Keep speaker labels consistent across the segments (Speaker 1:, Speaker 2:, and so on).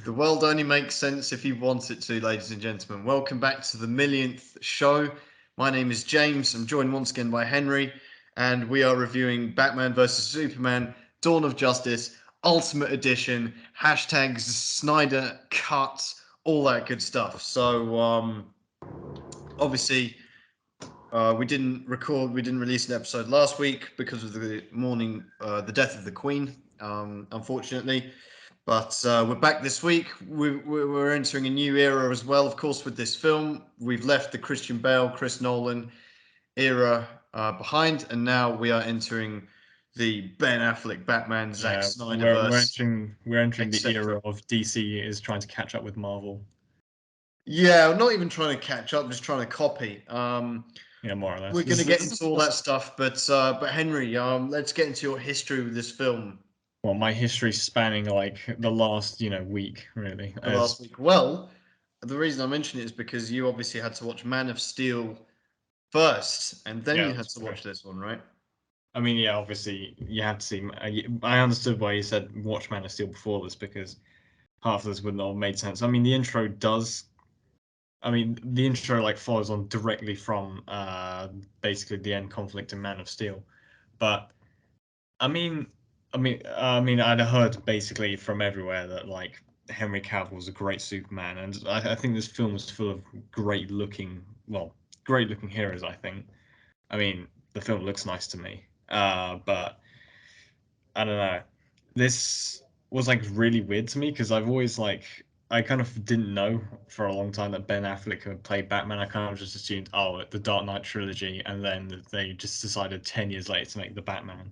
Speaker 1: The world only makes sense if you want it to, ladies and gentlemen. Welcome back to the millionth show. My name is James. I'm joined once again by Henry, and we are reviewing Batman vs. Superman, Dawn of Justice, Ultimate Edition, hashtags Snyder Cut, all that good stuff. So, obviously, we didn't release an episode last week because of the death of the Queen, unfortunately. But we're back this week. We're entering a new era as well, of course, with this film. We've left the Christian Bale, Chris Nolan era behind, and now we are entering the Ben Affleck Batman, Zack
Speaker 2: Yeah, we're
Speaker 1: Snyderverse,
Speaker 2: entering the
Speaker 1: etc.
Speaker 2: era of DC is trying to catch up with Marvel.
Speaker 1: Yeah, I'm not even trying to catch up, just trying to copy.
Speaker 2: Yeah, more or less.
Speaker 1: We're going to get into all that stuff, but Henry, let's get into your history with this film.
Speaker 2: Well, my history spanning like the last week really.
Speaker 1: The last week. Well, the reason I mention it is because you obviously had to watch Man of Steel first, and then
Speaker 2: Yeah,
Speaker 1: you had
Speaker 2: that's
Speaker 1: to
Speaker 2: true.
Speaker 1: watch this one, right?
Speaker 2: I mean, yeah, obviously you have to see. I understood why you said watch Man of Steel before this because half of this would not have made sense. I mean, the intro does. I mean, the intro like follows on directly from basically the end conflict in Man of Steel, but I mean, I'd heard basically from everywhere that like Henry Cavill was a great Superman, and I think this film was full of great looking heroes. I think. I mean, the film looks nice to me, but I don't know. This was like really weird to me because I've always I kind of didn't know for a long time that Ben Affleck could play Batman. I kind of just assumed, oh, the Dark Knight trilogy, and then they just decided 10 years later to make the Batman.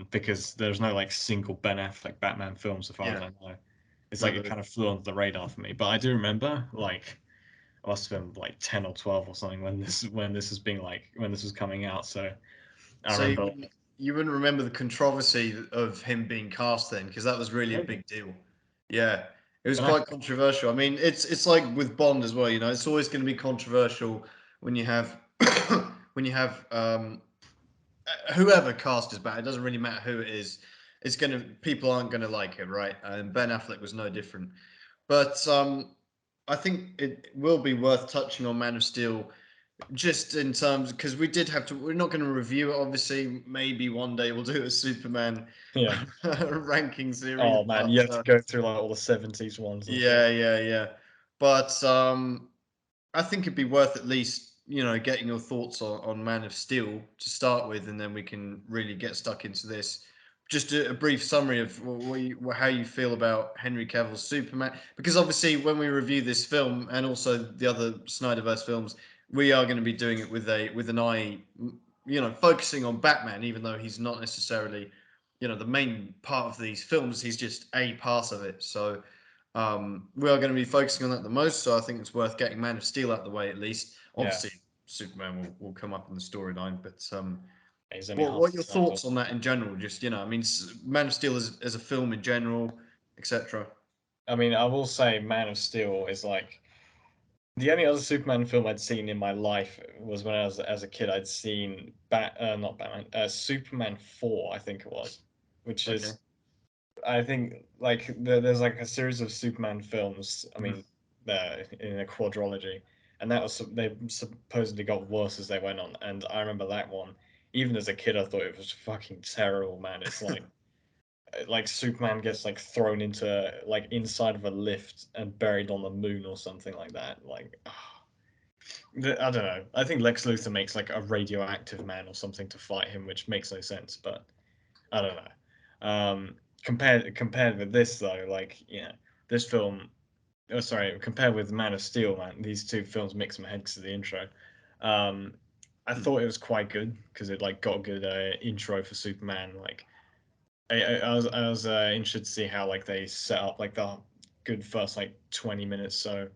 Speaker 2: Because there's no like single Ben Affleck Batman film so far as
Speaker 1: Yeah.
Speaker 2: I know. It's
Speaker 1: No,
Speaker 2: like it kind of flew under the radar for me. But I do remember like I must have been like 10 or 12 or something when this was coming out. So I
Speaker 1: so
Speaker 2: remember
Speaker 1: you wouldn't remember the controversy of him being cast then, because that was really a
Speaker 2: maybe
Speaker 1: big deal. Yeah, it was
Speaker 2: Ben
Speaker 1: quite
Speaker 2: Affleck.
Speaker 1: controversial. I mean, it's like with Bond as well. You know, it's always going to be controversial when you have when you have whoever cast is bad. It doesn't really matter who it is. It's gonna people aren't gonna like it, right? And Ben Affleck was no different. But I think it will be worth touching on Man of Steel just in terms because we did have to. We're not going to review it, obviously. Maybe one day we'll do a Superman
Speaker 2: Yeah.
Speaker 1: ranking series,
Speaker 2: Oh man,
Speaker 1: but
Speaker 2: you have to go through like all the '70s ones and stuff.
Speaker 1: yeah. But I think it'd be worth at least getting your thoughts on Man of Steel to start with, and then we can really get stuck into this. Just a brief summary of how you feel about Henry Cavill's Superman, because obviously when we review this film and also the other Snyderverse films, we are going to be doing it with an eye, focusing on Batman, even though he's not necessarily, the main part of these films. He's just a part of it. So we are going to be focusing on that the most, so I think it's worth getting Man of Steel out the way at least.
Speaker 2: Yeah,
Speaker 1: Obviously, Superman will come up in the storyline, but
Speaker 2: he's only
Speaker 1: what
Speaker 2: half
Speaker 1: are
Speaker 2: the
Speaker 1: your
Speaker 2: time as
Speaker 1: thoughts on that in general? Just I mean, Man of Steel as a film in general, etc.
Speaker 2: I mean, I will say Man of Steel is like the only other Superman film I'd seen in my life was when I was as a kid. I'd seen not Batman, Superman 4, I think it was, which
Speaker 1: Okay.
Speaker 2: is I think like there's like a series of Superman films. I
Speaker 1: Mhm.
Speaker 2: mean, in a quadrilogy, and that was they supposedly got worse as they went on. And I remember that one. Even as a kid, I thought it was fucking terrible, man. It's like Superman gets like thrown into like inside of a lift and buried on the moon or something like that. Like, I don't know. I think Lex Luthor makes like a radioactive man or something to fight him, which makes no sense. But I don't know. Compared with this though, like this film. Oh, sorry. Compared with Man of Steel, man, these two films mix my head because of the intro. Um, I thought it was quite good because it like got a good intro for Superman. Like I was interested to see how like they set up like the good first like 20 minutes. So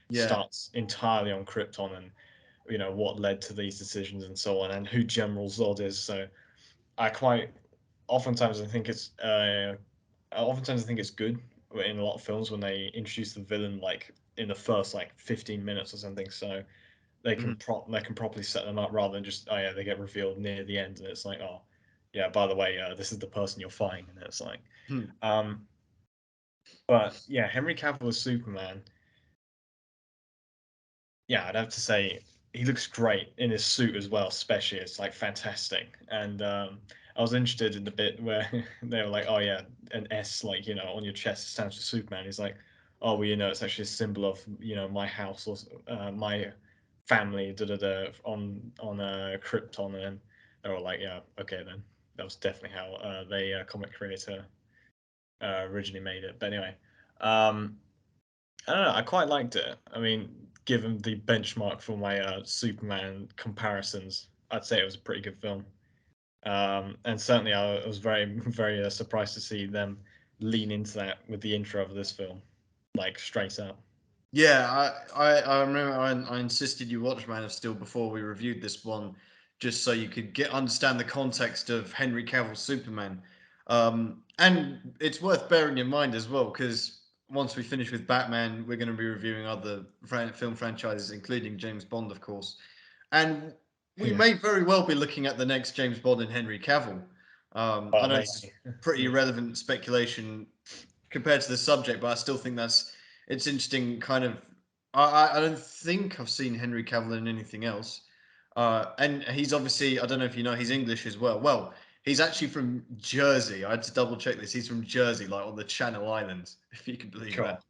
Speaker 1: Yeah.
Speaker 2: starts entirely on Krypton and what led to these decisions and so on and who General Zod is. So I quite oftentimes I think it's oftentimes I think it's good in a lot of films when they introduce the villain like in the first like 15 minutes or something, so
Speaker 1: Mhm.
Speaker 2: they can properly set them up rather than just oh yeah they get revealed near the end and it's like oh yeah by the way this is the person you're fighting and it's like
Speaker 1: Mhm.
Speaker 2: um But yeah, Henry Cavill as Superman. Yeah, I'd have to say he looks great in his suit as well. Especially, it's like fantastic. And I was interested in the bit where they were like, "Oh yeah, an S like on your chest stands for Superman." He's like, "Oh well, it's actually a symbol of my house or my family." Da da da on Krypton, and they were like, "Yeah, okay then." That was definitely how the comic creator originally made it. But anyway, um, I don't know. I quite liked it. I mean, given the benchmark for my Superman comparisons, I'd say it was a pretty good film. And certainly, I was very, very surprised to see them lean into that with the intro of this film, like straight up.
Speaker 1: Yeah, I remember I insisted you watch Man of Steel before we reviewed this one, just so you could understand the context of Henry Cavill's Superman. And it's worth bearing in mind as well, because once we finish with Batman, we're going to be reviewing other film franchises, including James Bond, of course. And we
Speaker 2: Yeah.
Speaker 1: may very well be looking at the next James Bond in Henry Cavill. I
Speaker 2: Well,
Speaker 1: know it's
Speaker 2: maybe.
Speaker 1: pretty
Speaker 2: Yeah.
Speaker 1: irrelevant speculation compared to the subject, but I still think it's interesting. Kind of, I don't think I've seen Henry Cavill in anything else, and he's obviously, I don't know if you know, he's English as well. Well, he's actually from Jersey. I had to double check this. He's from Jersey, like on the Channel Islands, if you can believe
Speaker 2: Cool.
Speaker 1: that.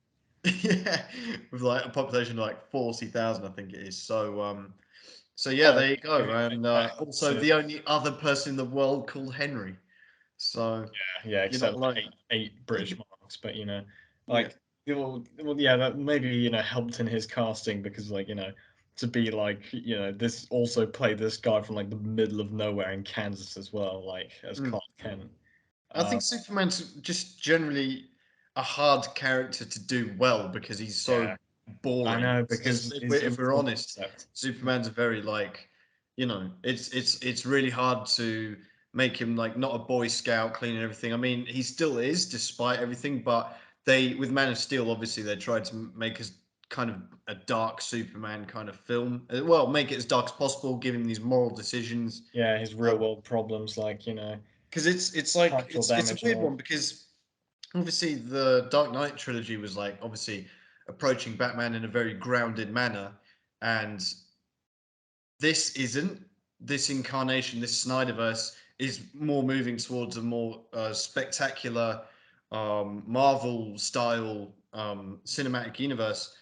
Speaker 1: Yeah, with like a population of like 40,000, I think it is. So yeah,
Speaker 2: Oh,
Speaker 1: there you go.
Speaker 2: okay.
Speaker 1: And also
Speaker 2: So
Speaker 1: the only other person in the world called Henry. So
Speaker 2: yeah,
Speaker 1: you're not
Speaker 2: except
Speaker 1: alone.
Speaker 2: eight British marks, but
Speaker 1: Yeah.
Speaker 2: like yeah, that maybe helped in his casting because to be like this also play this guy from like the middle of nowhere in Kansas as well, like as
Speaker 1: Mm.
Speaker 2: Clark Kent.
Speaker 1: I
Speaker 2: Uh,
Speaker 1: think Superman's just generally a hard character to do well because he's so
Speaker 2: yeah, I
Speaker 1: boring.
Speaker 2: know because
Speaker 1: If
Speaker 2: his
Speaker 1: we're
Speaker 2: original
Speaker 1: honest,
Speaker 2: concept.
Speaker 1: Superman's a very like, it's really hard to make him like not a Boy Scout, clean and everything. I mean, he still is despite everything, but they with Man of Steel, obviously they tried to make us kind of a dark Superman kind of film. Well, make it as dark as possible, give him these moral decisions.
Speaker 2: Yeah, his real world problems, like
Speaker 1: Because it's like
Speaker 2: structural
Speaker 1: it's a
Speaker 2: damage and
Speaker 1: weird
Speaker 2: all.
Speaker 1: one because obviously the Dark Knight trilogy was like obviously approaching Batman in a very grounded manner, and this isn't. This incarnation, this Snyderverse, is more moving towards a more spectacular Marvel style cinematic universe.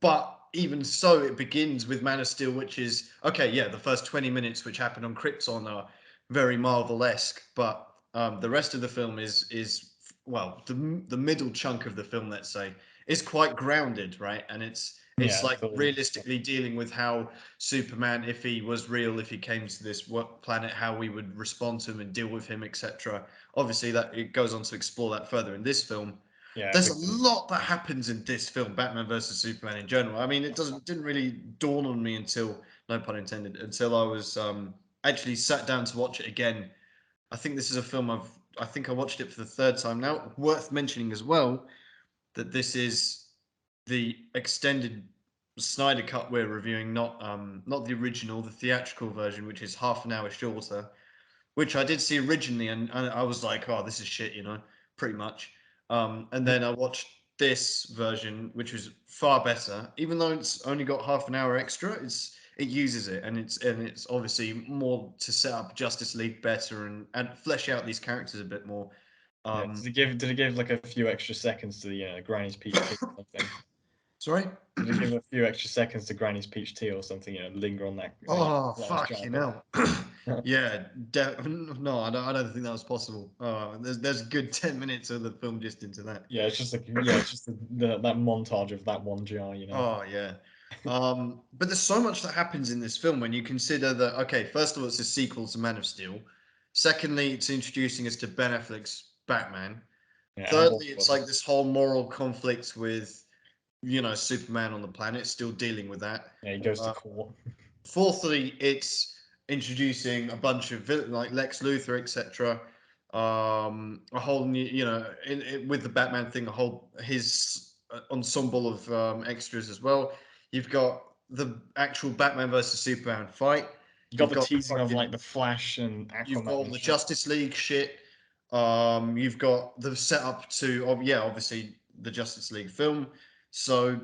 Speaker 1: But even so, it begins with Man of Steel, which is okay. Yeah, the first 20 minutes, which happen on Krypton, are very Marvel esque, but the rest of the film is well, the middle chunk of the film, let's say, is quite grounded, right? And it's
Speaker 2: Yeah,
Speaker 1: like
Speaker 2: fully.
Speaker 1: realistically dealing with how Superman, if he was real, if he came to this planet, how we would respond to him and deal with him, etc. Obviously, that it goes on to explore that further in this film.
Speaker 2: Yeah,
Speaker 1: There's a
Speaker 2: because
Speaker 1: lot that happens in this film, Batman versus Superman in general. I mean, it didn't really dawn on me until, no pun intended, until I was actually sat down to watch it again. I think this is a film I think I watched it for the third time now. Worth mentioning as well that this is the extended Snyder cut we're reviewing, not the original, the theatrical version, which is half an hour shorter, which I did see originally, and I was like, oh, this is shit, pretty much. And then I watched this version, which was far better, even though it's only got half an hour extra. It uses it, and it's obviously more to set up Justice League better and flesh out these characters a bit more.
Speaker 2: yeah,
Speaker 1: Um,
Speaker 2: did it give like a few extra seconds to the Granny's peach tea or something?
Speaker 1: Sorry.
Speaker 2: Did it give a few extra seconds to Granny's peach tea or something? Linger on that
Speaker 1: Oh
Speaker 2: last
Speaker 1: fuck,
Speaker 2: jar
Speaker 1: you
Speaker 2: bit.
Speaker 1: know. Yeah, no, I don't think that was possible. There's a good 10 minutes of the film just into that.
Speaker 2: Yeah, it's just like it's just that montage of that one jar.
Speaker 1: Oh yeah. But there's so much that happens in this film when you consider that. Okay, first of all, it's a sequel to Man of Steel. Secondly, it's introducing us to Ben Affleck's Batman.
Speaker 2: Yeah, and Warner
Speaker 1: Thirdly, it's like
Speaker 2: Brothers.
Speaker 1: this whole moral conflict with Superman on the planet, still dealing with that.
Speaker 2: Yeah, he goes to
Speaker 1: Uh,
Speaker 2: court.
Speaker 1: Fourthly, it's introducing a bunch of like Lex Luthor, etc. A whole new, with the Batman thing, a whole his ensemble of extras as well. You've got the actual Batman versus Superman fight.
Speaker 2: You got
Speaker 1: You've
Speaker 2: the
Speaker 1: got the
Speaker 2: teasing of like
Speaker 1: fucking,
Speaker 2: the Flash and
Speaker 1: you've got
Speaker 2: Aquaman
Speaker 1: all
Speaker 2: and
Speaker 1: the
Speaker 2: shit.
Speaker 1: Justice League shit. You've got the setup to, yeah, obviously the Justice League film. So,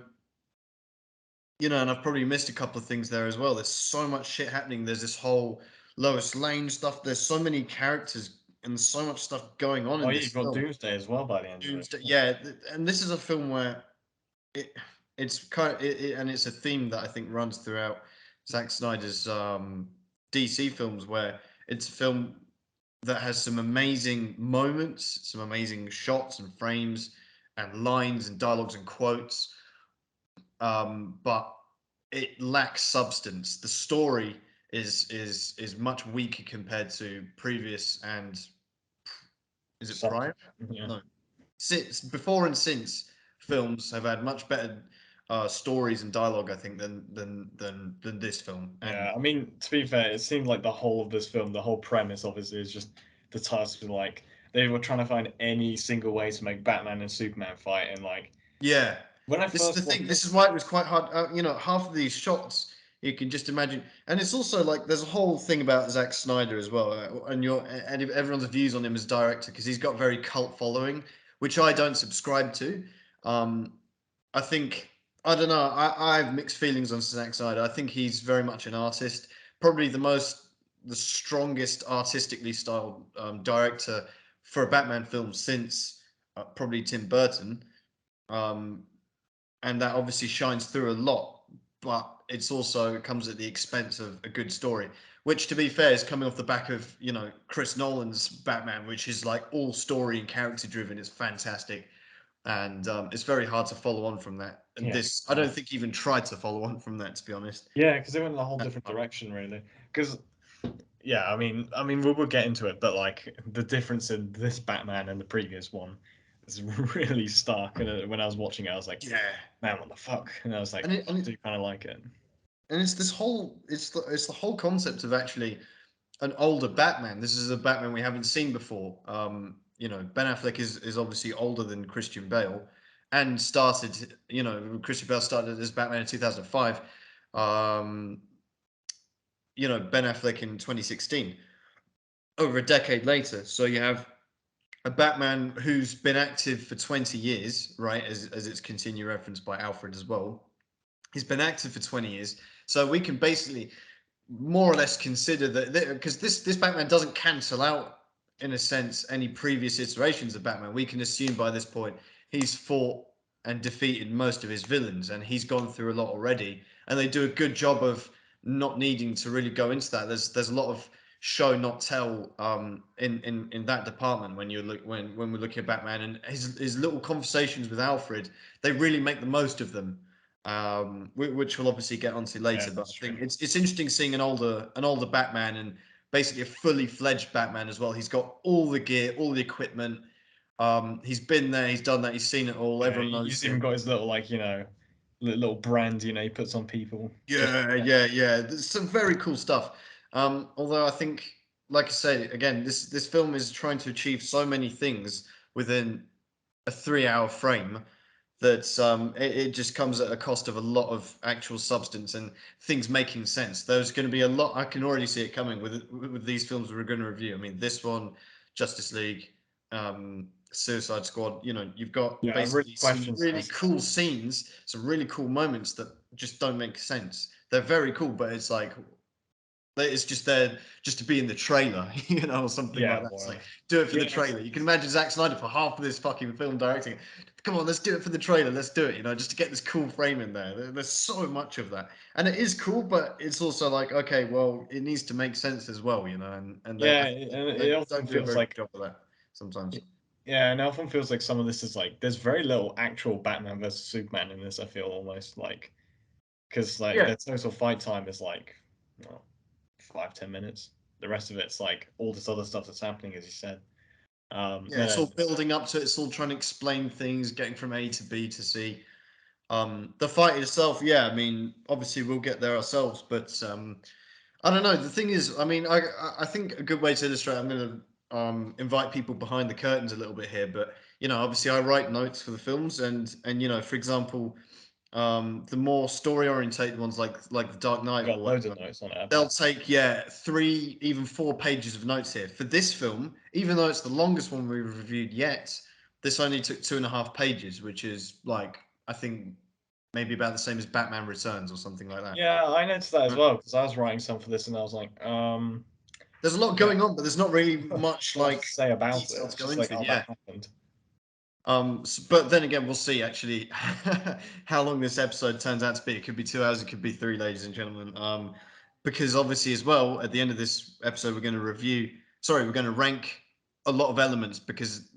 Speaker 1: and I've probably missed a couple of things there as well. There's so much shit happening. There's this whole Lois Lane stuff. There's so many characters and so much stuff going on
Speaker 2: Oh
Speaker 1: in
Speaker 2: yeah,
Speaker 1: this
Speaker 2: you've got
Speaker 1: film.
Speaker 2: Doomsday as well by the end of it.
Speaker 1: Doomsday, yeah, and this is a film where it it's kind of, and it's a theme that I think runs throughout Zack Snyder's DC films, where it's a film that has some amazing moments, some amazing shots and frames and lines and dialogues and quotes, but it lacks substance. The story is much weaker compared to previous and is it prior?
Speaker 2: Subject. Yeah.
Speaker 1: No, since before and since films have had much better stories and dialogue, I think, than this film. And
Speaker 2: Yeah, I mean, to be fair, it seemed like the whole of this film, the whole premise obviously is just the task of like they were trying to find any single way to make Batman and Superman fight, and like
Speaker 1: yeah,
Speaker 2: when I
Speaker 1: this is the
Speaker 2: first
Speaker 1: thing.
Speaker 2: watched it,
Speaker 1: This is why it was quite hard. Half of these shots you can just imagine, and it's also like there's a whole thing about Zack Snyder as well, and everyone's views on him as director because he's got very cult following, which I don't subscribe to. Um, I think I don't know. I have mixed feelings on Zack Snyder. I think he's very much an artist, probably the strongest artistically styled director for a Batman film since probably Tim Burton. Um, and that obviously shines through a lot, but it comes at the expense of a good story, which to be fair is coming off the back of Chris Nolan's Batman, which is like all story and character driven. It's fantastic, and it's very hard to follow on from that. And
Speaker 2: yeah,
Speaker 1: this, I don't think even tried to follow on from that, to be honest.
Speaker 2: yeah, because they went in a whole different direction, really. Because yeah, I mean, we will get into it, but like the difference in this Batman and the previous one is really stark. And when I was watching it, I was like,
Speaker 1: Yeah,
Speaker 2: man, what the fuck? And I was like,
Speaker 1: and it,
Speaker 2: I
Speaker 1: and it,
Speaker 2: do kind of like it.
Speaker 1: and it's this whole it's the whole concept of actually an older Batman. This is a Batman we haven't seen before. Ben Affleck is obviously older than Christian Bale, and started. Christian Bale started as Batman in 2005. Um, Ben Affleck in 2016. Over a decade later, so you have a Batman who's been active for 20 years, right? As it's continued referenced by Alfred as well. He's been active for 20 years, so we can basically more or less consider that because this Batman doesn't cancel out in a sense any previous iterations of Batman. We can assume by this point he's fought and defeated most of his villains, and he's gone through a lot already. And they do a good job of not needing to really go into that. There's a lot of show not tell in that department when we're looking at Batman and his little conversations with Alfred. They really make the most of them, which we'll obviously get onto
Speaker 2: Yeah,
Speaker 1: later. But
Speaker 2: that's
Speaker 1: I
Speaker 2: true.
Speaker 1: think it's interesting seeing an older Batman and basically a fully fledged Batman as well. He's got all the gear, all the equipment. He's been there, he's done that, he's seen it all.
Speaker 2: Yeah,
Speaker 1: Everyone knows
Speaker 2: he's even
Speaker 1: him.
Speaker 2: got his little like little brand he puts on people. Just
Speaker 1: Yeah, yeah, yeah. There's some very cool stuff. Although I think, like I say, again, this film is trying to achieve so many things within a 3 hour frame that it just comes at a cost of a lot of actual substance and things making sense. There's going to be a lot. I can already see it coming with these films we're going to review. I mean, this one, Justice League, Suicide Squad. You've got
Speaker 2: yeah, really
Speaker 1: basically some
Speaker 2: questions
Speaker 1: really
Speaker 2: this.
Speaker 1: cool scenes, some really cool moments that just don't make sense. They're very cool, but it's like it's just there just to be in the trailer, or something
Speaker 2: Yeah,
Speaker 1: like that. It's like
Speaker 2: well,
Speaker 1: do it for the
Speaker 2: yeah,
Speaker 1: trailer. You can imagine Zack Snyder for half of this fucking film directing it. Come on, let's do it for the trailer. Let's do it, just to get this cool frame in there. There's so much of that, and it is cool, but it's also like, okay, well, it needs to make sense as well, and
Speaker 2: yeah,
Speaker 1: I think
Speaker 2: and
Speaker 1: they
Speaker 2: it often
Speaker 1: don't do a
Speaker 2: feels
Speaker 1: very good
Speaker 2: like
Speaker 1: job of that sometimes.
Speaker 2: yeah, and it often feels like some of this is like there's very little actual Batman versus Superman in this. I feel almost like because like
Speaker 1: Yeah,
Speaker 2: their total fight time is like well, 5-10 minutes. The rest of it's like all this other stuff that's happening, as you said.
Speaker 1: yeah,
Speaker 2: No,
Speaker 1: it's
Speaker 2: no,
Speaker 1: all building up to it. It's all trying to explain things, getting from A to B to C. The fight itself, yeah, I mean, obviously we'll get there ourselves, but I don't know. The thing is, I mean, I think a good way to illustrate. I'm going to invite people behind the curtains a little bit here, but obviously I write notes for the films, and for example, The more story orientated ones, like the Dark
Speaker 2: I
Speaker 1: Knight
Speaker 2: got
Speaker 1: or
Speaker 2: loads of
Speaker 1: whatever,
Speaker 2: notes on it. I
Speaker 1: they'll
Speaker 2: bet.
Speaker 1: take 3, even 4 pages of notes here. For this film, even though it's the longest one we've reviewed yet, this only took 2.5 pages, which is like I think maybe about the same as Batman Returns or something like that.
Speaker 2: Yeah, I noticed that as
Speaker 1: Uh,
Speaker 2: well because I was writing some for this and I was like,
Speaker 1: There's a lot
Speaker 2: yeah,
Speaker 1: going on, but there's not really much
Speaker 2: not much to
Speaker 1: like
Speaker 2: say about it.
Speaker 1: detail to
Speaker 2: It's
Speaker 1: go
Speaker 2: just like,
Speaker 1: into.
Speaker 2: oh,
Speaker 1: Yeah.
Speaker 2: that happened.
Speaker 1: But then again, we'll see actually how long this episode turns out to be. It could be 2 hours, it could be three, ladies and gentlemen. Because obviously, as well, at the end of this episode, we're going to review. Sorry, we're going to rank a lot of elements because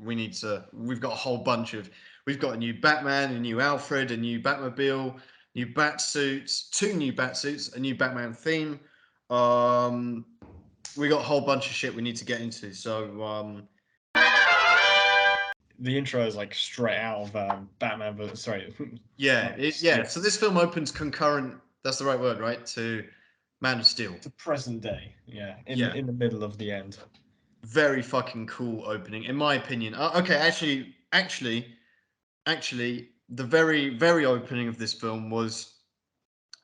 Speaker 1: we need to. We've got a whole bunch of. We've got a new Batman, a new Alfred, a new Batmobile, new bat suits, two new bat suits, a new Batman theme. Um, we got a whole bunch of shit we need to get into. So
Speaker 2: The intro is like straight out of Batman, but sorry,
Speaker 1: yeah,
Speaker 2: Man of
Speaker 1: yeah.
Speaker 2: Steel.
Speaker 1: So this film opens concurrent. That's the right word, right? To Man of Steel.
Speaker 2: To present day, yeah,
Speaker 1: Yeah,
Speaker 2: in the middle of the end.
Speaker 1: very fucking cool opening, in my opinion. Okay, actually, the very, very opening of this film was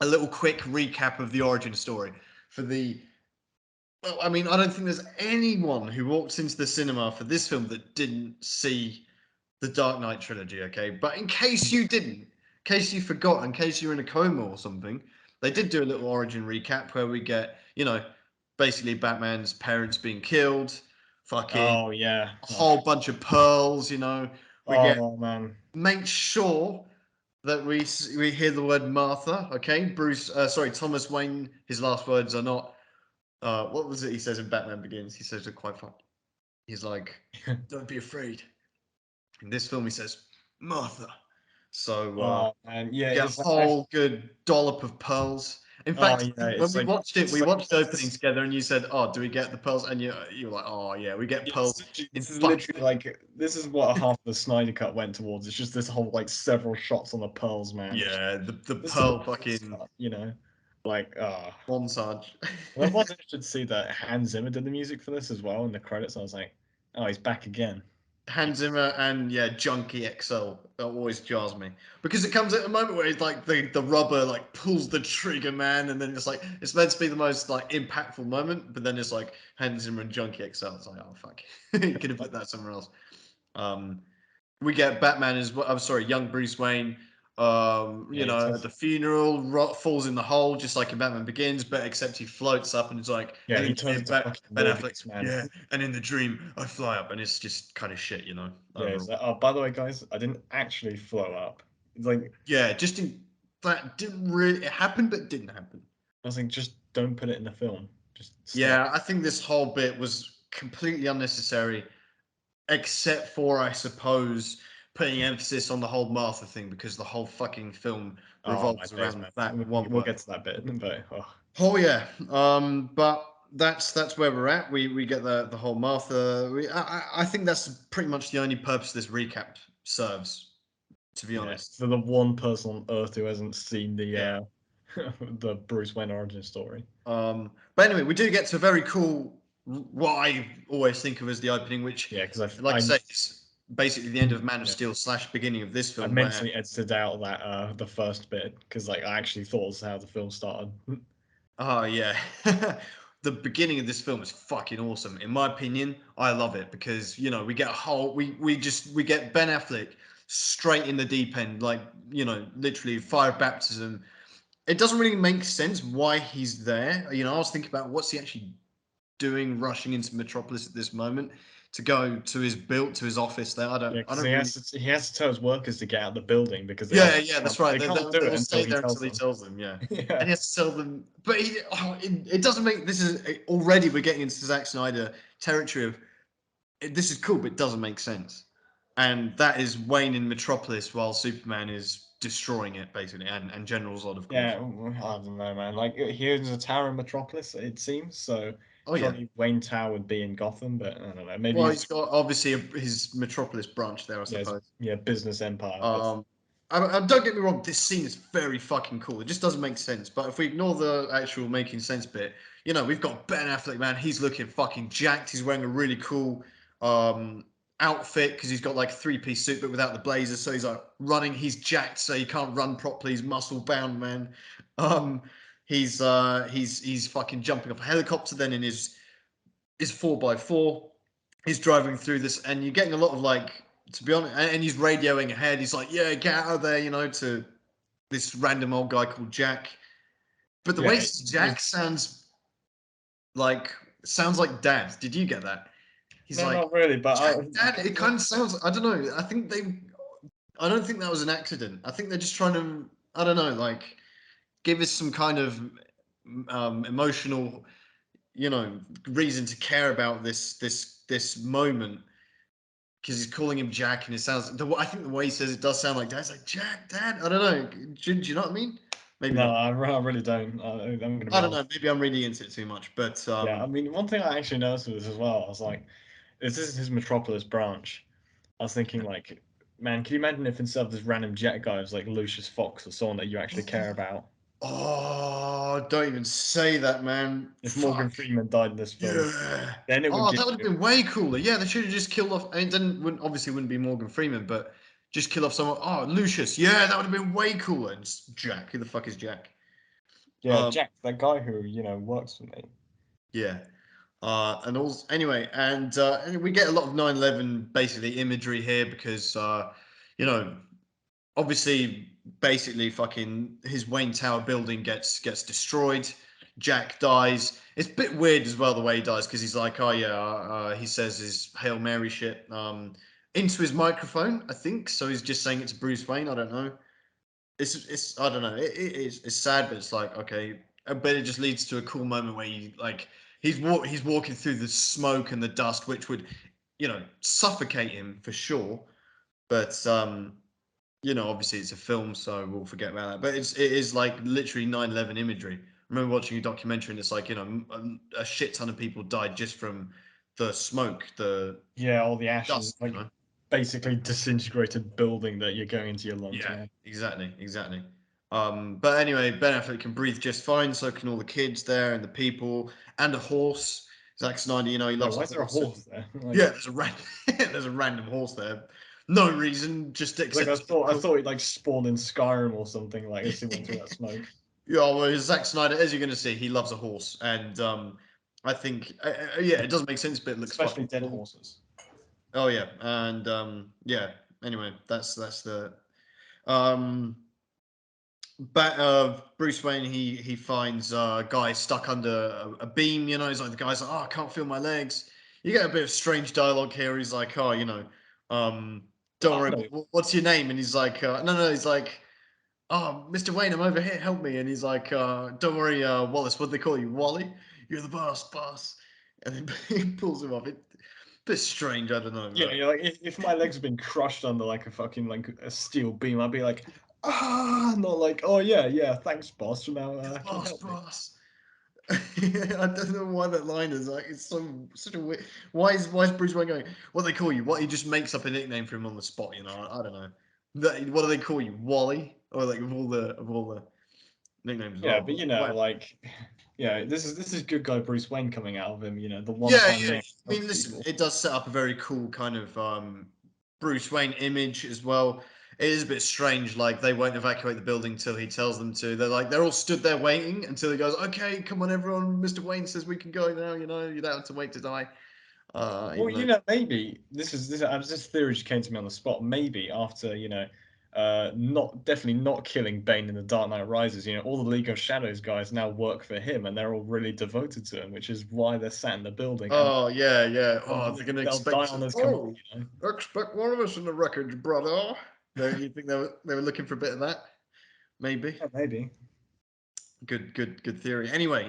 Speaker 1: a little quick recap of the origin story for the. Well, I mean, I don't think there's anyone who walks into the cinema for this film that didn't see the Dark Knight trilogy, okay? But in case you didn't, in case you forgot, in case you're in a coma or something, they did do a little origin recap where we get, basically Batman's parents being killed, fucking
Speaker 2: Oh yeah.
Speaker 1: a
Speaker 2: Oh,
Speaker 1: whole bunch of pearls, we get
Speaker 2: oh man.
Speaker 1: make sure that we hear the word Martha, okay? Thomas Wayne, his last words are not what was it he says in Batman Begins? He says it quite fun. He's like, "Don't be afraid." In this film, he says, Martha. So
Speaker 2: Oh man. Yeah,
Speaker 1: we get a
Speaker 2: it's like
Speaker 1: whole good dollop of pearls. In
Speaker 2: oh
Speaker 1: fact,
Speaker 2: yeah,
Speaker 1: when
Speaker 2: it's
Speaker 1: we
Speaker 2: like
Speaker 1: watched it,
Speaker 2: it's
Speaker 1: we
Speaker 2: like
Speaker 1: watched the
Speaker 2: it's
Speaker 1: opening
Speaker 2: this,
Speaker 1: together, and you said, "Oh, do we get the pearls?" And you were like, "Oh yeah, we get
Speaker 2: yeah,
Speaker 1: pearls in
Speaker 2: this is
Speaker 1: fucking."
Speaker 2: literally like this is what half the Snyder cut went towards. It's just this whole like several shots on the pearls, man. It's
Speaker 1: Yeah, the
Speaker 2: this is the
Speaker 1: pearl
Speaker 2: best
Speaker 1: fucking
Speaker 2: cut, you know. Like
Speaker 1: montage.
Speaker 2: I was interested to see that Hans Zimmer did the music for this as well in the credits. I was like, oh, he's back again.
Speaker 1: Hans Zimmer and Junkie XL that always jars me because it comes at a moment where it's like the rubber like pulls the trigger, man, and then it's like it's meant to be the most like impactful moment, but then it's like Hans Zimmer and Junkie XL. It's like, oh fuck, you could have put that somewhere else. Um, we get Batman as well. I'm sorry, young Bruce Wayne.
Speaker 2: Yeah,
Speaker 1: At the funeral, falls in the hole just like in Batman Begins, but except he floats up and it's like,
Speaker 2: yeah,
Speaker 1: and
Speaker 2: he
Speaker 1: then
Speaker 2: turns into fucking
Speaker 1: Ben Affleck,
Speaker 2: Morbius, man.
Speaker 1: yeah, and in the dream I fly up, and it's just kind of shit.
Speaker 2: Yeah,
Speaker 1: Overall.
Speaker 2: it's like, oh, by the way, guys, I didn't actually flow up. It's like
Speaker 1: Yeah, that didn't really it happened, but it didn't happen.
Speaker 2: I was like, just don't put it in the film. Just stop.
Speaker 1: Yeah, I think this whole bit was completely unnecessary, except for I suppose putting emphasis on the whole Martha thing because the whole fucking film
Speaker 2: Oh my
Speaker 1: revolves
Speaker 2: days,
Speaker 1: around
Speaker 2: man.
Speaker 1: that one
Speaker 2: We'll
Speaker 1: word.
Speaker 2: get to that bit, but oh,
Speaker 1: Oh yeah, but that's where we're at. We get the whole Martha. I think that's pretty much the only purpose this recap serves. To be
Speaker 2: yeah.
Speaker 1: honest.
Speaker 2: For the one person on Earth who hasn't seen the
Speaker 1: Yeah.
Speaker 2: the Bruce Wayne origin story.
Speaker 1: But anyway, we do get to a very cool, what I always think of as the opening, which,
Speaker 2: Yeah, because
Speaker 1: like I say, is basically the end of Man of
Speaker 2: yeah,
Speaker 1: Steel / beginning of this
Speaker 2: I
Speaker 1: film, where,
Speaker 2: mentally edited out that the first bit because like I actually thought was how the film started.
Speaker 1: oh yeah, the beginning of this film is fucking awesome. In my opinion, I love it because we get a whole, we get Ben Affleck straight in the deep end, like literally fire baptism. It doesn't really make sense why he's there. I was thinking about what's he actually doing, rushing into Metropolis at this moment to go to his office there. I don't
Speaker 2: Yeah,
Speaker 1: I
Speaker 2: because
Speaker 1: don't really.
Speaker 2: he has to tell his workers to get out of the building because
Speaker 1: Yeah, yeah, that's right.
Speaker 2: they can't do
Speaker 1: They
Speaker 2: it
Speaker 1: will
Speaker 2: until
Speaker 1: stay
Speaker 2: he
Speaker 1: there
Speaker 2: tells
Speaker 1: until he
Speaker 2: them.
Speaker 1: tells them. Yeah, and
Speaker 2: Yeah.
Speaker 1: he has to tell them. But it doesn't make this is already we're getting into Zack Snyder territory of this is cool, but it doesn't make sense. And that is Wayne in Metropolis while Superman is destroying it basically, and General Zod, of course.
Speaker 2: Yeah, I don't know, man. Like here's a tower in Metropolis, it seems. So
Speaker 1: Oh yeah.
Speaker 2: surely Wayne Tower would be in Gotham, but I don't know. Maybe
Speaker 1: Well,
Speaker 2: he's
Speaker 1: he's got obviously his Metropolis branch there, I
Speaker 2: yeah,
Speaker 1: suppose.
Speaker 2: yeah, business empire. But
Speaker 1: Um, don't get me wrong, this scene is very fucking cool. It just doesn't make sense. But if we ignore the actual making sense bit, we've got Ben Affleck, man. He's looking fucking jacked. He's wearing a really cool um, outfit because he's got like a three-piece suit but without the blazers. So he's like running. He's jacked, so he can't run properly. He's muscle bound, man. He's fucking jumping off a helicopter. Then in his 4x4, he's driving through this, and you're getting a lot of like, to be honest, and he's radioing ahead. He's like, yeah, get out of there, to this random old guy called Jack. But the
Speaker 2: Yeah,
Speaker 1: way Jack sounds like Dad. Did you get that? He's
Speaker 2: no,
Speaker 1: like,
Speaker 2: not really, but
Speaker 1: Jack, Dad. It kind of sounds. I don't know. I don't think that was an accident. I think they're just trying to. I don't know. Like, give us some kind of emotional, reason to care about this moment because he's calling him Jack, and it sounds. I think the way he says it does sound like Dad. It's like Jack, Dad. I don't know. Do you know what I mean? Maybe
Speaker 2: no,
Speaker 1: not.
Speaker 2: I really don't. I'm gonna be
Speaker 1: I don't
Speaker 2: honest.
Speaker 1: know. Maybe I'm reading into it too much, but
Speaker 2: Yeah, I mean, one thing I actually noticed with this as well, I was like, is this his Metropolis branch? I was thinking, like, man, can you imagine if instead of this random jet guy, it was like Lucius Fox or someone that you actually care about?
Speaker 1: oh, don't even say that, man.
Speaker 2: If Morgan
Speaker 1: Fuck.
Speaker 2: Freeman died in this film,
Speaker 1: Yeah.
Speaker 2: then it would
Speaker 1: Oh,
Speaker 2: give
Speaker 1: that would have
Speaker 2: you.
Speaker 1: been way cooler. Yeah, they should have just killed off. And it obviously wouldn't be Morgan Freeman, but just kill off someone. Oh, Lucius. Yeah, that would have been way cooler. And Jack. Who the fuck is Jack?
Speaker 2: Yeah,
Speaker 1: Um,
Speaker 2: Jack, that guy who, works for me.
Speaker 1: yeah. And also, anyway, and we get a lot of 9/11 basically imagery here because, you know, obviously, basically, fucking his Wayne Tower building gets destroyed. Jack dies. It's a bit weird as well the way he dies because he's like, oh yeah, he says his Hail Mary shit into his microphone, I think. So he's just saying it to Bruce Wayne. I don't know. It's I don't know. It's sad, but it's like okay, but it just leads to a cool moment where you like he's walking through the smoke and the dust, which would suffocate him for sure. But obviously it's a film, so we'll forget about that. But it is like literally 9/11 imagery. I remember watching a documentary, and it's like a shit ton of people died just from the smoke, the
Speaker 2: Yeah, all the ashes,
Speaker 1: dust.
Speaker 2: like basically disintegrated building that you're going into your lungs,
Speaker 1: Yeah,
Speaker 2: man.
Speaker 1: exactly. But anyway, Ben Affleck can breathe just fine. So can all the kids there and the people and a horse. Zack Snyder, he
Speaker 2: Yeah,
Speaker 1: loves a
Speaker 2: why is there a
Speaker 1: horse. And
Speaker 2: horse there?
Speaker 1: yeah, there's a random, there's a random horse there. No reason, just
Speaker 2: Like
Speaker 1: except
Speaker 2: I
Speaker 1: cool.
Speaker 2: thought it like spawned in Skyrim or something. Like as he went through that smoke,
Speaker 1: Yeah, well, Zack Snyder, as you're going to see, he loves a horse, and I think, yeah, it doesn't make sense, but it looks
Speaker 2: especially
Speaker 1: fucking
Speaker 2: dead
Speaker 1: cool.
Speaker 2: horses.
Speaker 1: Oh yeah, and yeah. Anyway, that's the um, Bruce Wayne. He finds a guy stuck under a beam. He's like the guy's like, oh, I can't feel my legs. You get a bit of strange dialogue here. He's like, oh, um, don't
Speaker 2: I
Speaker 1: worry,
Speaker 2: know.
Speaker 1: what's your name? And he's like, no, he's like. Oh, Mr. Wayne, I'm over here. Help me. And he's like, don't worry, Wallace. What do they call you? Wally? You're the boss. And then he pulls him off. It bit strange. I don't know.
Speaker 2: Yeah, you're like if my legs have been crushed under like a fucking like a steel beam, I'd be like, not like, oh yeah, thanks, boss. Now
Speaker 1: You're the
Speaker 2: can you
Speaker 1: boss,
Speaker 2: help me?
Speaker 1: boss. I don't know why that line is like. It's such a weird. Why is Bruce Wayne going? What do they call you? What he just makes up a nickname for him on the spot. I don't know. What do they call you? Wally? Or like of all the nicknames?
Speaker 2: Yeah,
Speaker 1: Oh,
Speaker 2: but
Speaker 1: whatever.
Speaker 2: like, yeah, this is good guy Bruce Wayne coming out of him. The one
Speaker 1: Yeah,
Speaker 2: time
Speaker 1: yeah.
Speaker 2: man
Speaker 1: I
Speaker 2: helps
Speaker 1: mean, listen,
Speaker 2: people.
Speaker 1: it does set up a very cool kind of Bruce Wayne image as well. It is a bit strange, like they won't evacuate the building until he tells them to. They're all stood there waiting until he goes, "Okay, come on, everyone. Mr. Wayne says we can go now. You don't have to wait to die."
Speaker 2: Well,
Speaker 1: Even though,
Speaker 2: maybe this theory just came to me on the spot. Maybe after not definitely not killing Bane in the Dark Knight Rises. All the League of Shadows guys now work for him, and they're all really devoted to him, which is why they're sat in the building, and
Speaker 1: oh yeah, yeah.
Speaker 2: they'll,
Speaker 1: Oh, they're gonna
Speaker 2: they'll die
Speaker 1: expect.
Speaker 2: on his command.
Speaker 1: Oh, expect one of us in the wreckage, brother. You think they were looking for a bit of that? Maybe.
Speaker 2: Yeah, maybe.
Speaker 1: Good theory. Anyway,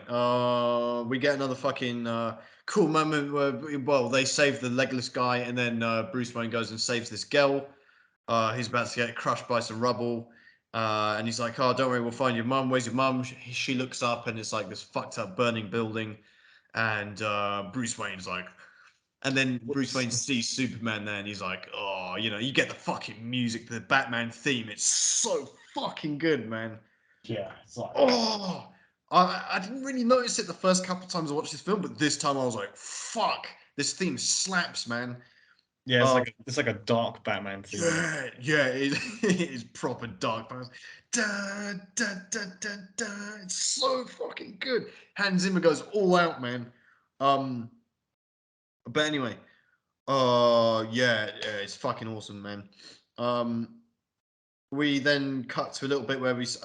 Speaker 1: we get another fucking cool moment where, well, they save the legless guy, and then Bruce Wayne goes and saves this girl. He's about to get crushed by some rubble, and he's like, "Oh, don't worry, we'll find your mum. Where's your mum?" She looks up, and it's like this fucked up burning building, and Bruce Wayne's like, and then Bruce
Speaker 2: Whoops.
Speaker 1: Wayne sees Superman there, and he's like, "Oh, you get the fucking music, the Batman theme. It's so fucking good, man."
Speaker 2: Yeah, it's like
Speaker 1: Oh, I didn't really notice it the first couple times I watched this film, but this time I was like, fuck, this theme slaps, man.
Speaker 2: Yeah,
Speaker 1: Um,
Speaker 2: it's like a dark Batman theme.
Speaker 1: yeah, it is proper dark. Da, da, da, da, da. It's so fucking good. Hans Zimmer goes all out, man. Um, but anyway, yeah, it's fucking awesome, man. Um, we then cut to a little bit where there's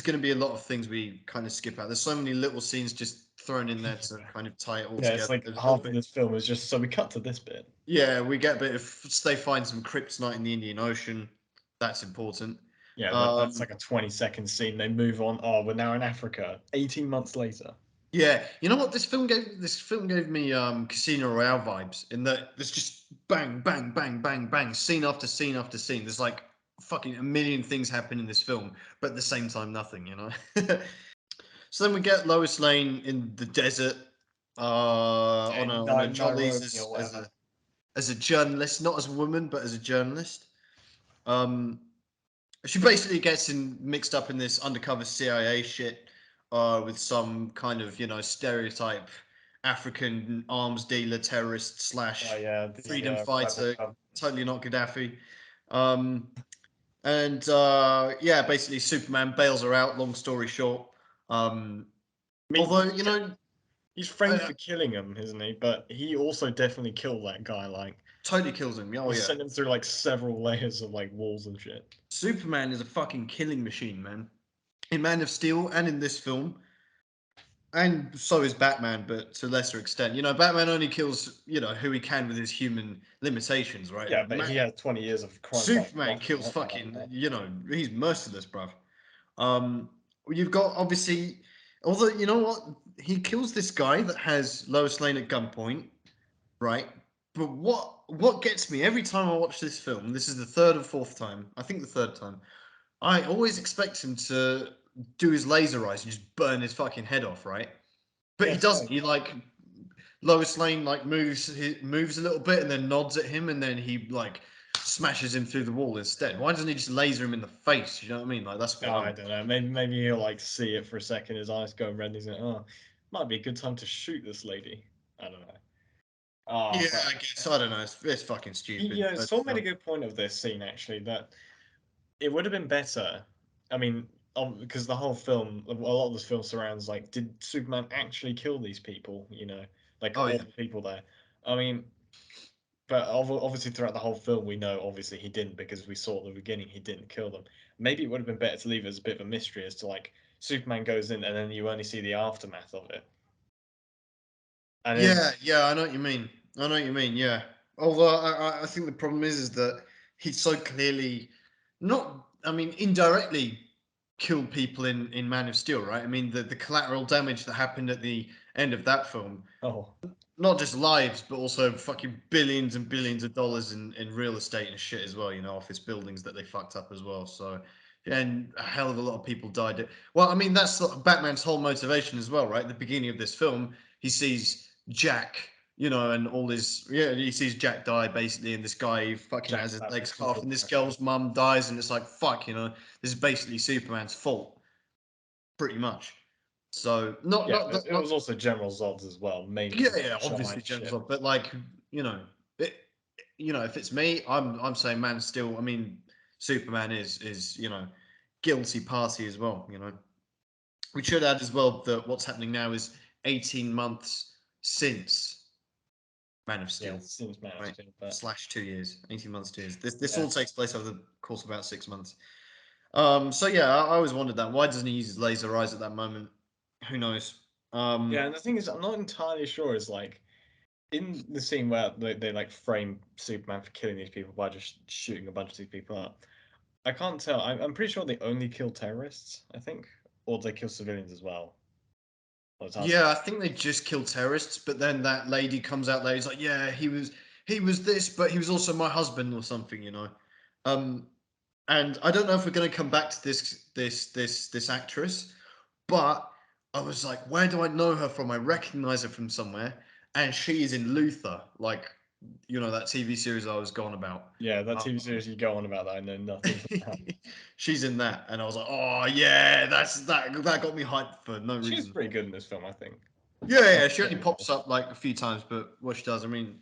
Speaker 1: going to be a lot of things we kind of skip out. There's so many little scenes just thrown in there to kind of tie it all
Speaker 2: Yeah, it's
Speaker 1: together.
Speaker 2: like
Speaker 1: There's a little
Speaker 2: half of
Speaker 1: bit.
Speaker 2: this film is just so we cut to this bit.
Speaker 1: Yeah, we get a bit of they find some kryptonite in the Indian Ocean. That's important.
Speaker 2: Yeah, that's
Speaker 1: Um,
Speaker 2: like a 20-second scene. They move on. Oh, we're now in Africa. 18 months later.
Speaker 1: yeah, you know what this film gave me Casino Royale vibes in that there's just bang, bang, bang, bang, bang, scene after scene after scene. There's like fucking a million things happen in this film, but at the same time nothing, you know. So then we get Lois Lane in the desert on a Jollies
Speaker 2: Nairobi or whatever.
Speaker 1: as a journalist, not as a woman, but as a journalist. Um, she basically gets mixed up in this undercover CIA shit with some kind of stereotype African arms dealer, terrorist
Speaker 2: Oh
Speaker 1: slash
Speaker 2: yeah,
Speaker 1: freedom
Speaker 2: the rebel
Speaker 1: fighter.
Speaker 2: cub.
Speaker 1: Totally not Gaddafi. Um, and yeah, basically Superman bails her out. Long story short. Um,
Speaker 2: I mean,
Speaker 1: although
Speaker 2: he's framed
Speaker 1: I
Speaker 2: for killing him, isn't he? But he also definitely killed that guy. Like,
Speaker 1: totally kills him. Oh
Speaker 2: he
Speaker 1: yeah,
Speaker 2: sent him through like several layers of like walls and shit.
Speaker 1: Superman is a fucking killing machine, man. In Man of Steel and in this film, and so is Batman, but to a lesser extent. Batman only kills who he can with his human limitations, right?
Speaker 2: Yeah, but he had 20 years of crime-fighting
Speaker 1: Superman
Speaker 2: mafia.
Speaker 1: kills
Speaker 2: I don't
Speaker 1: fucking.
Speaker 2: know.
Speaker 1: He's merciless, bruv. Um, you've got obviously, although you know what, he kills this guy that has Lois Lane at gunpoint, right? But what gets me every time I watch this film, this is the third or fourth time, I think the third time, I always expect him to do his laser eyes and just burn his fucking head off, right? But
Speaker 2: Yeah,
Speaker 1: he doesn't.
Speaker 2: same.
Speaker 1: He Lois Lane moves a little bit and then nods at him and then he smashes him through the wall instead. Why doesn't he just laser him in the face? You know what I mean? Like that's what
Speaker 2: Oh,
Speaker 1: I
Speaker 2: I
Speaker 1: want.
Speaker 2: don't know. Maybe he'll like see it for a second. His eyes go red. And he's like, oh, might be a good time to shoot this lady. I don't know.
Speaker 1: Yeah,
Speaker 2: Oh, but
Speaker 1: I guess I don't know. It's fucking stupid.
Speaker 2: yeah,
Speaker 1: But
Speaker 2: Saul made a good point of this scene actually that it would have been better. I mean, because the whole film, a lot of this film surrounds like, did Superman actually kill these people? Like
Speaker 1: oh
Speaker 2: all
Speaker 1: yeah,
Speaker 2: the people there. I mean, but obviously throughout the whole film, we know obviously he didn't because we saw at the beginning he didn't kill them. Maybe it would have been better to leave it as a bit of a mystery as to like Superman goes in and then you only see the aftermath of it. And then
Speaker 1: yeah. I know what you mean. I know what you mean. Yeah. Although I think the problem is that he's so clearly not. I mean, indirectly killed people in Man of Steel, right? I mean, the collateral damage that happened at the end of that film,
Speaker 2: oh
Speaker 1: not just lives, but also fucking billions and billions of dollars in real estate and shit as well. Office buildings that they fucked up as well. So, yeah, and a hell of a lot of people died. Well, I mean, that's Batman's whole motivation as well, right? At the beginning of this film, he sees Jack, and all his he sees Jack die basically, and this guy fucking has
Speaker 2: Jack
Speaker 1: his
Speaker 2: that
Speaker 1: legs cut off,
Speaker 2: physical
Speaker 1: and this
Speaker 2: character.
Speaker 1: girl's mum dies, and it's like fuck, this is basically Superman's fault, pretty much. So
Speaker 2: Yeah, but it
Speaker 1: not
Speaker 2: was also General Zod's as well, mainly
Speaker 1: yeah,
Speaker 2: because of
Speaker 1: yeah,
Speaker 2: the
Speaker 1: obviously
Speaker 2: giant
Speaker 1: James
Speaker 2: ship.
Speaker 1: Bond, but you know, it, if it's me, I'm saying Man of Steel. I mean, Superman is guilty party as well. We should add as well that what's happening now is 18 months since Man of
Speaker 2: Yeah,
Speaker 1: Steel,
Speaker 2: since Man of
Speaker 1: right?
Speaker 2: Steel, but
Speaker 1: Slash 2 years, 18 months, 2 years. This
Speaker 2: yeah,
Speaker 1: all takes place over the course of about 6 months. So yeah, I always wondered that. Why doesn't he use his laser eyes at that moment? Who knows?
Speaker 2: yeah. And the thing is, I'm not entirely sure. Is like in the scene where they like frame Superman for killing these people by just shooting a bunch of these people up. I can't tell. I'm pretty sure they only kill terrorists. I think, or they kill civilians as well. Well, it's hard to.
Speaker 1: Yeah, I think they just killed terrorists, but then that lady comes out there. He's like, yeah, he was this, but he was also my husband or something. Um, and I don't know if we're going to come back to this actress, but I was like, where do I know her from? I recognize her from somewhere, and she is in Luther, like that TV series I was gone about.
Speaker 2: Yeah, that TV
Speaker 1: Um,
Speaker 2: series you go on about that, I know nothing about.
Speaker 1: she's in that, and I was like, oh yeah, that got me hyped for no
Speaker 2: She was
Speaker 1: reason.
Speaker 2: pretty good in this film, I think.
Speaker 1: Yeah,
Speaker 2: Not
Speaker 1: yeah. She only
Speaker 2: very
Speaker 1: pops
Speaker 2: well.
Speaker 1: up like a few times, but what she does, I mean,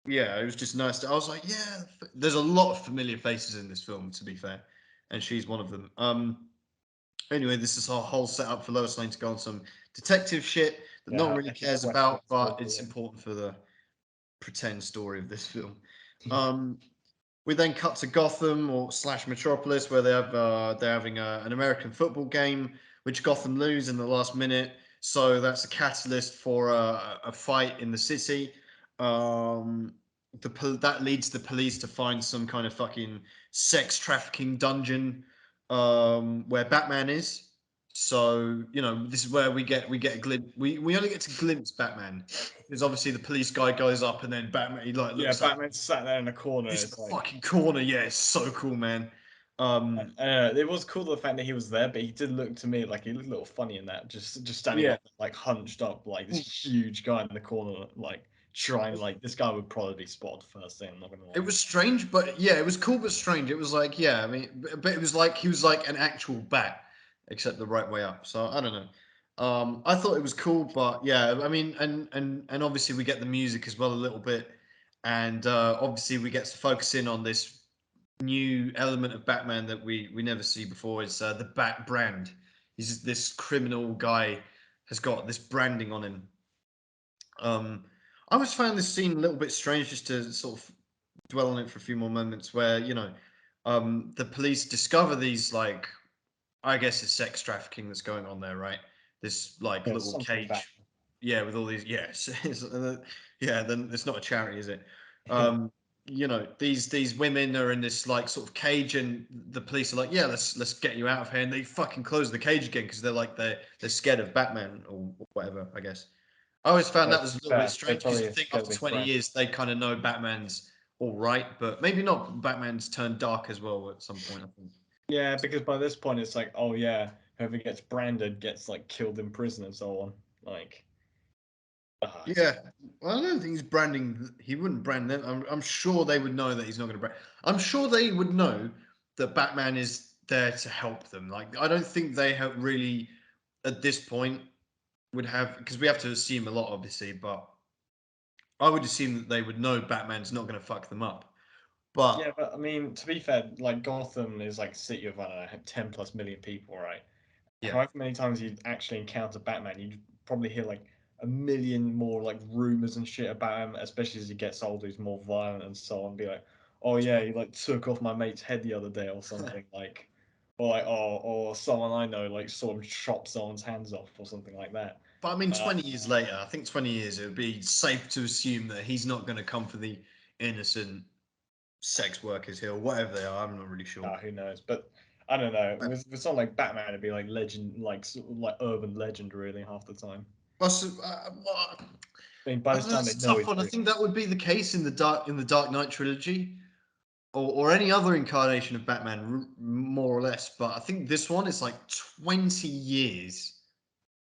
Speaker 1: yeah, it was just nice. I was like, yeah, there's a lot of familiar faces in this film, to be fair, and she's one of them. Anyway, this is our whole setup for Lois Lane to go on some detective shit that no
Speaker 2: Yeah,
Speaker 1: one
Speaker 2: her
Speaker 1: really
Speaker 2: epic
Speaker 1: cares
Speaker 2: quest
Speaker 1: about,
Speaker 2: against
Speaker 1: but it's
Speaker 2: Wolverine.
Speaker 1: important for the pretend story of this film.
Speaker 2: Yeah.
Speaker 1: Um, we then cut to Gotham or slash Metropolis, where they're having an American football game, which Gotham lose in the last minute. So that's a catalyst for a fight in the city. Um, that leads the police to find some kind of fucking sex trafficking dungeon where Batman is. So this is where we get a glimpse. We only get to glimpse Batman because obviously the police guy goes up and then Batman he like
Speaker 2: Yeah,
Speaker 1: looks up.
Speaker 2: Batman sat there in a corner.
Speaker 1: He's in
Speaker 2: It's
Speaker 1: the
Speaker 2: like
Speaker 1: fucking corner. Yeah, it's so cool, man. Um,
Speaker 2: it was cool the fact that he was there, but he did look to me like he looked a little funny in that, just standing
Speaker 1: yeah,
Speaker 2: up like hunched up like this huge guy in the corner, like trying like this guy would probably be spotted first thing. I'm not gonna
Speaker 1: it
Speaker 2: lie.
Speaker 1: was strange, but yeah, it was cool but strange. It was like, yeah, I mean, but it was like he was like an actual bat, except the right way up. So I don't know. I thought it was cool, but yeah, I mean, and obviously we get the music as well a little bit, and obviously we get to focus in on this new element of Batman that we never see before. Is the Bat brand. He's this criminal guy has got this branding on him. Um, I always found this scene a little bit strange, just to sort of dwell on it for a few more moments, where the police discover these like I guess it's sex trafficking that's going on there, right? This like
Speaker 2: Yeah,
Speaker 1: little
Speaker 2: something bad.
Speaker 1: cage, yeah, with all these, yes, yeah. Then it's not a charity, is it?
Speaker 2: Yeah,
Speaker 1: These women are in this like sort of cage, and the police are like, yeah, let's get you out of here, and they fucking close the cage again because they're scared of Batman or whatever, I guess. I always found that
Speaker 2: to
Speaker 1: was
Speaker 2: be
Speaker 1: a little bit
Speaker 2: fair, they
Speaker 1: strange because
Speaker 2: probably
Speaker 1: you
Speaker 2: are
Speaker 1: think
Speaker 2: scared of
Speaker 1: after
Speaker 2: being
Speaker 1: 20
Speaker 2: branded.
Speaker 1: years they kind of know Batman's all right, but maybe not. Batman's turned dark as well at some point, I think.
Speaker 2: Yeah, because by this point it's like, oh yeah, whoever gets branded gets like killed in prison and so on. Like, it's
Speaker 1: Yeah, well, I don't think he's branding. He wouldn't brand them. I'm sure they would know that he's not going to brand. I'm sure they would know that Batman is there to help them. Like, I don't think they have really, at this point, would have because we have to assume a lot, obviously. But I would assume that they would know Batman's not going to fuck them up.
Speaker 2: yeah,
Speaker 1: But
Speaker 2: but I mean, to be fair, like Gotham is like a city of I don't know, 10 plus million people, right?
Speaker 1: yeah,
Speaker 2: However many times you actually encounter Batman, you'd probably hear like a million more like rumors and shit about him, especially as he gets older, he's more violent and so on. Be like, oh yeah, he like took off my mate's head the other day or something like, or like, oh, or someone I know like saw him chop someone's hands off or something like that.
Speaker 1: but I mean,
Speaker 2: Uh,
Speaker 1: 20 years later, I think 20 years, it would be safe to assume that he's not going to come for the innocent sex workers here or whatever they are. I'm not really sure.
Speaker 2: who knows? But I don't know. With something like Batman, it'd be like legend, like sort of like urban legend, really half the time.
Speaker 1: Well,
Speaker 2: I mean, by
Speaker 1: I
Speaker 2: this
Speaker 1: don't know.
Speaker 2: time they
Speaker 1: It's a
Speaker 2: know
Speaker 1: tough
Speaker 2: he's
Speaker 1: one. I
Speaker 2: real.
Speaker 1: think that would be the case in the Dark Knight trilogy, or any other incarnation of Batman, more or less. But I think this one is like 20 years.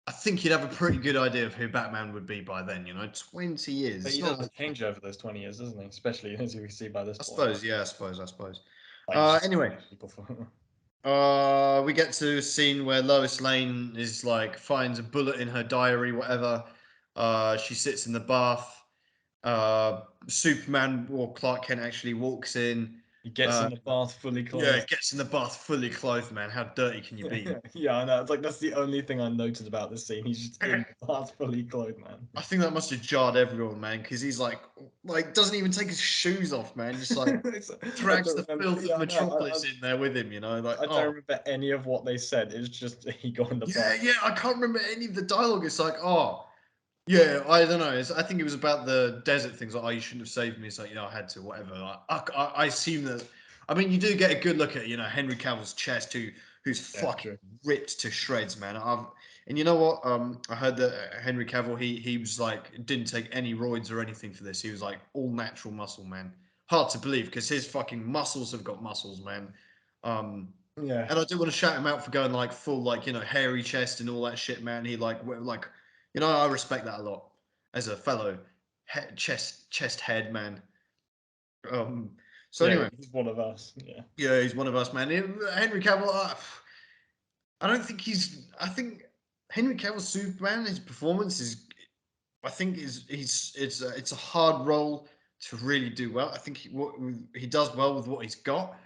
Speaker 1: I think you'd have a pretty good idea of who Batman would be by then. 20 years.
Speaker 2: But
Speaker 1: It's
Speaker 2: he
Speaker 1: not
Speaker 2: does
Speaker 1: like
Speaker 2: change over those 20 years, doesn't he? Especially as you can see by this
Speaker 1: I
Speaker 2: point.
Speaker 1: suppose. Yeah, I suppose. I suppose.
Speaker 2: Like he's just
Speaker 1: Anyway,
Speaker 2: people for.
Speaker 1: we get to a scene where Lois Lane is like finds a bullet in her diary, whatever. She sits in the bath. Superman or Clark Kent actually walks in.
Speaker 2: He gets
Speaker 1: Uh,
Speaker 2: in the bath fully
Speaker 1: yeah,
Speaker 2: clothed.
Speaker 1: gets in the bath fully clothed, man. How dirty can you be?
Speaker 2: Yeah, I know. It's like that's the only thing I noticed about this scene. He's just in the bath fully clothed, man.
Speaker 1: I think that must have jarred everyone, man, because he's like doesn't even take his shoes off, man. Just like
Speaker 2: I
Speaker 1: drags
Speaker 2: don't
Speaker 1: the
Speaker 2: remember.
Speaker 1: filth of
Speaker 2: Yeah, I know.
Speaker 1: Metropolis in there with him. Like
Speaker 2: I don't
Speaker 1: oh
Speaker 2: remember any of what they said. It's just he got in the
Speaker 1: yeah,
Speaker 2: bath.
Speaker 1: yeah. I can't remember any of the dialogue. It's like oh yeah, I don't know. I think it was about the desert things. Like, oh, you shouldn't have saved me. It's like, I had to, whatever. Like, I assume that. I mean, you do get a good look at, Henry Cavill's chest, who's
Speaker 2: Yeah,
Speaker 1: fucking
Speaker 2: true.
Speaker 1: ripped to shreds, man. And you know what? I heard that Henry Cavill, he was like, didn't take any roids or anything for this. He was like all natural muscle, man. Hard to believe because his fucking muscles have got muscles, man. Um,
Speaker 2: Yeah,
Speaker 1: and I do want to shout him out for going like full, like hairy chest and all that shit, man. He like I respect that a lot as a fellow chest head man. Um, so
Speaker 2: yeah.
Speaker 1: anyway,
Speaker 2: He's one of us. Yeah.
Speaker 1: yeah, he's one of us, man. Henry Cavill, I don't think I think Henry Cavill's Superman, his performance is. I think is he's it's a hard role to really do well. I think he does well with what he's got,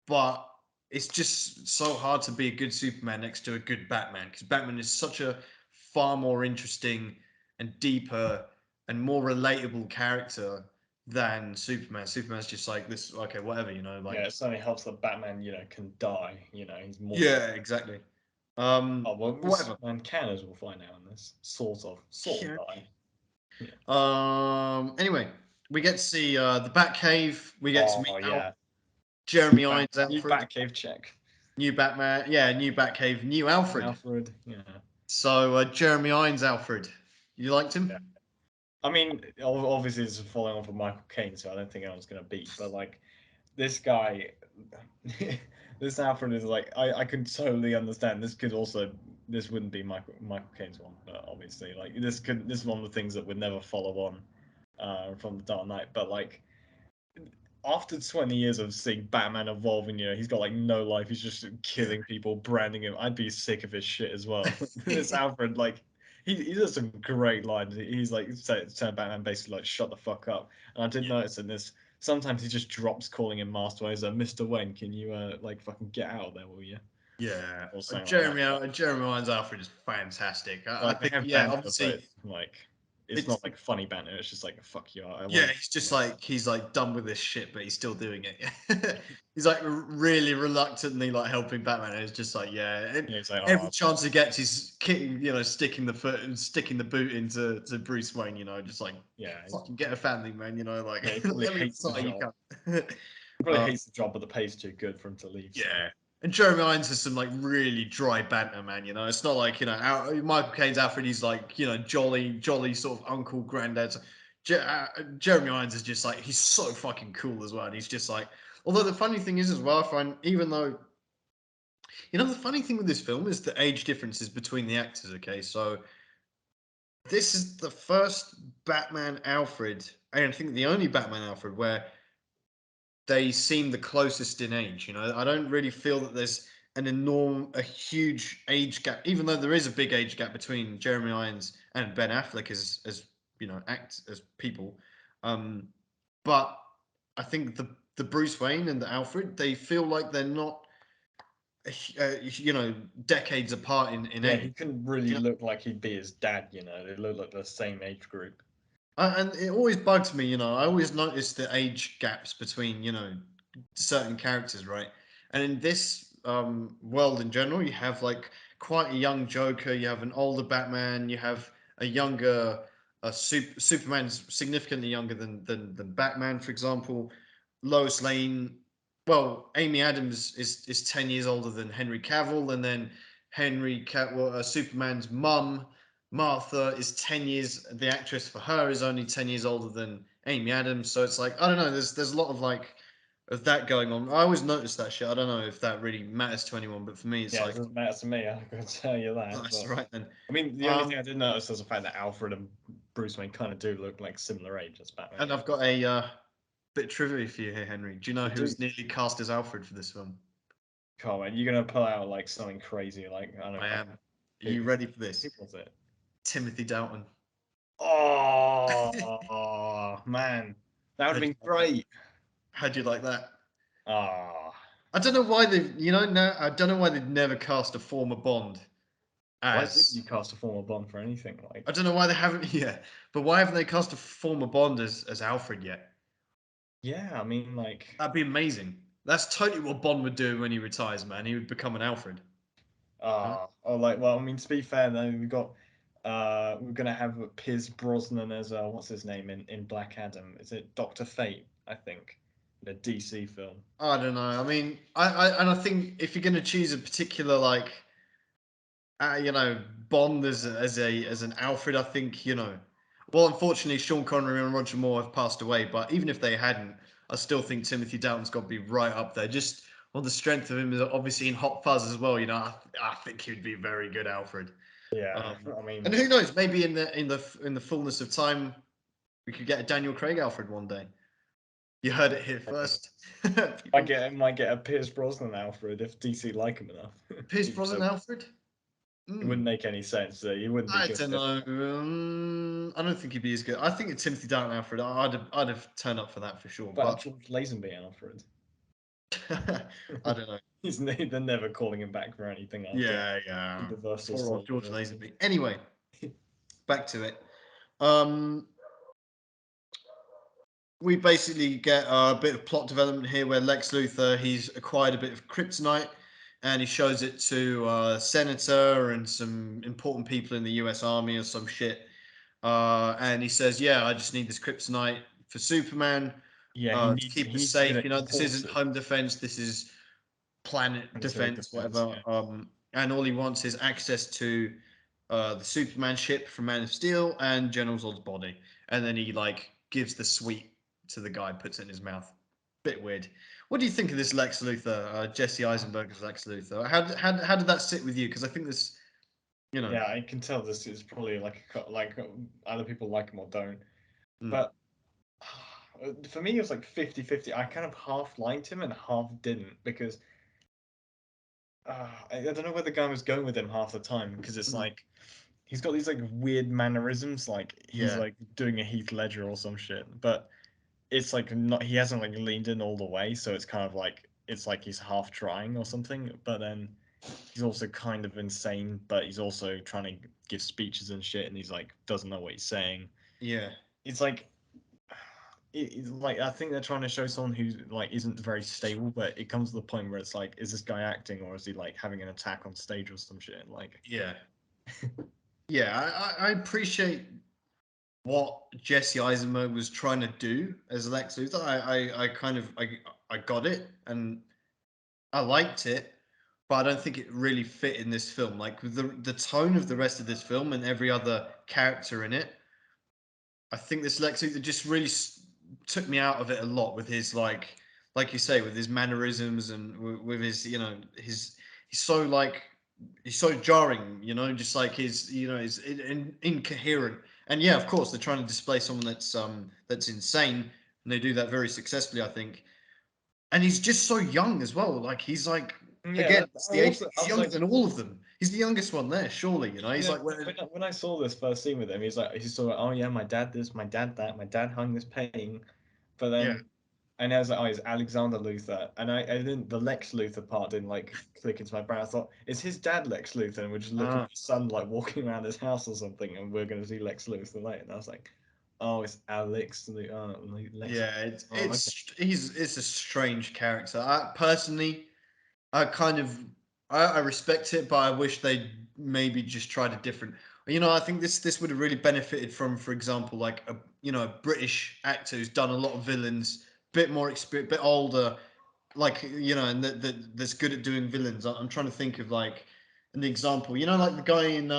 Speaker 1: but it's just so hard to be a good Superman next to a good Batman because Batman is such a far more interesting and deeper and more relatable character than Superman. Superman's just like this, okay, whatever,
Speaker 2: Yeah,
Speaker 1: like
Speaker 2: it certainly helps that Batman, can die. He's mortal.
Speaker 1: yeah, exactly.
Speaker 2: Oh well,
Speaker 1: Whatever.
Speaker 2: Superman can, as we'll find out in this, sort of
Speaker 1: Yeah.
Speaker 2: die. Yeah.
Speaker 1: Anyway, we get to see the Batcave. We get to meet
Speaker 2: Oh yeah,
Speaker 1: Jeremy Irons,
Speaker 2: New
Speaker 1: Alfred,
Speaker 2: Batcave check.
Speaker 1: new Batman. Yeah, new Batcave, new Alfred.
Speaker 2: Alfred. Yeah.
Speaker 1: So Jeremy Irons, Alfred. You liked
Speaker 2: Yeah.
Speaker 1: him?
Speaker 2: I mean, obviously this is following on from Michael Caine, so I don't think anyone's gonna beat. But like, this guy, this Alfred is like, I can totally understand. This wouldn't be Michael Caine's one, but obviously, like, this is one of the things that would never follow on, from the Dark Knight. But like, after 20 years of seeing Batman evolving, he's got like no life. He's just killing people, branding him. I'd be sick of his shit as well. This Alfred, like, he does some great lines. He's like, saying Batman basically like, shut the fuck up. And I did
Speaker 1: Yeah.
Speaker 2: notice in this, sometimes he just drops calling him Master Wayne. Mr. Wayne, can you like fucking get out of there, will you?
Speaker 1: Yeah,
Speaker 2: Or something like that.
Speaker 1: Jeremy Irons Alfred is fantastic. I
Speaker 2: Like they
Speaker 1: think,
Speaker 2: have
Speaker 1: yeah,
Speaker 2: banter, but
Speaker 1: obviously,
Speaker 2: it's
Speaker 1: it's
Speaker 2: not like funny banter. It's just like, fuck you. I
Speaker 1: yeah,
Speaker 2: want
Speaker 1: he's just
Speaker 2: to.
Speaker 1: like done with this shit, but he's still doing it. He's like really reluctantly like helping Batman. And it's just like yeah, and
Speaker 2: It's like,
Speaker 1: every
Speaker 2: oh,
Speaker 1: chance he gets, he's kicking, sticking the foot and sticking the boot into Bruce Wayne. Just like
Speaker 2: yeah.
Speaker 1: fucking get a family, man. Like
Speaker 2: Yeah, he probably
Speaker 1: let me
Speaker 2: hates the
Speaker 1: inside, you
Speaker 2: job.
Speaker 1: can.
Speaker 2: He probably hates the job, but the pay's too good for him to leave. So
Speaker 1: Yeah. And Jeremy Irons has some like really dry banter, man. It's not like Michael Caine's Alfred. He's like jolly sort of uncle, granddad. Jeremy Irons is just like he's so fucking cool as well. And he's just like, although the funny thing is as well, I find even though the funny thing with this film is the age differences between the actors. Okay, so this is the first Batman Alfred, and I think the only Batman Alfred where they seem the closest in age. I don't really feel that there's a huge age gap, even though there is a big age gap between Jeremy Irons and Ben Affleck as act as people. Um, but I think the Bruce Wayne and the Alfred, they feel like they're not, decades apart in
Speaker 2: yeah,
Speaker 1: age.
Speaker 2: he couldn't really look like he'd be his dad. They look like the same age group.
Speaker 1: And it always bugs me, I always notice the age gaps between, certain characters, right? And in this world in general, you have like quite a young Joker, you have an older Batman, you have a younger, Superman's significantly younger than Batman, for example. Lois Lane, well, Amy Adams is 10 years older than Henry Cavill, and then Superman's mum Martha is 10 years, the actress for her is only 10 years older than Amy Adams. So it's like, I don't know, there's a lot of like, of that going on. I always notice that shit. I don't know if that really matters to anyone, but for me, it's
Speaker 2: Yeah, it
Speaker 1: like,
Speaker 2: doesn't matter to me. I can tell you
Speaker 1: oh,
Speaker 2: that.
Speaker 1: that's
Speaker 2: But
Speaker 1: right then.
Speaker 2: I mean, the only thing
Speaker 1: Um,
Speaker 2: I did notice was the fact that Alfred and Bruce Wayne kind of do look like similar age as Batman.
Speaker 1: and I've got a bit of trivia for you here, Henry. Do you know
Speaker 2: I
Speaker 1: who
Speaker 2: do.
Speaker 1: was nearly cast as Alfred for this film?
Speaker 2: Come on, you're gonna pull out like something crazy, like, I don't know,
Speaker 1: I am.
Speaker 2: fucking.
Speaker 1: Are
Speaker 2: Who,
Speaker 1: you ready for this?
Speaker 2: who was it?
Speaker 1: Timothy Dalton.
Speaker 2: Oh man, that would have
Speaker 1: How'd you
Speaker 2: been
Speaker 1: like that?
Speaker 2: great.
Speaker 1: How'd you like that?
Speaker 2: Ah,
Speaker 1: I don't know why they've, no, I don't know why they've never cast a former Bond
Speaker 2: why would you
Speaker 1: as
Speaker 2: cast a former Bond for anything?
Speaker 1: I
Speaker 2: Like,
Speaker 1: don't know why they haven't yet, but why haven't they cast a former Bond as Alfred yet?
Speaker 2: yeah, I mean, like,
Speaker 1: That'd be amazing. That's totally what Bond would do when he retires, man. He would become an Alfred. Huh?
Speaker 2: oh, like, well, I mean, to be fair, though, we're gonna have Piers Brosnan as what's his name in Black Adam? Is it Doctor Fate? I think, the DC film.
Speaker 1: I don't know. I mean, I think if you're going to choose a particular like, Bond as an Alfred, I think Well, unfortunately, Sean Connery and Roger Moore have passed away, but even if they hadn't, I still think Timothy Dalton's got to be right up there. Just on the strength of him, is obviously in Hot Fuzz as well. I think he'd be very good Alfred.
Speaker 2: Yeah, I
Speaker 1: And
Speaker 2: mean,
Speaker 1: who knows? Maybe in the fullness of time, we could get a Daniel Craig Alfred one day. You heard it here first. People,
Speaker 2: might get a Piers Brosnan Alfred if DC like him enough.
Speaker 1: Pierce
Speaker 2: Even
Speaker 1: Brosnan
Speaker 2: though,
Speaker 1: Alfred.
Speaker 2: It wouldn't
Speaker 1: Mm,
Speaker 2: make any sense. He wouldn't be
Speaker 1: I
Speaker 2: good.
Speaker 1: don't know. I don't think he'd be as good. I think Timothy Dalton Alfred. I'd have turned up for that for sure.
Speaker 2: But
Speaker 1: But
Speaker 2: George Lazenby, Alfred.
Speaker 1: I don't know.
Speaker 2: They're never calling him back for anything after
Speaker 1: Yeah, yeah.
Speaker 2: Universal
Speaker 1: Poor
Speaker 2: stole
Speaker 1: old George
Speaker 2: the thing.
Speaker 1: Lazenby. Anyway, back to it. Um, we basically get a bit of plot development here where Lex Luthor he's acquired a bit of kryptonite and he shows it to a senator and some important people in the U.S. Army or some shit. And he says, "Yeah, I just need this kryptonite for Superman
Speaker 2: Yeah,
Speaker 1: to keep
Speaker 2: he
Speaker 1: us
Speaker 2: needs to get
Speaker 1: safe.
Speaker 2: it
Speaker 1: You know, this isn't
Speaker 2: imported.
Speaker 1: home defense. This is planet
Speaker 2: Planetary
Speaker 1: defense,
Speaker 2: defense.
Speaker 1: whatever.
Speaker 2: Yeah.
Speaker 1: And all he wants is access to the Superman ship from Man of Steel and General Zod's body. And then he like gives the sweet to the guy, puts it in his mouth. Bit weird. What do you think of this Lex Luthor, Jesse Eisenberg's Lex Luthor? How did that sit with you? Because I think this, you know,
Speaker 2: Yeah, I can tell this is probably other people like him or don't.
Speaker 1: mm,
Speaker 2: But for me, it was like 50-50. I kind of half liked him and half didn't because I don't know where the guy was going with him half the time because it's
Speaker 1: mm,
Speaker 2: like he's got these like weird mannerisms, like he's
Speaker 1: yeah,
Speaker 2: like doing a Heath Ledger or some shit. But it's like not he hasn't like leaned in all the way, so it's kind of like it's like he's half trying or something. But then he's also kind of insane, but he's also trying to give speeches and shit, and he's like doesn't know what he's saying.
Speaker 1: yeah,
Speaker 2: It's like it's like I think they're trying to show someone who like isn't very stable, but it comes to the point where it's like, is this guy acting or is he like having an attack on stage or some shit? Like,
Speaker 1: yeah, yeah. I appreciate what Jesse Eisenberg was trying to do as Lex Luthor. I kind of I got it and I liked it, but I don't think it really fit in this film. Like the tone of the rest of this film and every other character in it, I think this Lex Luthor just really took me out of it a lot with his like you say, with his mannerisms and with his his he's so like he's so jarring, just like his his incoherent. And yeah, of course, they're trying to display someone that's insane, and they do that very successfully, I think. And he's just so young as well. Like he's like
Speaker 2: yeah,
Speaker 1: again,
Speaker 2: that
Speaker 1: it's
Speaker 2: I
Speaker 1: the age.
Speaker 2: also I
Speaker 1: He's
Speaker 2: was
Speaker 1: younger
Speaker 2: like,
Speaker 1: than all of them. He's the youngest one there, surely. He's like
Speaker 2: when I saw this first scene with him, he's sort of like, oh yeah, my dad this, my dad that, my dad hung this painting, but
Speaker 1: yeah.
Speaker 2: then. And I was like, oh, it's Alexander Luthor. And I didn't, the Lex Luthor part didn't like click into my brain. I thought, is his dad Lex Luthor? And we're just looking at
Speaker 1: Uh,
Speaker 2: his son like walking around his house or something, and we're going to see Lex Luthor later. And I was like, oh, it's Lex.
Speaker 1: yeah, it's
Speaker 2: Oh, okay.
Speaker 1: it's he's it's a strange character. I personally, I kind of I respect it, but I wish they'd maybe just tried a different. I think this would have really benefited from, for example, like a British actor who's done a lot of villains, bit more experience, bit older, like and that's good at doing villains. I'm trying to think of like an example. Like the guy in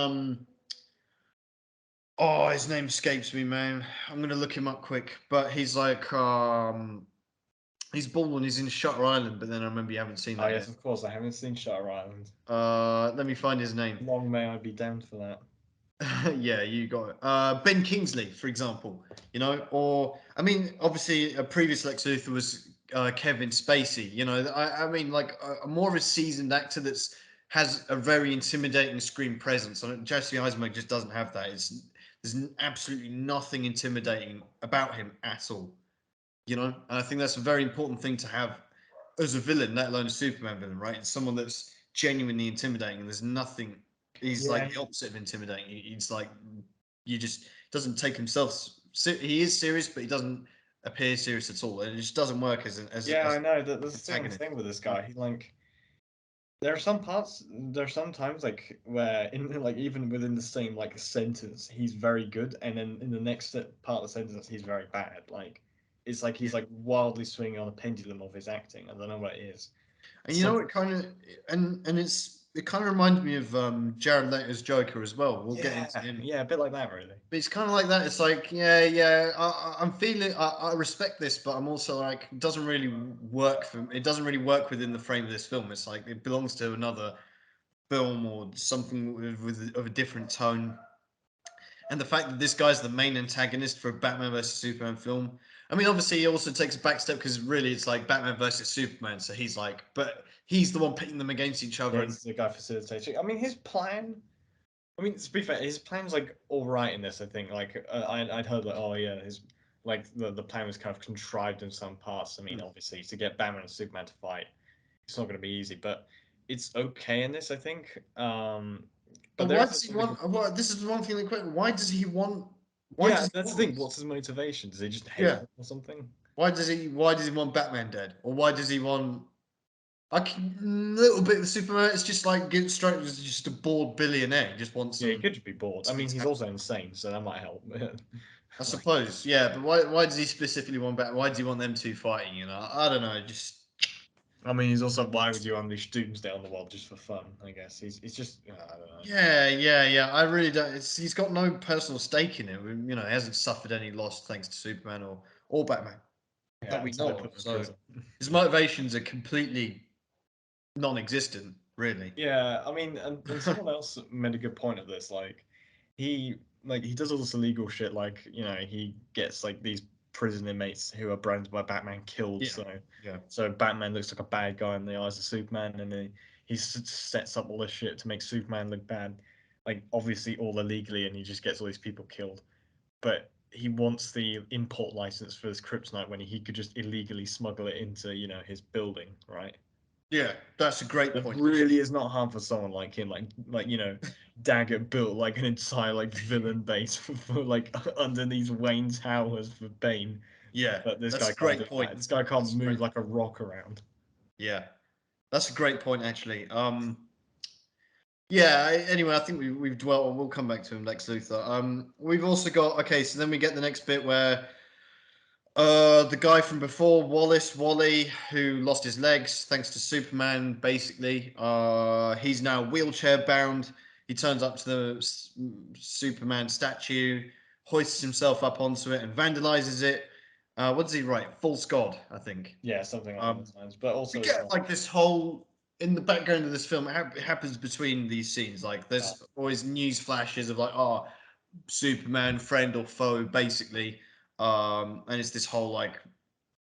Speaker 1: oh, his name escapes me, man. I'm gonna look him up quick, but he's like he's bald and he's in Shutter Island, but then I remember you haven't seen
Speaker 2: Oh
Speaker 1: that
Speaker 2: yes,
Speaker 1: yet.
Speaker 2: of course. I haven't seen Shutter Island.
Speaker 1: Let me find his name.
Speaker 2: Long may I be damned for that.
Speaker 1: Yeah, you got it. Ben Kingsley, for example, or I mean, obviously, a previous Lex Luthor was Kevin Spacey. I mean, like a more of a seasoned actor that's has a very intimidating screen presence. Jesse Eisenberg just doesn't have that. There's absolutely nothing intimidating about him at all. And I think that's a very important thing to have as a villain, let alone a Superman villain, right? It's someone that's genuinely intimidating, and there's nothing. He's
Speaker 2: Yeah,
Speaker 1: like the opposite of intimidating. He's like you just doesn't take himself. He is serious, but he doesn't appear serious at all, and it just doesn't work as an
Speaker 2: yeah, I
Speaker 1: as
Speaker 2: know. That's the same
Speaker 1: antagonist.
Speaker 2: thing with this
Speaker 1: You know?
Speaker 2: guy. He like there are some times like where in like even within the same like sentence he's very good, and then in the next part of the sentence he's very bad. Like it's like
Speaker 1: Yeah.
Speaker 2: he's like wildly swinging on a pendulum of his acting. I don't know what it is.
Speaker 1: And
Speaker 2: Some
Speaker 1: it kind of it kind of reminded me of Jared Leto's Joker as well. We'll get into
Speaker 2: yeah,
Speaker 1: him.
Speaker 2: yeah, a bit like that really.
Speaker 1: But it's kind of like that. It's like, yeah, yeah. I'm feeling. I respect this, but I'm also like, it doesn't really work for. It doesn't really work within the frame of this film. It's like it belongs to another film or something with of a different tone. And the fact that this guy's the main antagonist for a Batman versus Superman film. I mean, obviously, he also takes a back step because really, it's like Batman versus Superman. So he's like, but he's the one pitting them against each other.
Speaker 2: Yeah,
Speaker 1: And
Speaker 2: he's the guy facilitating. I mean, his plan. I mean, to be fair, his plan's like all right in this. I think like I'd heard like, oh yeah, his like the plan was kind of contrived in some parts. I mean,
Speaker 1: Mm.
Speaker 2: obviously to get Batman and Superman to fight, it's not going to be easy, but it's okay in this, I think. But
Speaker 1: But
Speaker 2: there
Speaker 1: why
Speaker 2: is
Speaker 1: does he
Speaker 2: something.
Speaker 1: want? Well, this is one thing. Why does he want? Why
Speaker 2: Yeah,
Speaker 1: does he
Speaker 2: that's the
Speaker 1: want
Speaker 2: thing.
Speaker 1: this?
Speaker 2: What's his motivation? Does he just hate
Speaker 1: Yeah.
Speaker 2: him or something?
Speaker 1: Why does he? Why does he want Batman dead? Or why does he want? Like a little bit of Superman. It's just like get straight. Just a bored billionaire. He just wants
Speaker 2: Yeah, he
Speaker 1: some.
Speaker 2: could just be bored. I mean, he's
Speaker 1: Spectacular.
Speaker 2: also insane, so that might help.
Speaker 1: I
Speaker 2: Like,
Speaker 1: suppose. Yeah, but why does he specifically want Batman? Why does he want them two fighting? I don't know. Just
Speaker 2: I mean, he's also why would you unleash Doomsday on the world just for fun? I guess he's just I don't know.
Speaker 1: yeah. I really don't. He's got no personal stake in it. He hasn't suffered any loss thanks to Superman or Batman that
Speaker 2: Yeah,
Speaker 1: we
Speaker 2: until they
Speaker 1: know
Speaker 2: put
Speaker 1: of.
Speaker 2: him in
Speaker 1: So
Speaker 2: prison.
Speaker 1: his motivations are completely non-existent, really.
Speaker 2: Yeah, I mean, and someone else made a good point of this. He he does all this illegal shit. Like, he gets like these prison inmates who are branded by Batman killed.
Speaker 1: Yeah,
Speaker 2: So,
Speaker 1: yeah,
Speaker 2: so Batman looks like a bad guy in the eyes of Superman, and he sets up all this shit to make Superman look bad. Like, obviously all illegally, and he just gets all these people killed. But he wants the import license for his kryptonite when he could just illegally smuggle it into his building, right?
Speaker 1: yeah. That's a great
Speaker 2: That
Speaker 1: point, actually.
Speaker 2: really is not hard for someone like him. Like Daggett built like an entire like villain base for like underneath Wayne Towers for Bane.
Speaker 1: Yeah,
Speaker 2: But this
Speaker 1: that's
Speaker 2: guy
Speaker 1: a
Speaker 2: can't
Speaker 1: great
Speaker 2: do
Speaker 1: point.
Speaker 2: that. This guy can't
Speaker 1: That's a great
Speaker 2: move like a
Speaker 1: point.
Speaker 2: rock around.
Speaker 1: Yeah, that's a great point, actually. Yeah. Anyway, I think we've dwelt on. We'll come back to him, Lex Luthor. We've also got okay. So then we get the next bit where the guy from before, Wally, who lost his legs thanks to Superman, basically. He's now wheelchair bound. He turns up to the Superman statue, hoists himself up onto it, and vandalizes it. What does he write? False God, I think.
Speaker 2: Yeah, something along
Speaker 1: Um,
Speaker 2: those lines. But
Speaker 1: we
Speaker 2: also it's
Speaker 1: get
Speaker 2: like
Speaker 1: like this whole in the background of this film. It happens between these scenes. Like
Speaker 2: uh,
Speaker 1: there's always news flashes of like, oh, Superman, friend or foe, basically. And it's this whole like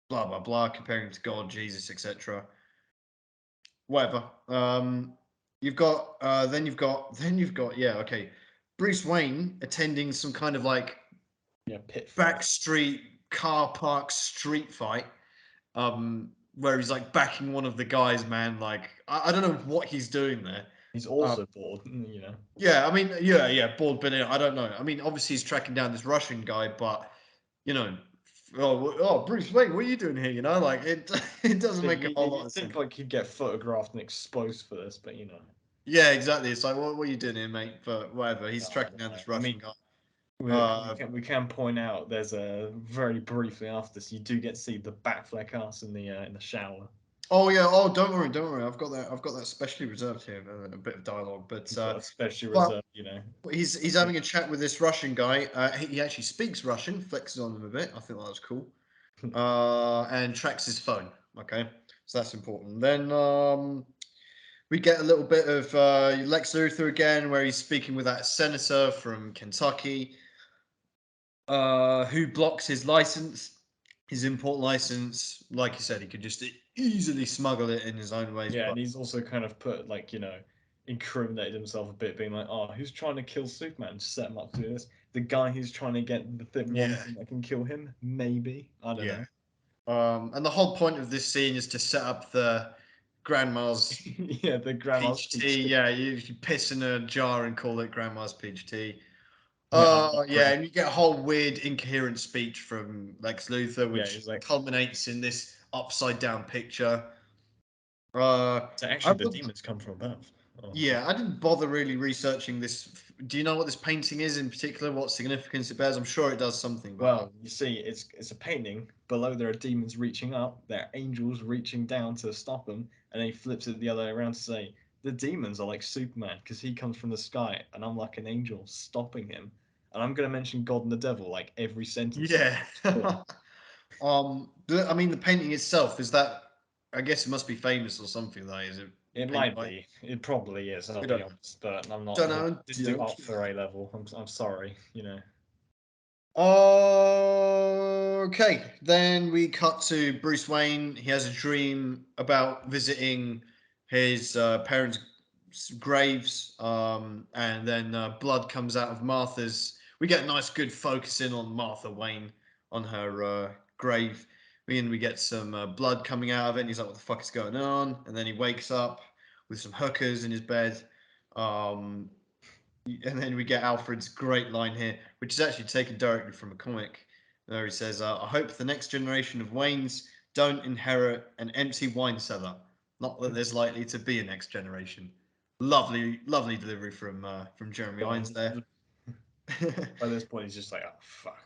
Speaker 1: blah blah blah, comparing him to God, Jesus, etc. Whatever. Then you've got yeah, okay. Bruce Wayne attending some kind of like
Speaker 2: pit fight.
Speaker 1: back street car park street fight. Where he's like backing one of the guys, man. Like I don't know what he's doing there.
Speaker 2: He's
Speaker 1: Um,
Speaker 2: also bored.
Speaker 1: yeah, I mean, yeah, bored billionaire. I don't know. I mean, obviously he's tracking down this Russian guy, but you know, Bruce Wayne, what are you doing here? Like it, it doesn't make a whole lot
Speaker 2: You'd
Speaker 1: of
Speaker 2: think
Speaker 1: sense.
Speaker 2: like he'd get photographed and exposed for this, but
Speaker 1: Yeah, exactly. It's like, what are you doing here, mate? But whatever. He's
Speaker 2: I
Speaker 1: tracking
Speaker 2: don't
Speaker 1: down
Speaker 2: know.
Speaker 1: this
Speaker 2: I
Speaker 1: Russian
Speaker 2: mean,
Speaker 1: guy.
Speaker 2: we
Speaker 1: Uh,
Speaker 2: can point out there's a very briefly after this you do get to see the Batfleck ass in the shower.
Speaker 1: oh yeah. Oh, don't worry, don't worry. I've got that specially reserved here. A bit of dialogue, but
Speaker 2: He's got a special
Speaker 1: but
Speaker 2: reserve.
Speaker 1: he's having a chat with this Russian guy. He actually speaks Russian, flexes on him a bit. I think that was cool. And tracks his phone. Okay, so that's important. Then we get a little bit of Lex Luthor again, where he's speaking with that senator from Kentucky, who blocks his license, his import license. Like you said, he could just easily smuggle it in his own ways.
Speaker 2: Yeah,
Speaker 1: But
Speaker 2: and he's also kind of put incriminated himself a bit, being like, "Oh, who's trying to kill Superman? Just set him up to do this. The guy who's trying to get one
Speaker 1: yeah,
Speaker 2: thing that can kill him, maybe. I don't
Speaker 1: yeah.
Speaker 2: know."
Speaker 1: And the whole point of this scene is to set up the grandma's
Speaker 2: Yeah, the grandma's
Speaker 1: peach
Speaker 2: peach
Speaker 1: tea.
Speaker 2: tea.
Speaker 1: Yeah, you piss in a jar and call it grandma's peach tea.
Speaker 2: Yeah, I love
Speaker 1: Yeah,
Speaker 2: grand.
Speaker 1: and you get a whole weird, incoherent speech from Lex Luthor,
Speaker 2: Yeah,
Speaker 1: which
Speaker 2: he's like,
Speaker 1: culminates in this upside down picture. Uh,
Speaker 2: "So
Speaker 1: I
Speaker 2: actually, the
Speaker 1: would,
Speaker 2: demons come from above." Oh, okay.
Speaker 1: yeah, I didn't bother really researching this. Do you know what this painting is in particular? What significance it bears? I'm sure it does something, but
Speaker 2: Well, you see, it's a painting. Below there are demons reaching up. There are angels reaching down to stop them, and then he flips it the other way around to say the demons are like Superman because he comes from the sky, and I'm like an angel stopping him. And I'm gonna mention God and the devil like every sentence of
Speaker 1: yeah.
Speaker 2: this film.
Speaker 1: I mean, the painting itself is that. I guess it must be famous or something. Though, is it
Speaker 2: It
Speaker 1: painted
Speaker 2: might
Speaker 1: by?
Speaker 2: be. It probably is. I'll
Speaker 1: We
Speaker 2: be
Speaker 1: don't know.
Speaker 2: honest, but I'm not.
Speaker 1: Don't
Speaker 2: I
Speaker 1: know.
Speaker 2: didn't do art for A level. I'm sorry.
Speaker 1: Okay, then we cut to Bruce Wayne. He has a dream about visiting his parents' graves, and then blood comes out of Martha's. We get a nice, good focus in on Martha Wayne on her grave. We get some blood coming out of it. And he's like, "What the fuck is going on?" And then he wakes up with some hookers in his bed. Um, and then we get Alfred's great line here, which is actually taken directly from a comic, where he says, "I hope the next generation of Waynes don't inherit an empty wine cellar. Not that there's likely to be a next generation." Lovely, lovely delivery from Jeremy Irons there.
Speaker 2: By this point, he's just like, oh fuck.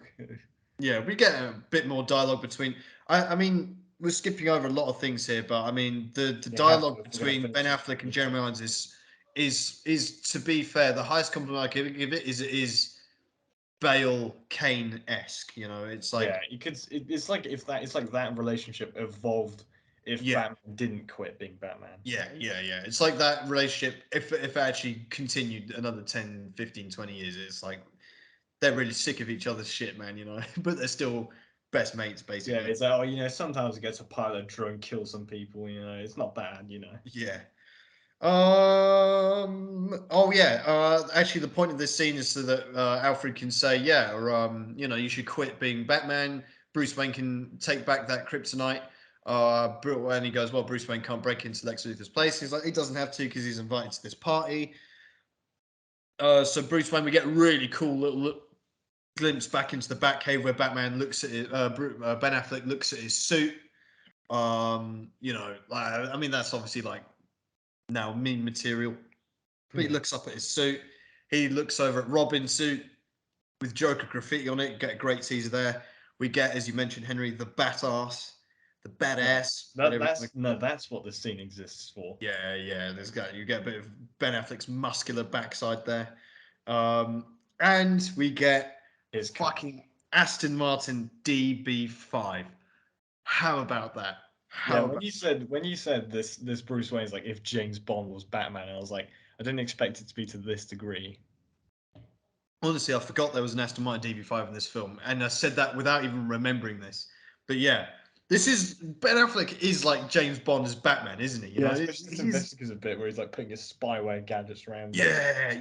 Speaker 1: Yeah, we get a bit more dialogue between. I mean, we're skipping over a lot of things here, but I mean, the
Speaker 2: You have to
Speaker 1: dialogue
Speaker 2: if we're gonna
Speaker 1: between
Speaker 2: finish
Speaker 1: Ben
Speaker 2: this
Speaker 1: Affleck and
Speaker 2: movie.
Speaker 1: Jeremy Irons is to be fair, the highest compliment I can give it is Bale Kane esque. You know, it's
Speaker 2: Yeah,
Speaker 1: like
Speaker 2: you could. It's like if that. It's like that relationship evolved if
Speaker 1: yeah,
Speaker 2: Batman didn't quit being Batman.
Speaker 1: yeah. It's like that relationship. If it actually continued another 10, 15, 20 years, it's like they're really sick of each other's shit, man. You know, but they're still best mates,
Speaker 2: Yeah,
Speaker 1: basically.
Speaker 2: it's like, oh, sometimes it gets a pilot drone, kill some people. It's not bad.
Speaker 1: Yeah. Oh yeah. Actually, the point of this scene is so that Alfred can say, "Yeah, or you should quit being Batman." Bruce Wayne can take back that kryptonite. And he goes, "Well, Bruce Wayne can't break into Lex Luthor's place." He's like, "He doesn't have to because he's invited to this party." So Bruce Wayne, we get a really cool little glimpse back into the Batcave where Batman looks at it. Ben Affleck looks at his suit. I mean, that's obviously like now meme material. But he
Speaker 2: Yeah.
Speaker 1: looks up at his suit. He looks over at Robin's suit with Joker graffiti on it. Get a great teaser there. We get, as you mentioned, Henry, the badass, the
Speaker 2: Yeah.
Speaker 1: badass,
Speaker 2: That
Speaker 1: whatever you
Speaker 2: that's
Speaker 1: want to
Speaker 2: no,
Speaker 1: call it.
Speaker 2: that's what this scene exists for.
Speaker 1: Yeah. You get a bit of Ben Affleck's muscular backside there, and we get
Speaker 2: His car.
Speaker 1: fucking Aston Martin DB5. How about that?
Speaker 2: Yeah,
Speaker 1: How about
Speaker 2: when you said this Bruce Wayne's like if James Bond was Batman, and I was like, I didn't expect it to be to this degree.
Speaker 1: honestly, I forgot there was an Aston Martin DB5 in this film, and I said that without even remembering this. But yeah, this is Ben Affleck is like James Bond as Batman, isn't he? You
Speaker 2: Yeah,
Speaker 1: know,
Speaker 2: especially this investigative bit where he's like putting his spyware gadgets around like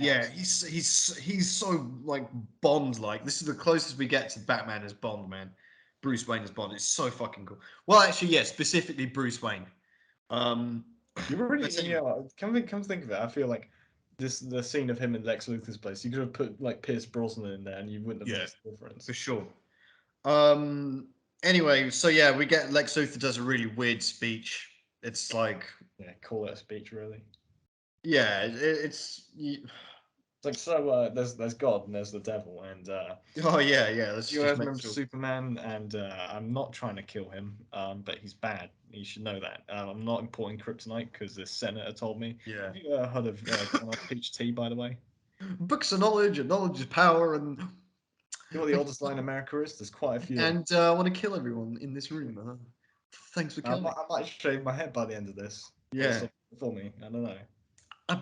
Speaker 1: yeah.
Speaker 2: house.
Speaker 1: He's so like Bond like. This is the closest we get to Batman as Bond, man. Bruce Wayne as Bond. It's so fucking cool. Well, actually, yeah, specifically Bruce Wayne. Um,
Speaker 2: You really,
Speaker 1: but anyway,
Speaker 2: come to think of it, I feel like the scene of him in Lex Luthor's place, you could have put like Pierce Brosnan in there, and you wouldn't have
Speaker 1: yeah,
Speaker 2: noticed the difference.
Speaker 1: for sure. Um, anyway, so yeah, we get Lex Luthor does a really weird speech. It's like,
Speaker 2: Yeah, call it a speech, really.
Speaker 1: yeah,
Speaker 2: It's like so. There's God and there's the devil, and
Speaker 1: oh yeah. Let's
Speaker 2: you
Speaker 1: just
Speaker 2: guys
Speaker 1: make
Speaker 2: remember
Speaker 1: sure.
Speaker 2: Superman, and I'm not trying to kill him, but he's bad. You should know that. I'm not importing kryptonite because the senator told me.
Speaker 1: Yeah,
Speaker 2: Have you heard of Can I Teach Tea, by the way?
Speaker 1: books of knowledge and knowledge is power, and
Speaker 2: You know what the oldest line in America is? There's quite a few of them.
Speaker 1: I want to kill everyone in this room. Thanks for coming.
Speaker 2: I might shave my head by the end of this, or
Speaker 1: Yeah.
Speaker 2: something for me. I don't know.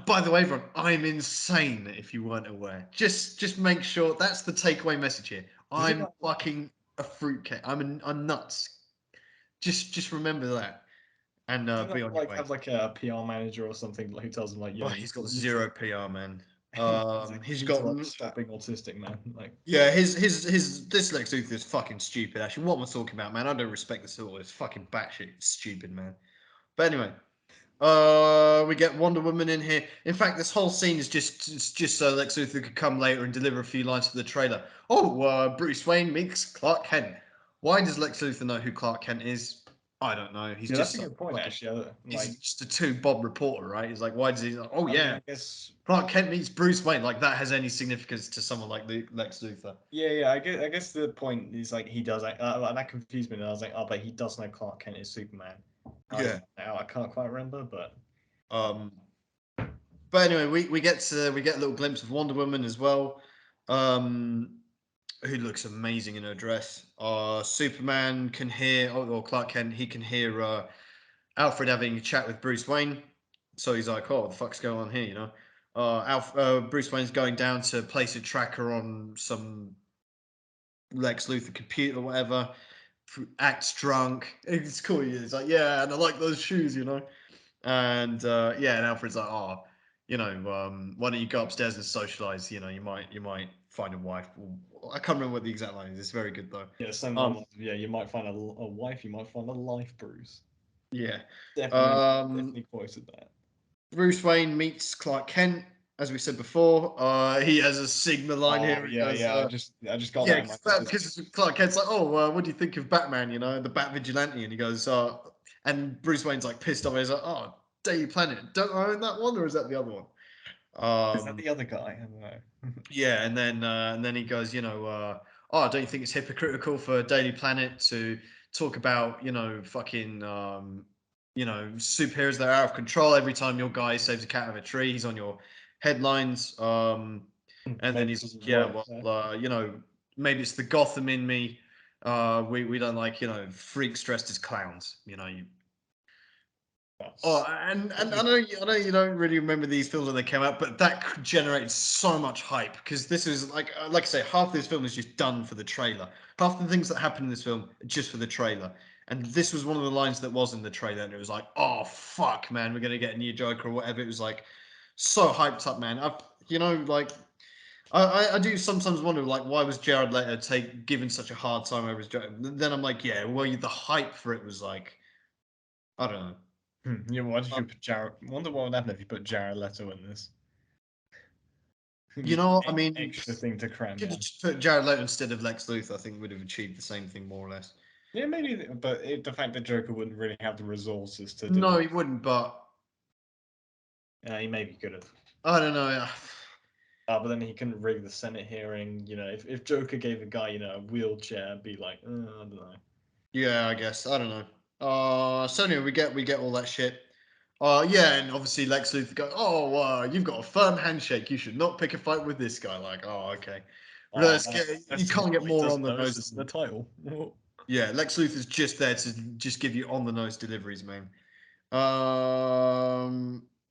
Speaker 1: By the way, everyone, I'm insane. If you weren't aware, just make sure that's the takeaway message here.
Speaker 2: Does he
Speaker 1: I'm
Speaker 2: not?
Speaker 1: fucking a fruitcake. I'm nuts. Just remember that, and
Speaker 2: Does he
Speaker 1: be
Speaker 2: not
Speaker 1: on your
Speaker 2: like
Speaker 1: way.
Speaker 2: have like a PR manager or something who tells him like,
Speaker 1: Oh,
Speaker 2: yo,
Speaker 1: he's got
Speaker 2: need to
Speaker 1: zero PR, man.
Speaker 2: he's like,
Speaker 1: He's
Speaker 2: you need to
Speaker 1: got
Speaker 2: like stop being autistic, man. Like,
Speaker 1: yeah. His this Lex Luthor is fucking stupid. Actually, what am I talking about, man? I don't respect this at all. It's fucking batshit stupid, man. But anyway, we get Wonder Woman in here. In fact, this whole scene is just so Lex Luthor could come later and deliver a few lines for the trailer. Oh, Bruce Wayne meets Clark Kent. Why does Lex Luthor know who Clark Kent is? I don't know. He's
Speaker 2: yeah, that's
Speaker 1: just
Speaker 2: a
Speaker 1: so
Speaker 2: good point
Speaker 1: fucking.
Speaker 2: actually.
Speaker 1: He's
Speaker 2: Like,
Speaker 1: just a two Bob reporter, right? He's like, why does he? Oh
Speaker 2: I mean,
Speaker 1: yeah,
Speaker 2: I guess
Speaker 1: Clark Kent meets Bruce Wayne. Like that has any significance to someone like Lex Luthor?
Speaker 2: yeah. I guess the point is like he does like that confused me. And I was like, oh, but he does know Clark Kent is Superman.
Speaker 1: Yeah.
Speaker 2: I can't quite remember, but uh,
Speaker 1: Um. But anyway, we get a little glimpse of Wonder Woman as well. Um. Who looks amazing in her dress. Superman can hear, or Clark Kent, he can hear Alfred having a chat with Bruce Wayne. So he's like, "Oh, what the fuck's going on here?" You know. Bruce Wayne's going down to place a tracker on some Lex Luthor computer or whatever. Acts drunk. It's cool. He's like, "Yeah, and I like those shoes," you know. And yeah, and Alfred's like, "Oh, why don't you go upstairs and socialize? You might find a wife. I can't remember what the exact line is. It's very good though.
Speaker 2: Yeah, something
Speaker 1: Um,
Speaker 2: along yeah, you might find a wife, you might find a life, Bruce.
Speaker 1: yeah.
Speaker 2: Definitely,
Speaker 1: Um,
Speaker 2: definitely quoted that.
Speaker 1: Bruce Wayne meets Clark Kent, as we said before. He has a Sigma line
Speaker 2: Oh
Speaker 1: here. He
Speaker 2: yeah,
Speaker 1: goes,
Speaker 2: yeah. I just got that
Speaker 1: yeah,
Speaker 2: in my notes.
Speaker 1: because Clark Kent's like, oh, what do you think of Batman? The Bat Vigilante, and he goes, and Bruce Wayne's like pissed off. He's like, oh, Daily Planet, don't I own that one, or is that the other one?
Speaker 2: Is that
Speaker 1: Um,
Speaker 2: the other guy? I don't know.
Speaker 1: yeah, and then he goes, oh, don't you think it's hypocritical for Daily Planet to talk about, fucking, superheroes that are out of control every time your guy saves a cat out of a tree, he's on your headlines. And then
Speaker 2: Maybe it
Speaker 1: he's
Speaker 2: doesn't
Speaker 1: like, yeah,
Speaker 2: work there.
Speaker 1: well, maybe it's the Gotham in me. We don't like, freaks dressed as clowns. Oh,
Speaker 2: That's
Speaker 1: and
Speaker 2: probably
Speaker 1: I know you don't really remember these films when they came out, but that generated so much hype because this is like I say, half this film is just done for the trailer. Half the things that happen in this film are just for the trailer, and this was one of the lines that was in the trailer, and it was like, oh fuck, man, we're gonna get a new Joker or whatever. It was like so hyped up, man. Like I do sometimes wonder, like, why was Jared Leto given such a hard time over his Joker? Then I'm like, yeah, well, the hype for it was like, I don't know.
Speaker 2: Yeah, why did you put Jared? Wonder what would happen if you put Jared Leto in this?
Speaker 1: You
Speaker 2: Just
Speaker 1: know
Speaker 2: an
Speaker 1: what? I mean,
Speaker 2: extra thing to cram
Speaker 1: should have
Speaker 2: on.
Speaker 1: just put Jared Leto instead of Lex Luthor. I think would have achieved the same thing more or less.
Speaker 2: Yeah, maybe, but the fact that Joker wouldn't really have the resources to do
Speaker 1: No,
Speaker 2: it,
Speaker 1: he wouldn't. But
Speaker 2: he maybe could have.
Speaker 1: I don't know.
Speaker 2: But then he couldn't rig the Senate hearing. If Joker gave a guy, a wheelchair, be like, I don't know.
Speaker 1: Yeah, I guess I don't know. So anyway, we get all that shit. Yeah, and obviously Lex Luthor goes, "Oh, you've got a firm handshake. You should not pick a fight with this guy." Like, oh, okay.
Speaker 2: Oh,
Speaker 1: You
Speaker 2: that's
Speaker 1: can't get
Speaker 2: all he
Speaker 1: more on
Speaker 2: doesn't
Speaker 1: the
Speaker 2: know is
Speaker 1: nose.
Speaker 2: this in the title.
Speaker 1: Yeah, Lex Luthor's just there to just give you on the nose deliveries, man.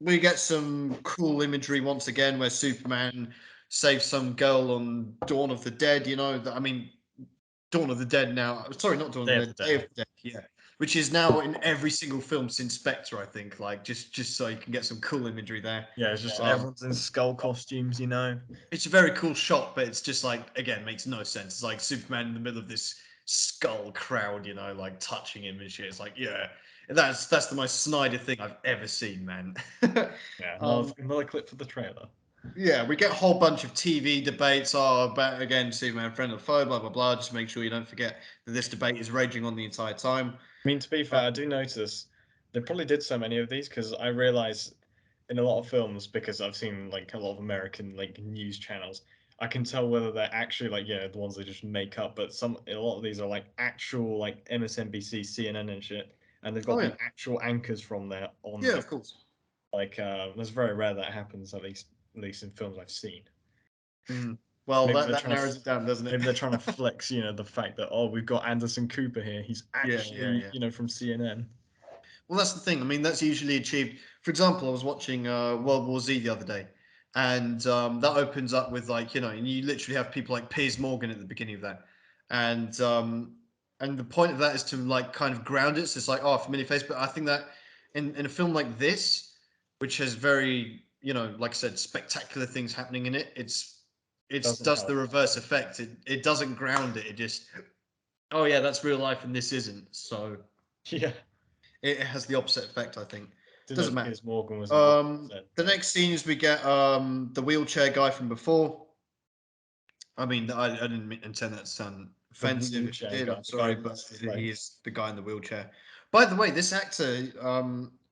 Speaker 1: We get some cool imagery once again where Superman saves some girl on Dawn of the Dead. I mean, Dawn of the Dead now. Sorry, not Dawn of
Speaker 2: Day
Speaker 1: the
Speaker 2: of
Speaker 1: Dead.
Speaker 2: the
Speaker 1: Day
Speaker 2: Dead.
Speaker 1: of the Dead. Yeah, which is now in every single film since Spectre. I think, like, just so you can get some cool imagery there.
Speaker 2: Yeah, it's just
Speaker 1: Um,
Speaker 2: everyone's in skull costumes.
Speaker 1: it's a very cool shot, but it's just like again makes no sense. It's like Superman in the middle of this skull crowd, like touching him and shit. It's like, yeah, that's the most Snyder thing I've ever seen, man.
Speaker 2: Yeah,
Speaker 1: um,
Speaker 2: another clip for the trailer.
Speaker 1: yeah, we get a whole bunch of TV debates. Oh, about again, Superman, friend or foe, blah blah blah. Just make sure you don't forget that this debate is raging on the entire time.
Speaker 2: I mean, to be
Speaker 1: Uh,
Speaker 2: fair, I do notice they probably did so many of these because I realize in a lot of films, because I've seen like a lot of American like news channels, I can tell whether they're actually like the ones they just make up, but a lot of these are like actual like MSNBC, CNN and shit, and they've
Speaker 1: oh
Speaker 2: got
Speaker 1: yeah,
Speaker 2: the actual anchors from there on
Speaker 1: yeah,
Speaker 2: there.
Speaker 1: of course.
Speaker 2: Like, it's very rare that happens, at least in films I've seen.
Speaker 1: Mm. Well,
Speaker 2: Maybe
Speaker 1: that
Speaker 2: they're
Speaker 1: that
Speaker 2: trying to
Speaker 1: narrows it down, doesn't it?
Speaker 2: maybe they're trying to flex, the fact that we've got Anderson Cooper here. He's
Speaker 1: Yeah, yeah,
Speaker 2: actually,
Speaker 1: yeah.
Speaker 2: from CNN.
Speaker 1: Well, that's the thing. I mean, that's usually achieved. For example, I was watching World War Z the other day, and that opens up with like and you literally have people like Piers Morgan at the beginning of that, and the point of that is to like kind of ground it. So it's like, oh, a familiar face, but I think that in a film like this, which has very like I said, spectacular things happening in it, it's
Speaker 2: Doesn't
Speaker 1: does the
Speaker 2: help.
Speaker 1: reverse effect. It doesn't ground it. It just, oh yeah, that's real life, and this isn't. So
Speaker 2: Yeah.
Speaker 1: it has the opposite effect, I think.
Speaker 2: Didn't know
Speaker 1: Doesn't matter.
Speaker 2: Piers Morgan was involved in that,
Speaker 1: The
Speaker 2: but
Speaker 1: next scene is we get the wheelchair guy from before. I mean, I didn't intend that to sound
Speaker 2: the
Speaker 1: offensive. If it
Speaker 2: wheelchair
Speaker 1: did,
Speaker 2: guy,
Speaker 1: I'm
Speaker 2: the guy
Speaker 1: sorry,
Speaker 2: who
Speaker 1: but
Speaker 2: lost his
Speaker 1: he
Speaker 2: legs.
Speaker 1: is the guy in the wheelchair. By the way, this actor,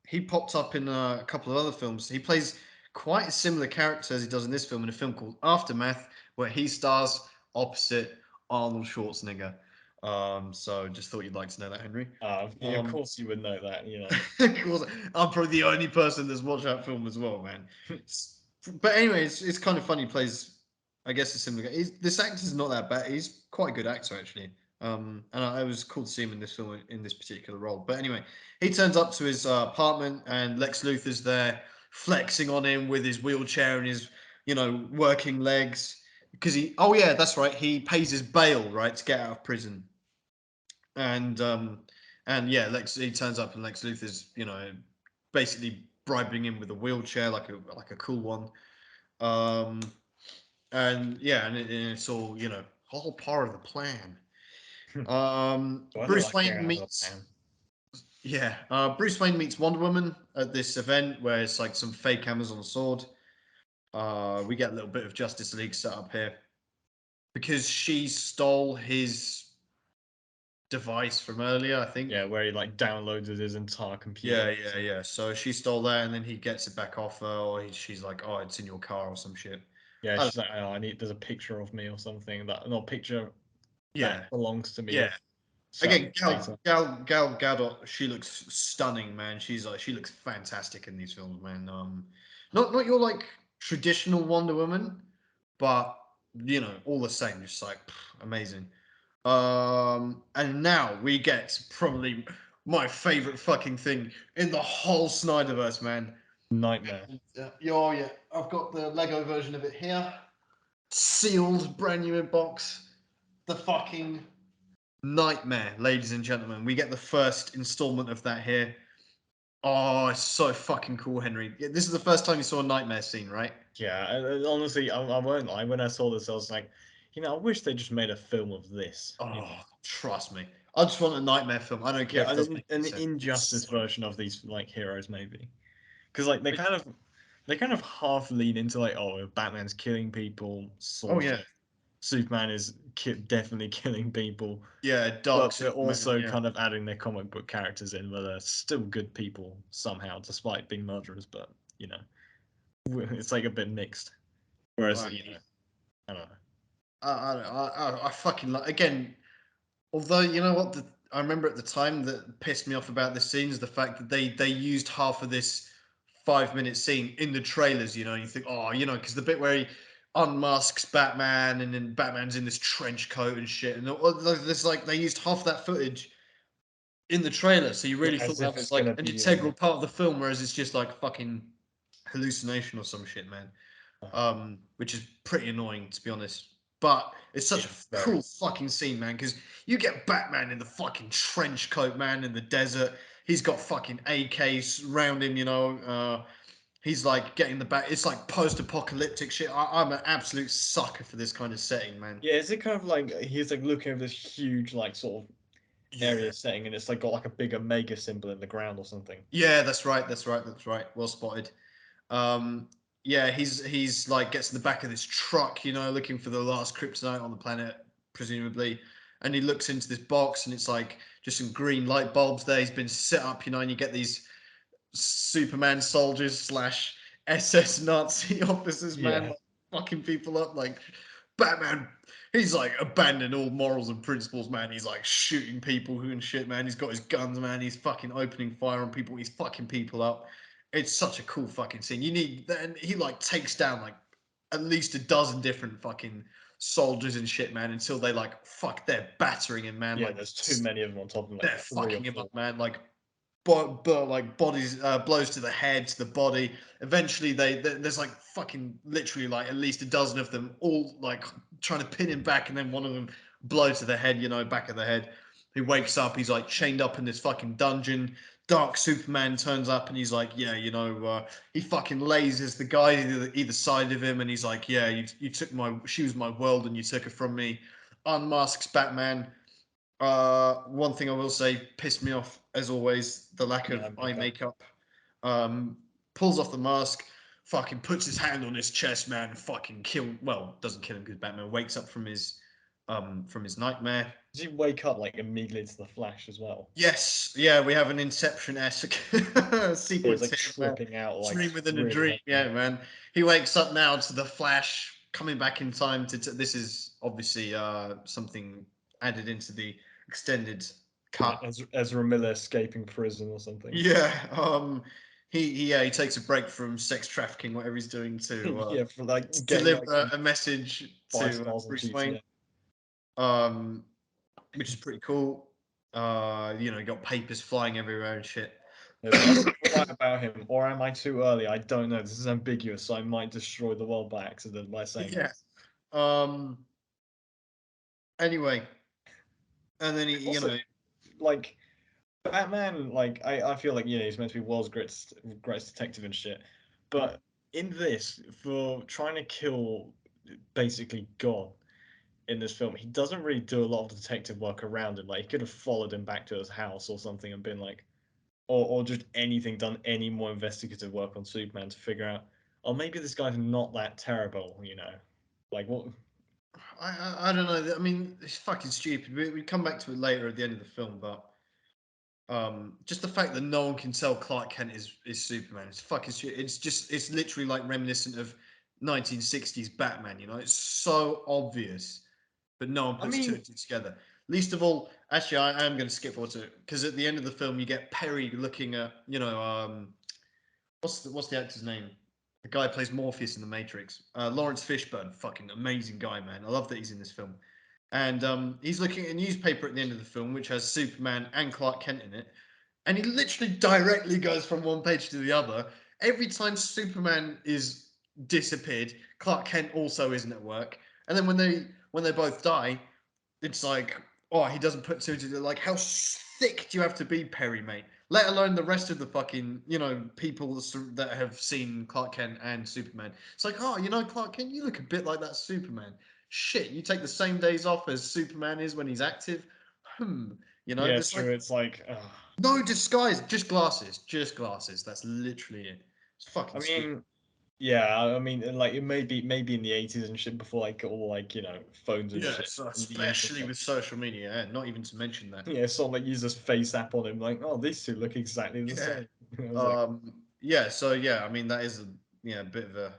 Speaker 1: he popped up in a couple of other films. He plays quite a similar character as he does in this film, in a film called Aftermath, where he stars opposite Arnold Schwarzenegger. So just thought you'd like to know that, Henry.
Speaker 2: Yeah, of course you would know that.
Speaker 1: Of course, I'm probably the only person that's watched that film as well, man. But anyway, it's kind of funny. He plays, I guess, a similar guy. This actor's not that bad. He's quite a good actor, actually. And it was cool to see him in this film in this particular role. But anyway, he turns up to his apartment, and Lex Luthor's there, flexing on him with his wheelchair and his, working legs. Because oh yeah, that's right. He pays his bail, right, to get out of prison. And yeah, he turns up and Lex Luthor's basically bribing him with a wheelchair, like a cool one. Um, and yeah, and it's all all part of the plan.
Speaker 2: Do I look
Speaker 1: Bruce
Speaker 2: like
Speaker 1: Wayne
Speaker 2: Aaron
Speaker 1: meets yeah, Bruce Wayne meets Wonder Woman at this event where it's like some fake Amazon sword. We get a little bit of Justice League set up here because she stole his device from earlier, I think.
Speaker 2: Yeah, where he like downloaded his entire computer.
Speaker 1: Yeah. So she stole that, and then he gets it back off her, or she's like, "Oh, it's in your car" or some shit.
Speaker 2: Yeah,
Speaker 1: I
Speaker 2: she's
Speaker 1: don't-
Speaker 2: like, oh, I need. There's a picture of me or something that no picture that
Speaker 1: yeah,
Speaker 2: belongs to me
Speaker 1: yeah.
Speaker 2: of certain
Speaker 1: Again,
Speaker 2: data.
Speaker 1: Gal Gadot, she looks stunning, man. She looks fantastic in these films, man. Not your like traditional Wonder Woman, but all the same, just like amazing. And now we get probably my favorite fucking thing in the whole Snyderverse, man.
Speaker 2: Nightmare.
Speaker 1: Oh yeah, I've got the Lego version of it here, sealed, brand new in box. The fucking Nightmare, ladies and gentlemen. We get the first installment of that here. Oh, it's so fucking cool, Henry. Yeah, this is the first time you saw a Nightmare scene, right?
Speaker 2: Yeah, honestly, I won't lie. When I saw this, I was like, I wish they just made a film of this.
Speaker 1: Oh, trust me. I just want a Nightmare film. I don't care if it
Speaker 2: Like
Speaker 1: doesn't make any
Speaker 2: an
Speaker 1: sense.
Speaker 2: injustice version of these like heroes, maybe. Because like they kind of half lean into like, oh, Batman's killing people,
Speaker 1: Oh
Speaker 2: sort
Speaker 1: yeah,
Speaker 2: of. Superman is definitely killing people,
Speaker 1: yeah. Dark
Speaker 2: but they're
Speaker 1: Superman.
Speaker 2: also
Speaker 1: Yeah.
Speaker 2: kind of adding their comic book characters in, where they're still good people somehow, despite being murderers. But you know, it's like a bit mixed. Whereas
Speaker 1: I,
Speaker 2: I don't know.
Speaker 1: I fucking like again. Although you know what, I remember at the time that pissed me off about this scene is the fact that they used half of this 5 minute scene in the trailers. And you think, oh, because the bit where he unmasks Batman and then Batman's in this trench coat and shit, and there's like they used half that footage in the trailer, so you
Speaker 2: Yeah,
Speaker 1: really thought
Speaker 2: as
Speaker 1: that
Speaker 2: if
Speaker 1: was
Speaker 2: it's
Speaker 1: like
Speaker 2: gonna
Speaker 1: an
Speaker 2: be
Speaker 1: integral part of the film, whereas it's just like fucking hallucination or some shit, man. Which is pretty annoying to be honest. But it's such a
Speaker 2: it's very
Speaker 1: cool fucking scene, man, because you get Batman in the fucking trench coat, man, in the desert. He's got fucking AKs around him, he's like getting the back. It's like post-apocalyptic shit. I'm an absolute sucker for this kind of setting, man.
Speaker 2: yeah. Is it kind of like he's like looking over this huge like sort of
Speaker 1: Yeah.
Speaker 2: area setting, and it's like got like a big Omega symbol in the ground or something?
Speaker 1: Yeah, that's right. That's right. Well spotted. Um, yeah, he's like gets in the back of this truck, looking for the last kryptonite on the planet, presumably. And he looks into this box, and it's like just some green light bulbs there. He's been set up, and you get these Superman soldiers slash SS Nazi officers, man,
Speaker 2: Yeah,
Speaker 1: like, fucking people up. Like Batman, he's like abandoned all morals and principles, man. He's like shooting people who and shit, man. He's got his guns, man. He's fucking opening fire on people. He's fucking people up. It's such a cool fucking scene. You need, and he like takes down like at least a dozen different fucking soldiers and shit, man. Until they like they're battering him, man.
Speaker 2: yeah.
Speaker 1: Like
Speaker 2: There's too many of them on top of him, like
Speaker 1: they're
Speaker 2: three or
Speaker 1: fucking him
Speaker 2: four.
Speaker 1: up, man. Like like bodies, blows to the head, to the body. Eventually, there's like fucking literally like at least a dozen of them, all like trying to pin him back, and then one of them blow to the head, back of the head. He wakes up. He's like chained up in this fucking dungeon. Dark Superman turns up and he's like, yeah, he fucking lasers the guy either side of him, and he's like, yeah, you took she was my world and you took her from me. Unmasks Batman. One thing I will say pissed me off as always, the lack
Speaker 2: Yeah,
Speaker 1: of eye
Speaker 2: makeup.
Speaker 1: makeup. Pulls off the mask, fucking puts his hand on his chest, man, fucking doesn't kill him because Batman wakes up from his nightmare.
Speaker 2: Does he wake up like immediately to the Flash as well?
Speaker 1: Yes, yeah, we have an Inception-esque
Speaker 2: Yeah, he's
Speaker 1: sequence
Speaker 2: like
Speaker 1: here, man.
Speaker 2: tripping out like
Speaker 1: Dream within a
Speaker 2: really
Speaker 1: dream,
Speaker 2: heavily.
Speaker 1: yeah, man. He wakes up now to the Flash coming back in time this is obviously something added into the extended
Speaker 2: Yeah,
Speaker 1: cut.
Speaker 2: Ezra Miller escaping prison or something.
Speaker 1: Yeah, he takes a break from sex trafficking, whatever he's doing,
Speaker 2: Yeah, for
Speaker 1: to
Speaker 2: like getting like
Speaker 1: deliver
Speaker 2: some
Speaker 1: a message
Speaker 2: five
Speaker 1: to
Speaker 2: stars on
Speaker 1: Bruce Wayne,
Speaker 2: GTA.
Speaker 1: um, which is pretty cool. You got papers flying everywhere and shit.
Speaker 2: There's nothing to write about him, or am I too early? I don't know. This is ambiguous, so I might destroy the world by accident by saying
Speaker 1: Yeah.
Speaker 2: this.
Speaker 1: Um. Anyway, and then he,
Speaker 2: Also, like, Batman, like I feel like he's meant to be world's greatest detective and shit, but in this, for trying to kill basically God in this film, he doesn't really do a lot of detective work around him. Like he could have followed him back to his house or something and been like, or just anything, done any more investigative work on Superman to figure out, oh maybe this guy's not that terrible, like what?
Speaker 1: I don't know. I mean, it's fucking stupid. We come back to it later at the end of the film, but just the fact that no one can tell Clark Kent is Superman. It's fucking stupid. It's literally like reminiscent of 1960s Batman. You know, it's so obvious, but no one
Speaker 2: I
Speaker 1: puts two
Speaker 2: mean,
Speaker 1: and two together. Least of all, actually, I am going to skip forward to it because at the end of the film, you get Perry looking at what's the actor's name? The guy who plays Morpheus in the Matrix. Lawrence Fishburne, fucking amazing guy, man. I love that he's in this film. And he's looking at a newspaper at the end of the film, which has Superman and Clark Kent in it. And he literally directly goes from one page to the other. Every time Superman is disappeared, Clark Kent also isn't at work. And then when they both die, it's like, oh, he doesn't put two together. Like, how thick do you have to be, Perry, mate? Let alone the rest of the fucking, people that have seen Clark Kent and Superman. It's like, oh, Clark Kent, you look a bit like that Superman. Shit, you take the same days off as Superman is when he's active.
Speaker 2: yeah,
Speaker 1: There's like
Speaker 2: true. It's like,
Speaker 1: no disguise, just glasses, just glasses. That's literally it. It's fucking
Speaker 2: I
Speaker 1: stupid.
Speaker 2: mean, yeah, I mean, like it maybe in the 80s and shit before like all like phones and
Speaker 1: Yeah,
Speaker 2: shit
Speaker 1: so
Speaker 2: and the
Speaker 1: especially
Speaker 2: internet.
Speaker 1: with social media, yeah, not even to mention that.
Speaker 2: Yeah, someone like uses face app on him, like, oh, these two look exactly the
Speaker 1: Yeah.
Speaker 2: same. I was like,
Speaker 1: Yeah, so yeah, I mean that is a bit of a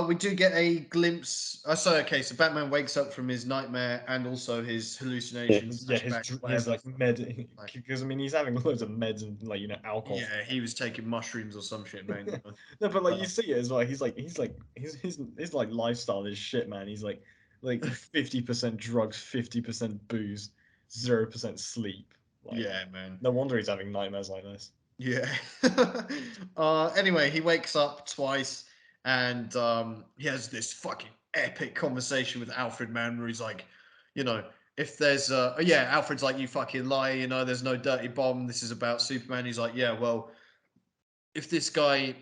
Speaker 1: we do get a glimpse. So okay, so Batman wakes up from his nightmare and also his
Speaker 2: yeah,
Speaker 1: hallucination
Speaker 2: yeah, his
Speaker 1: flashback,
Speaker 2: his
Speaker 1: whatever.
Speaker 2: like med, because I mean he's having loads of meds and like alcohol.
Speaker 1: Yeah, he was taking mushrooms or some shit, man.
Speaker 2: No, but like you
Speaker 1: Uh,
Speaker 2: see it as well. He's like his like lifestyle is shit, man. He's like 50% drugs, 50% booze, 0% sleep. Like
Speaker 1: yeah, man.
Speaker 2: no wonder he's having nightmares like this.
Speaker 1: Yeah. Anyway, he wakes up twice and he has this fucking epic conversation with Alfred, man, where he's like, you know, if there's yeah, Alfred's like, you fucking lie, there's no dirty bomb. This is about Superman. He's like, yeah, well, if this guy,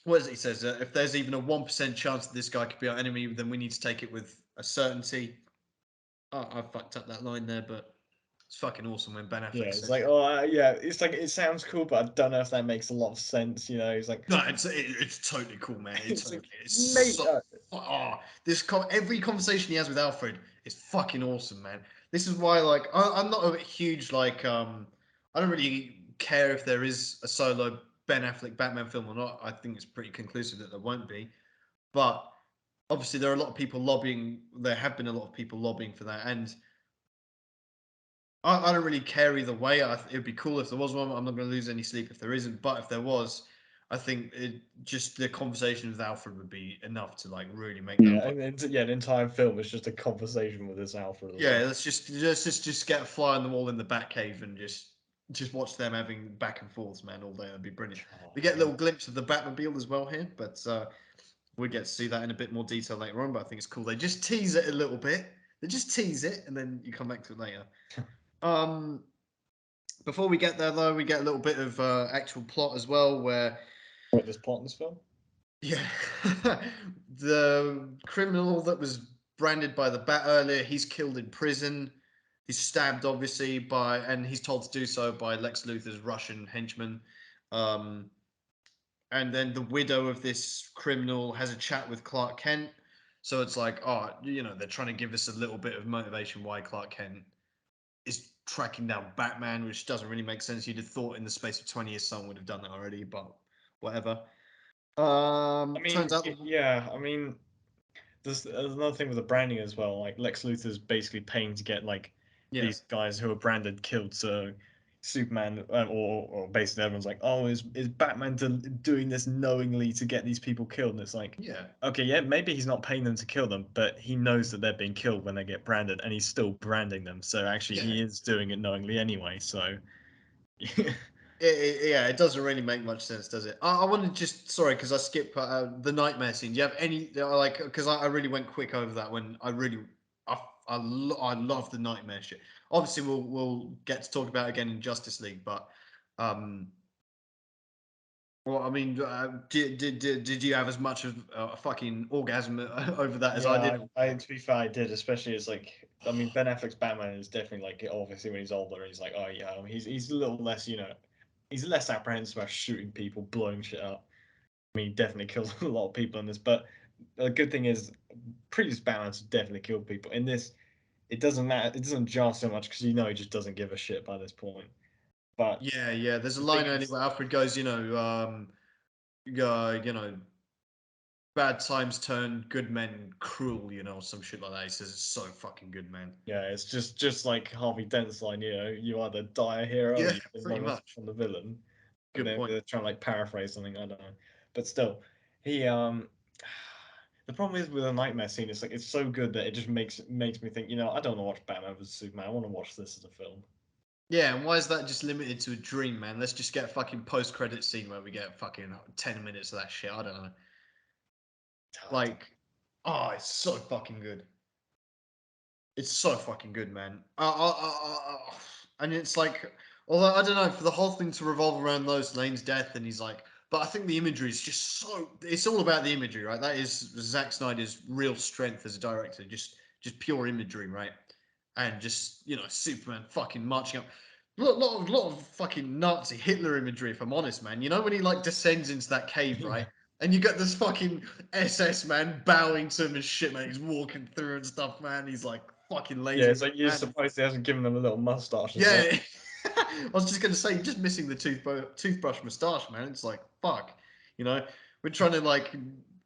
Speaker 1: what is it he says? If there's even a 1% chance that this guy could be our enemy, then we need to take it with a certainty. Oh, I fucked up that line there, but it's fucking awesome when Ben
Speaker 2: Yeah,
Speaker 1: Affleck
Speaker 2: it's
Speaker 1: says
Speaker 2: like,
Speaker 1: it.
Speaker 2: oh, yeah, it's like it sounds cool, but I don't know if that makes a lot of sense. He's like,
Speaker 1: No, it's totally cool, man. It's
Speaker 2: it's like,
Speaker 1: totally it's
Speaker 2: mate,
Speaker 1: so every conversation he has with Alfred is fucking awesome, man. This is why like I'm not a huge like I don't really care if there is a solo Ben Affleck Batman film or not. I think it's pretty conclusive that there won't be, but obviously there are a lot of people lobbying. There have been a lot of people lobbying for that, and I don't really care either way. It'd be cool if there was one. I'm not going to lose any sleep if there isn't. But if there was, I think just the conversation with Alfred would be enough to like really make that.
Speaker 2: yeah, and yeah, the entire film is just a conversation with this Alfred as
Speaker 1: Yeah,
Speaker 2: well.
Speaker 1: let's just get a fly on the wall in the Batcave and just watch them having back and forths, man, all day. That'd be brilliant.
Speaker 2: Oh,
Speaker 1: We
Speaker 2: I
Speaker 1: get a
Speaker 2: mean,
Speaker 1: little glimpse of the Batmobile as well here, but we get to see that in a bit more detail later on. But I think it's cool. They just tease it a little bit. They just tease it, and then you come back to it later. Um, Before we get there, though, we get a little bit of actual plot as well, where
Speaker 2: wait, there's plot in this film?
Speaker 1: yeah, the criminal that was branded by the Bat earlier, he's killed in prison. He's stabbed, obviously, and he's told to do so by Lex Luthor's Russian henchman. Um, and then the widow of this criminal has a chat with Clark Kent. So it's like, oh, they're trying to give us a little bit of motivation why Clark Kent is tracking down Batman, which doesn't really make sense. You'd have thought in the space of 20 years someone would have done that already, but whatever.
Speaker 2: I
Speaker 1: Turns
Speaker 2: mean,
Speaker 1: out
Speaker 2: yeah, I mean, there's another thing with the branding as well. Like Lex Luthor's basically paying to get like
Speaker 1: yeah,
Speaker 2: these guys who are branded killed. So Superman, or basically everyone's like, oh, is Batman doing this knowingly to get these people killed? And it's like,
Speaker 1: yeah,
Speaker 2: okay, yeah, maybe he's not paying them to kill them, but he knows that they're being killed when they get branded, and he's still branding them. So actually,
Speaker 1: yeah.
Speaker 2: he is doing it knowingly anyway. So
Speaker 1: Yeah, it doesn't really make much sense, does it? I want to just sorry because I skipped the nightmare scene. Do you have any like because I really went quick over that when I really I love the nightmare shit. Obviously, we'll get to talk about it again in Justice League, but um, well, I mean, did you have as much of a fucking orgasm over that as I did?
Speaker 2: Yeah, to be fair, I did. Especially as like, I mean, Ben Affleck's Batman is definitely like obviously when he's older, he's like, oh yeah, he's a little less, he's less apprehensive about shooting people, blowing shit up. I mean, he definitely kills a lot of people in this, but the good thing is, previous Batman's definitely killed people. In this, it doesn't matter. It doesn't jar so much because he just doesn't give a shit by this point. But
Speaker 1: Yeah, yeah. There's a
Speaker 2: the
Speaker 1: line
Speaker 2: thing
Speaker 1: only
Speaker 2: is,
Speaker 1: where Alfred goes, you know, bad times turn good men cruel, some shit like that. He says it's so fucking good, man.
Speaker 2: yeah, it's just like Harvey Dent's line, you either die a hero or
Speaker 1: Yeah,
Speaker 2: you live
Speaker 1: pretty
Speaker 2: on
Speaker 1: much.
Speaker 2: from the villain. And
Speaker 1: Good point.
Speaker 2: they're trying to like paraphrase something, I don't know. But still, he the problem is with a nightmare scene, it's like it's so good that it just makes me think, I don't want to watch Batman vs Superman. I want to watch this as a film.
Speaker 1: Yeah, and why is that just limited to a dream, man? Let's just get a fucking post-credit scene where we get fucking 10 minutes of that shit. I don't know. Like, oh, it's so fucking good. It's so fucking good, man. And it's like, although I don't know, for the whole thing to revolve around Lois Lane's death, and he's like, but I think the imagery is just so. It's all about the imagery, right? That is Zack Snyder's real strength as a director, just pure imagery, right? And just Superman fucking marching up. Lot of fucking Nazi Hitler imagery, if I'm honest, man. You know when he like descends into that cave, right? And you get this fucking SS man bowing to him and shit, man. He's walking through and stuff, man. He's like fucking
Speaker 2: Yeah,
Speaker 1: laser,
Speaker 2: it's like you're
Speaker 1: man.
Speaker 2: surprised he hasn't given them a little mustache as well.
Speaker 1: Yeah, I was just gonna say, you're just missing the toothbrush moustache, man. It's like fuck, you know. We're trying to like,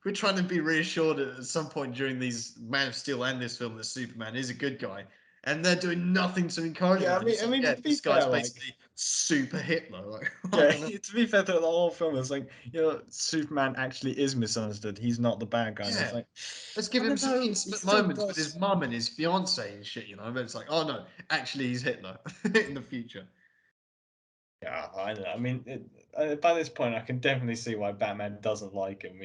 Speaker 1: we're trying to be reassured at some point during these Man of Steel and this film that Superman is a good guy, and they're doing nothing to encourage
Speaker 2: Yeah,
Speaker 1: that.
Speaker 2: I
Speaker 1: They're
Speaker 2: mean,
Speaker 1: just like, yeah,
Speaker 2: to be
Speaker 1: this guy's
Speaker 2: fair, like,
Speaker 1: basically super Hitler. Like, I
Speaker 2: yeah,
Speaker 1: don't know.
Speaker 2: to be fair, the whole film is like, Superman actually is misunderstood. He's not the bad guy. And it's
Speaker 1: Yeah,
Speaker 2: like,
Speaker 1: let's give
Speaker 2: I
Speaker 1: him
Speaker 2: don't
Speaker 1: some
Speaker 2: know. He
Speaker 1: intimate
Speaker 2: still
Speaker 1: moments with his
Speaker 2: does.
Speaker 1: mum and his fiance and shit, But it's like, oh no, actually he's Hitler in the future.
Speaker 2: Yeah, I know. I mean, by this point, I can definitely see why Batman doesn't like him.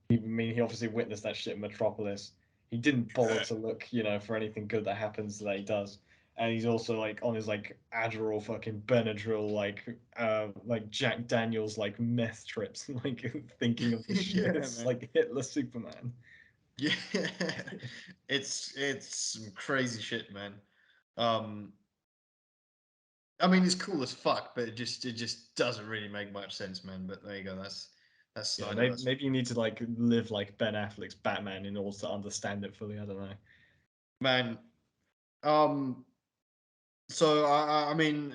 Speaker 2: He obviously witnessed that shit in Metropolis. He didn't bother to look, for anything good that happens that he does. And he's also like on his like Adderall, fucking Benadryl, like Jack Daniels, like meth trips, like thinking of the shit
Speaker 1: Yeah,
Speaker 2: as
Speaker 1: man.
Speaker 2: like Hitler Superman.
Speaker 1: Yeah, it's some crazy shit, man. Um, I mean, it's cool as fuck, but it just doesn't really make much sense, man. But there you go. That's
Speaker 2: Yeah,
Speaker 1: Snyder.
Speaker 2: maybe you need to like live like Ben Affleck's Batman in order to understand it fully. I don't know.
Speaker 1: Man. Um, So I mean,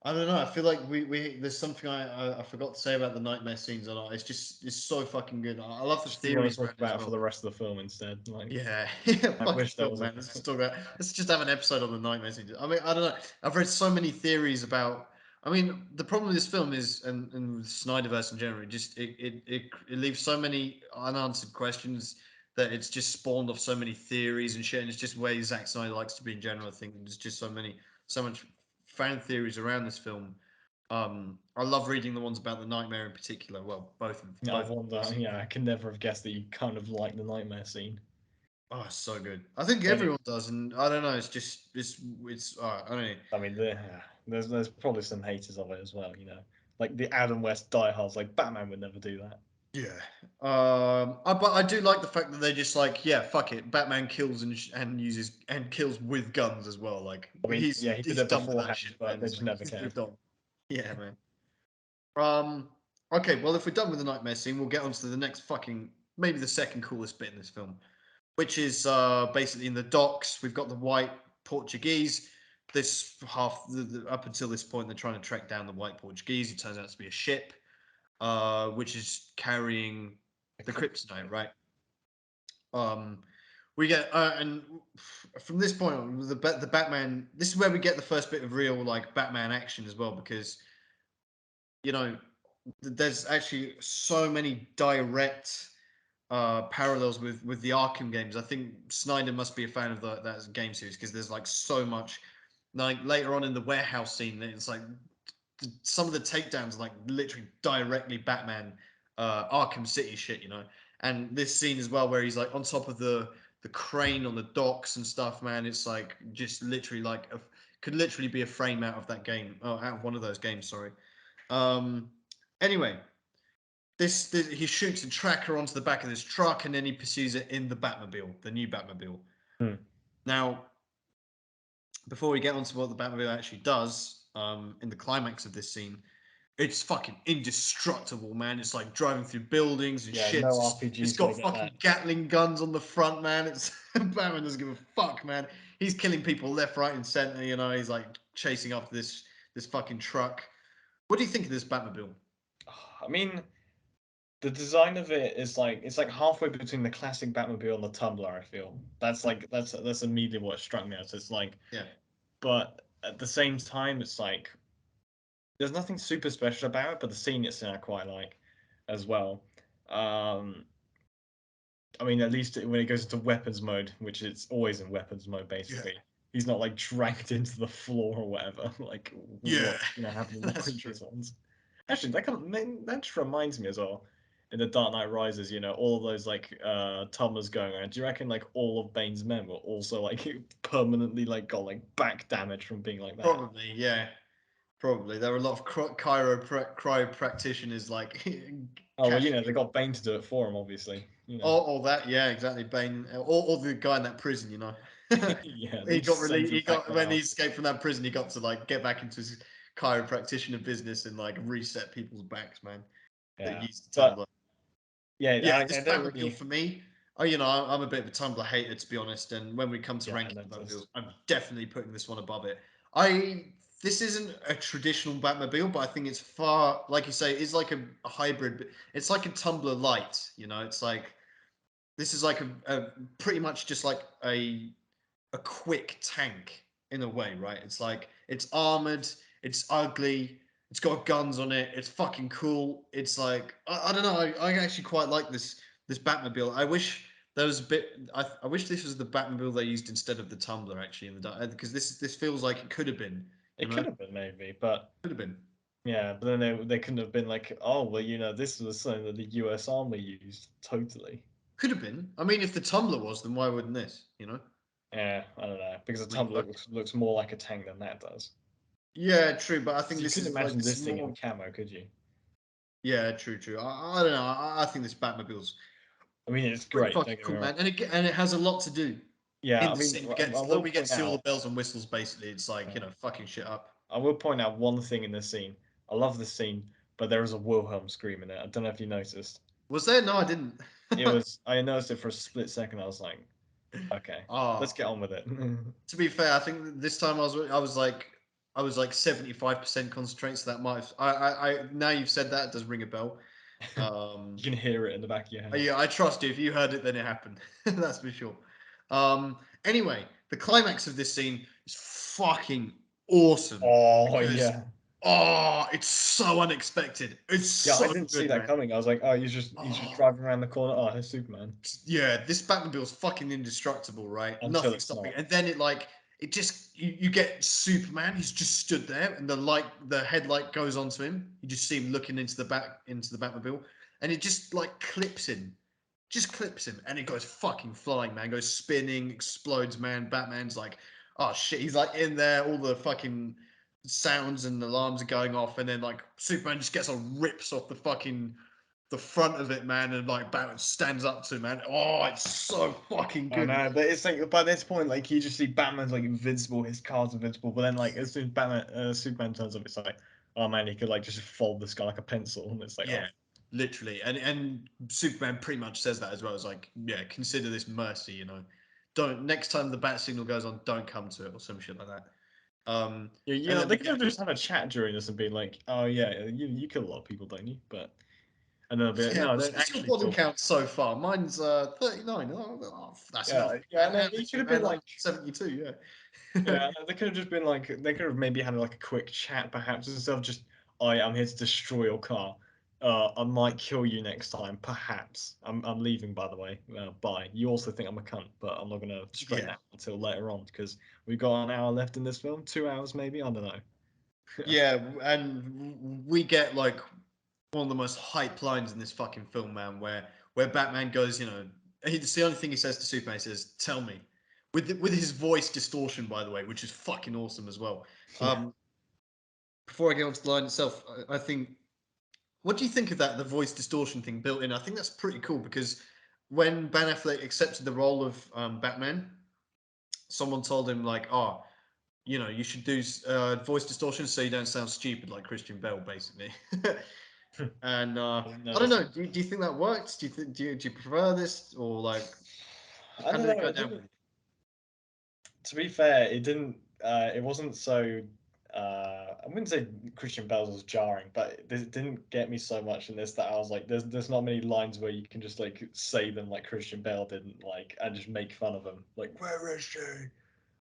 Speaker 1: I don't know. I feel like we there's something I forgot to say about the nightmare scenes. A lot. It's so fucking good. I love the
Speaker 2: Just you want to
Speaker 1: theories
Speaker 2: talk
Speaker 1: around it as
Speaker 2: about it for
Speaker 1: well.
Speaker 2: the rest of the film instead. Like,
Speaker 1: Yeah, yeah.
Speaker 2: I
Speaker 1: Fuck the
Speaker 2: wish that
Speaker 1: film,
Speaker 2: was a
Speaker 1: man. Let's just talk about. Let's just have an episode on the nightmare scenes. I mean, I don't know. I've read so many theories about. I mean, the problem with this film is, and with Snyderverse in general, it leaves so many unanswered questions that it's just spawned off so many theories and shit. And it's just where Zack Snyder likes to be in general. I think there's just so much fan theories around this film. I love reading the ones about the nightmare in particular. Well,
Speaker 2: I
Speaker 1: both.
Speaker 2: wonder. Yeah, I can never have guessed that you kind of like the nightmare scene.
Speaker 1: Oh, it's so good. I think
Speaker 2: Any,
Speaker 1: everyone does, and I don't know. It's just it's. I don't know.
Speaker 2: I mean, there's probably some haters of it as well. Like the Adam West diehards. Like Batman would never do that.
Speaker 1: Yeah. But I do like the fact that they just like, yeah, fuck it. Batman kills and uses and kills with guns as well. Like
Speaker 2: I mean, yeah, he did
Speaker 1: he's
Speaker 2: it
Speaker 1: done with that
Speaker 2: beforehand,
Speaker 1: shit,
Speaker 2: but
Speaker 1: man.
Speaker 2: they
Speaker 1: It's
Speaker 2: just
Speaker 1: like
Speaker 2: never
Speaker 1: he's
Speaker 2: cared.
Speaker 1: moved on. Yeah, man. Um. Okay. Well, if we're done with the nightmare scene, we'll get on to the next fucking maybe the second coolest bit in this film, which is basically in the docks. We've got the white Portuguese. This half up until this point, they're trying to track down the white Portuguese. It turns out to be a ship, which is carrying
Speaker 2: A
Speaker 1: the
Speaker 2: cryptid.
Speaker 1: kryptonite, right? Um, we get and from this point on, the Batman. This is where we get the first bit of real like Batman action as well, because you know there's actually so many direct parallels with the Arkham games. I think Snyder must be a fan of that game series because there's like so much. Like later on in the warehouse scene, it's like some of the takedowns are like literally directly Batman, Arkham City shit, And this scene as well, where he's like on top of the crane on the docks and stuff, man. It's like just literally like could literally be a frame out of that game. Oh, out of one of those games. Sorry. Um. Anyway, this he shoots a tracker onto the back of this truck, and then he pursues it in the Batmobile, the new Batmobile.
Speaker 2: Hmm.
Speaker 1: Now, before we get on to what the Batmobile actually does, in the climax of this scene, it's fucking indestructible, man. It's like driving through buildings and
Speaker 2: Yeah,
Speaker 1: shit.
Speaker 2: no
Speaker 1: It's
Speaker 2: RPG's gonna
Speaker 1: got
Speaker 2: get
Speaker 1: fucking
Speaker 2: that.
Speaker 1: Gatling guns on the front, man. It's Batman doesn't give a fuck, man. He's killing people left, right, and center. You know, he's like chasing after this fucking truck. What do you think of this Batmobile?
Speaker 2: I mean, the design of it is like it's like halfway between the classic Batmobile and the Tumbler. I feel that's immediately what struck me as. It's like,
Speaker 1: Yeah,
Speaker 2: but at the same time, it's like there's nothing super special about it, but the scene it's in I quite like as well. Um, I mean, at least when it goes into weapons mode, which it's always in weapons mode,
Speaker 1: yeah,
Speaker 2: basically, he's not like dragged into the floor or whatever, like
Speaker 1: yeah.
Speaker 2: what happened in the
Speaker 1: That's true.
Speaker 2: previous ones. Actually, that just reminds me as well. In the Dark Knight Rises, all of those like tumblers going around. Do you reckon like all of Bane's men were also like permanently like got like back damage from being like that?
Speaker 1: Probably, yeah. Probably there are a lot of cryo practitioners like
Speaker 2: Oh well,
Speaker 1: cash.
Speaker 2: they got Bane to do it for him, obviously.
Speaker 1: All that, yeah, exactly. Bane, or the guy in that prison,
Speaker 2: Yeah, they
Speaker 1: he got
Speaker 2: just
Speaker 1: released.
Speaker 2: sends him
Speaker 1: He
Speaker 2: back
Speaker 1: got when he
Speaker 2: now.
Speaker 1: escaped from that prison, he got to like get back into his chiropractitioner business and like reset people's backs, man. That
Speaker 2: Yeah,
Speaker 1: used the
Speaker 2: but
Speaker 1: tumbler.
Speaker 2: yeah,
Speaker 1: Yeah,
Speaker 2: I
Speaker 1: this
Speaker 2: don't
Speaker 1: Batmobile
Speaker 2: really.
Speaker 1: for me. Oh, I'm a bit of a Tumblr hater to be honest. And when we come to
Speaker 2: Yeah, I
Speaker 1: ranking the Batmobiles,
Speaker 2: noticed.
Speaker 1: I'm definitely putting this one above it. I This isn't a traditional Batmobile, but I think it's far, like you say, it's like a hybrid. It's like a Tumblr light. It's like this is like a pretty much just like a quick tank in a way, right? It's like it's armored, it's ugly, it's got guns on it, it's fucking cool. It's like I don't know. I actually quite like this Batmobile. I wish there was a bit. I wish this was the Batmobile they used instead of the Tumbler actually in the because this feels like it could have been. You
Speaker 2: It
Speaker 1: know,
Speaker 2: could have been maybe, but
Speaker 1: could have been.
Speaker 2: yeah, but then they couldn't have been like, oh well, this was something that the U.S. Army used. Totally.
Speaker 1: Could have been. I mean, if the Tumbler was, then why wouldn't this?
Speaker 2: Yeah, I don't know because the
Speaker 1: I mean,
Speaker 2: Tumblr
Speaker 1: fuck.
Speaker 2: looks more like a tank than that does.
Speaker 1: Yeah, true. But I think
Speaker 2: Because you
Speaker 1: this
Speaker 2: couldn't
Speaker 1: is like
Speaker 2: imagine
Speaker 1: this
Speaker 2: this
Speaker 1: is
Speaker 2: thing in
Speaker 1: more.
Speaker 2: camo, could you?
Speaker 1: Yeah, true, true. I don't know. I think this Batmobile's
Speaker 2: I mean, it's
Speaker 1: pretty
Speaker 2: great.
Speaker 1: fucking
Speaker 2: Don't get me
Speaker 1: cool,
Speaker 2: wrong.
Speaker 1: man. And it has a lot to do
Speaker 2: Yeah,
Speaker 1: in
Speaker 2: I
Speaker 1: the
Speaker 2: mean,
Speaker 1: scene.
Speaker 2: I
Speaker 1: Look,
Speaker 2: will
Speaker 1: we get to
Speaker 2: point
Speaker 1: see all the
Speaker 2: out.
Speaker 1: bells and whistles. Basically, it's like
Speaker 2: uh,
Speaker 1: fucking shit up.
Speaker 2: I will point out one thing in this scene. I love this scene, but there is a Wilhelm scream in it. I don't know if you noticed.
Speaker 1: Was there? No, I didn't.
Speaker 2: It was. I noticed it for a split second. I was like, okay, let's
Speaker 1: Ah,
Speaker 2: get on with it.
Speaker 1: to be fair, I think this time I was like 75% concentrating. So that might I now you've said that, it does ring a bell.
Speaker 2: You
Speaker 1: Um,
Speaker 2: can hear it in the back of your head.
Speaker 1: yeah, I trust you. If you heard it, then it happened. That's for sure. Um, anyway, the climax of this scene is fucking awesome
Speaker 2: Oh
Speaker 1: because
Speaker 2: yeah,
Speaker 1: it's so unexpected. It's
Speaker 2: yeah. I
Speaker 1: so
Speaker 2: didn't see
Speaker 1: good,
Speaker 2: that
Speaker 1: man.
Speaker 2: coming. I was like, oh, he's just
Speaker 1: Oh,
Speaker 2: driving around the corner. Oh, there's Superman.
Speaker 1: yeah, this Batmobile's fucking indestructible, right?
Speaker 2: Until
Speaker 1: Nothing
Speaker 2: it's
Speaker 1: stopping.
Speaker 2: not.
Speaker 1: And then it just you get Superman. He's just stood there, and the headlight goes onto him. You just see him looking into the Batmobile, and it just like clips him, and it goes fucking flying, man. Goes spinning, explodes, man. Batman's like, oh shit, he's like in there. All the fucking sounds and alarms are going off, and then like Superman just gets rips off the front of it, man, and like Batman stands up to him, man. Oh, it's so fucking
Speaker 2: I
Speaker 1: good, man.
Speaker 2: know, but it's like by this point, like you just see Batman's like invincible, his car's invincible, but then like as soon as Superman turns up, it's like, oh man, he could like just fold this guy like a pencil, and it's like,
Speaker 1: Yeah,
Speaker 2: oh
Speaker 1: literally, and Superman pretty much says that as well. It's like, yeah, consider this mercy, Don't next time the bat signal goes on, don't come to it or some shit like that.
Speaker 2: yeah,
Speaker 1: And then
Speaker 2: they
Speaker 1: we
Speaker 2: could
Speaker 1: get
Speaker 2: have just had a chat during this and been like, oh yeah, you kill a lot of people, don't you? But and then they'll be like,
Speaker 1: Yeah,
Speaker 2: no, I don't
Speaker 1: what's your
Speaker 2: actually
Speaker 1: body
Speaker 2: kill people.
Speaker 1: count so far? Mine's 39. That's enough.
Speaker 2: Yeah, and then
Speaker 1: And
Speaker 2: he could have been
Speaker 1: Superman like
Speaker 2: like,
Speaker 1: 72. Yeah.
Speaker 2: yeah, they could have just been like, they could have maybe had like a quick chat, perhaps instead of just, I'm here to destroy your car. I might kill you next time, perhaps. I'm leaving, by the way. Bye. You also think I'm a cunt, but I'm not gonna straighten
Speaker 1: Yeah.
Speaker 2: out until later on because we've got an hour left in this film, 2 hours maybe. I don't know.
Speaker 1: Yeah, and we get like one of the most hype lines in this fucking film, man, where Batman goes, It's the only thing he says to Superman. He says, "Tell me," with his voice distortion, by the way, which is fucking awesome as well.
Speaker 2: Yeah.
Speaker 1: Um, before I get onto the line itself, I think, what do you think of that? The voice distortion thing built in. I think that's pretty cool because when Ben Affleck accepted the role of Batman, someone told him like, "Oh, you should do voice distortion so you don't sound stupid like Christian Bale, basically." And
Speaker 2: I didn't know
Speaker 1: I don't
Speaker 2: this.
Speaker 1: know. Do you think that works? Do you prefer this, or like
Speaker 2: I
Speaker 1: how
Speaker 2: don't
Speaker 1: did it
Speaker 2: know.
Speaker 1: go
Speaker 2: It
Speaker 1: down
Speaker 2: didn't.
Speaker 1: with you?
Speaker 2: To be fair, it didn't. It wasn't so. I wouldn't say Christian Bale's was jarring, but it didn't get me so much in this that I was like, there's not many lines where you can just like say them like Christian Bale didn't, like, and just make fun of him, like, where is she?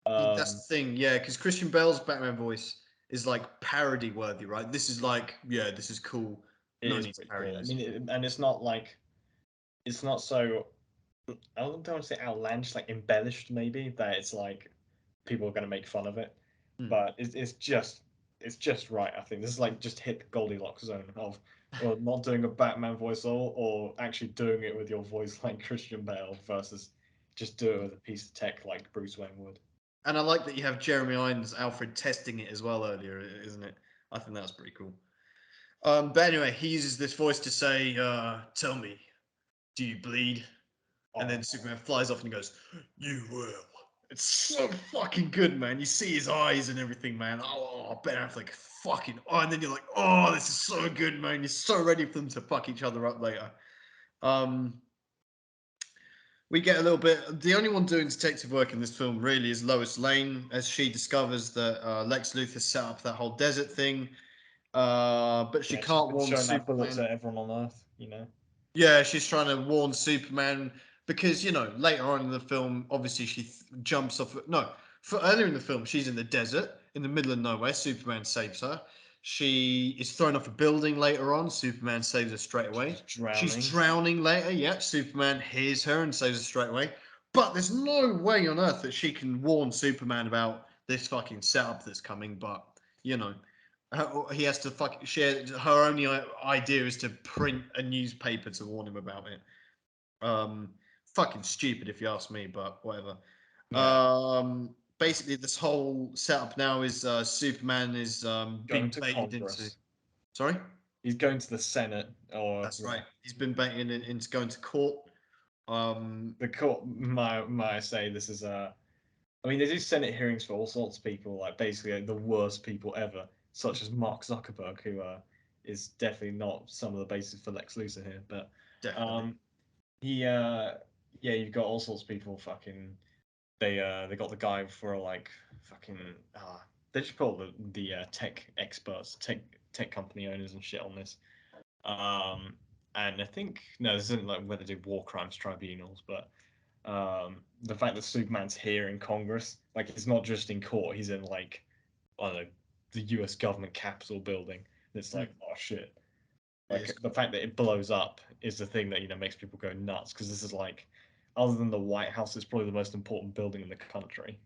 Speaker 1: That's
Speaker 2: Um,
Speaker 1: the thing, yeah, because Christian Bale's Batman voice is like parody worthy, right? This is like, yeah, this is cool.
Speaker 2: it
Speaker 1: No
Speaker 2: is
Speaker 1: need to
Speaker 2: pretty
Speaker 1: parody
Speaker 2: cool. I
Speaker 1: this.
Speaker 2: mean, and it's not like it's not so. I don't want to say outlandish, like embellished, maybe that it's like people are gonna make fun of it,
Speaker 1: Hmm.
Speaker 2: but it's just right. I think this is like just hit the Goldilocks zone of or not doing a Batman voice or actually doing it with your voice like Christian Bale versus just do it with a piece of tech like Bruce Wayne would.
Speaker 1: And I like that you have Jeremy Irons, Alfred testing it as well earlier, isn't it? I think that's pretty cool. But anyway, he uses this voice to say, "Tell me, do you bleed?" And then
Speaker 2: Oh,
Speaker 1: Superman flies off and he goes, "You will." It's so fucking good, man. You see his eyes and everything, man. Oh, Ben Affleck, fucking. Oh, and then you're like, "Oh, this is so good, man." You're so ready for them to fuck each other up later. Um, we get a little bit. The only one doing detective work in this film really is Lois Lane, as she discovers that Lex Luthor set up that whole desert thing. But she
Speaker 2: yeah, she's
Speaker 1: can't
Speaker 2: been
Speaker 1: warn
Speaker 2: showing that bullet
Speaker 1: Superman.
Speaker 2: to everyone on Earth, you know.
Speaker 1: Yeah, she's trying to warn Superman because later on in the film, obviously she jumps off. No, for earlier in the film, she's in the desert in the middle of nowhere. Superman saves her. She is thrown off a building later on. Superman saves her straight away.
Speaker 2: She's
Speaker 1: She's
Speaker 2: drowning.
Speaker 1: drowning later. Yeah, Superman hears her and saves her straight away. But there's no way on earth that she can warn Superman about this fucking setup that's coming. But you know, he has to fuck share. Her only idea is to print a newspaper to warn him about it. Um, Fucking stupid if you ask me, but whatever.
Speaker 2: Yeah,
Speaker 1: Basically, this whole setup now is Superman is
Speaker 2: going
Speaker 1: being
Speaker 2: to
Speaker 1: baited into.
Speaker 2: Congress.
Speaker 1: Sorry,
Speaker 2: He's going to the Senate, or
Speaker 1: that's
Speaker 2: yeah,
Speaker 1: right. He's been baited into going to court. Um,
Speaker 2: the court. My say this is I mean, they do Senate hearings for all sorts of people, like basically like, the worst people ever, such as Mark Zuckerberg, who is definitely not some of the basis for Lex Luthor here. But
Speaker 1: Definitely.
Speaker 2: um, he, yeah, you've got all sorts of people. Fucking, they got the guy for like fucking, they just put all the tech experts, tech company owners and shit on this. Um, and I think no, this isn't like where they do war crimes tribunals, but the fact that Superman's here in Congress, like it's not just in court, he's in like I don't know, the U.S. government Capitol building. It's
Speaker 1: Mm,
Speaker 2: like oh shit.
Speaker 1: it is
Speaker 2: Like the
Speaker 1: cool.
Speaker 2: fact that it blows up is the thing that makes people go nuts because this is like, other than the White House, it's probably the most important building in the country.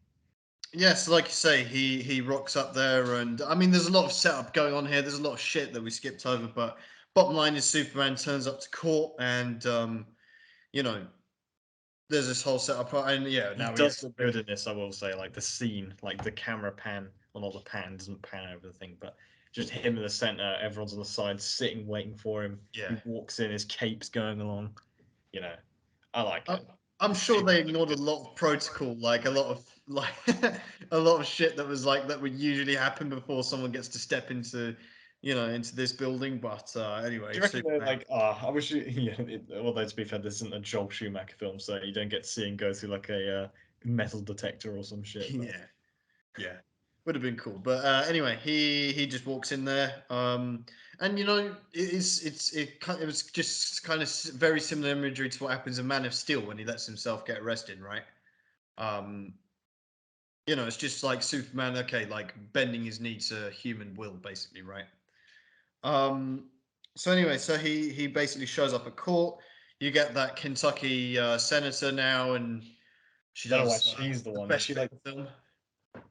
Speaker 1: Yes, like you say, he rocks up there, and I mean, there's a lot of setup going on here. There's a lot of shit that we skipped over, but bottom line is Superman turns up to court, and you know, there's this whole setup, and yeah,
Speaker 2: He
Speaker 1: now we
Speaker 2: does
Speaker 1: get
Speaker 2: look good in this, I will say. Like the scene, like the camera pan, well, not the pan doesn't pan over the thing, but just him in the center, everyone's on the side, sitting, waiting for him.
Speaker 1: yeah.
Speaker 2: He walks in, his cape's going along. You know, I like
Speaker 1: I,
Speaker 2: it.
Speaker 1: I'm sure
Speaker 2: Super
Speaker 1: they
Speaker 2: looks
Speaker 1: ignored a
Speaker 2: good.
Speaker 1: lot of protocol, like a lot of like a lot of shit that was like that would usually happen before someone gets to step into this building. But
Speaker 2: Do
Speaker 1: anyway,
Speaker 2: you reckon they're
Speaker 1: Superman.
Speaker 2: like, I wish you, yeah, although to be fair, this isn't a Joel Schumacher film, so you don't get to see him go through like a metal detector or some shit. But
Speaker 1: Yeah, yeah, would have been cool. But anyway, he just walks in there, and it was just kind of very similar imagery to what happens in Man of Steel when he lets himself get arrested, right? Um, it's just like Superman, okay, like bending his knee to human will, basically, right? Um, so anyway, so he basically shows up at court. You get that Kentucky senator now, and she
Speaker 2: I don't know why
Speaker 1: does
Speaker 2: she's the
Speaker 1: the
Speaker 2: one. Is
Speaker 1: best
Speaker 2: she
Speaker 1: bit
Speaker 2: like,
Speaker 1: of the film.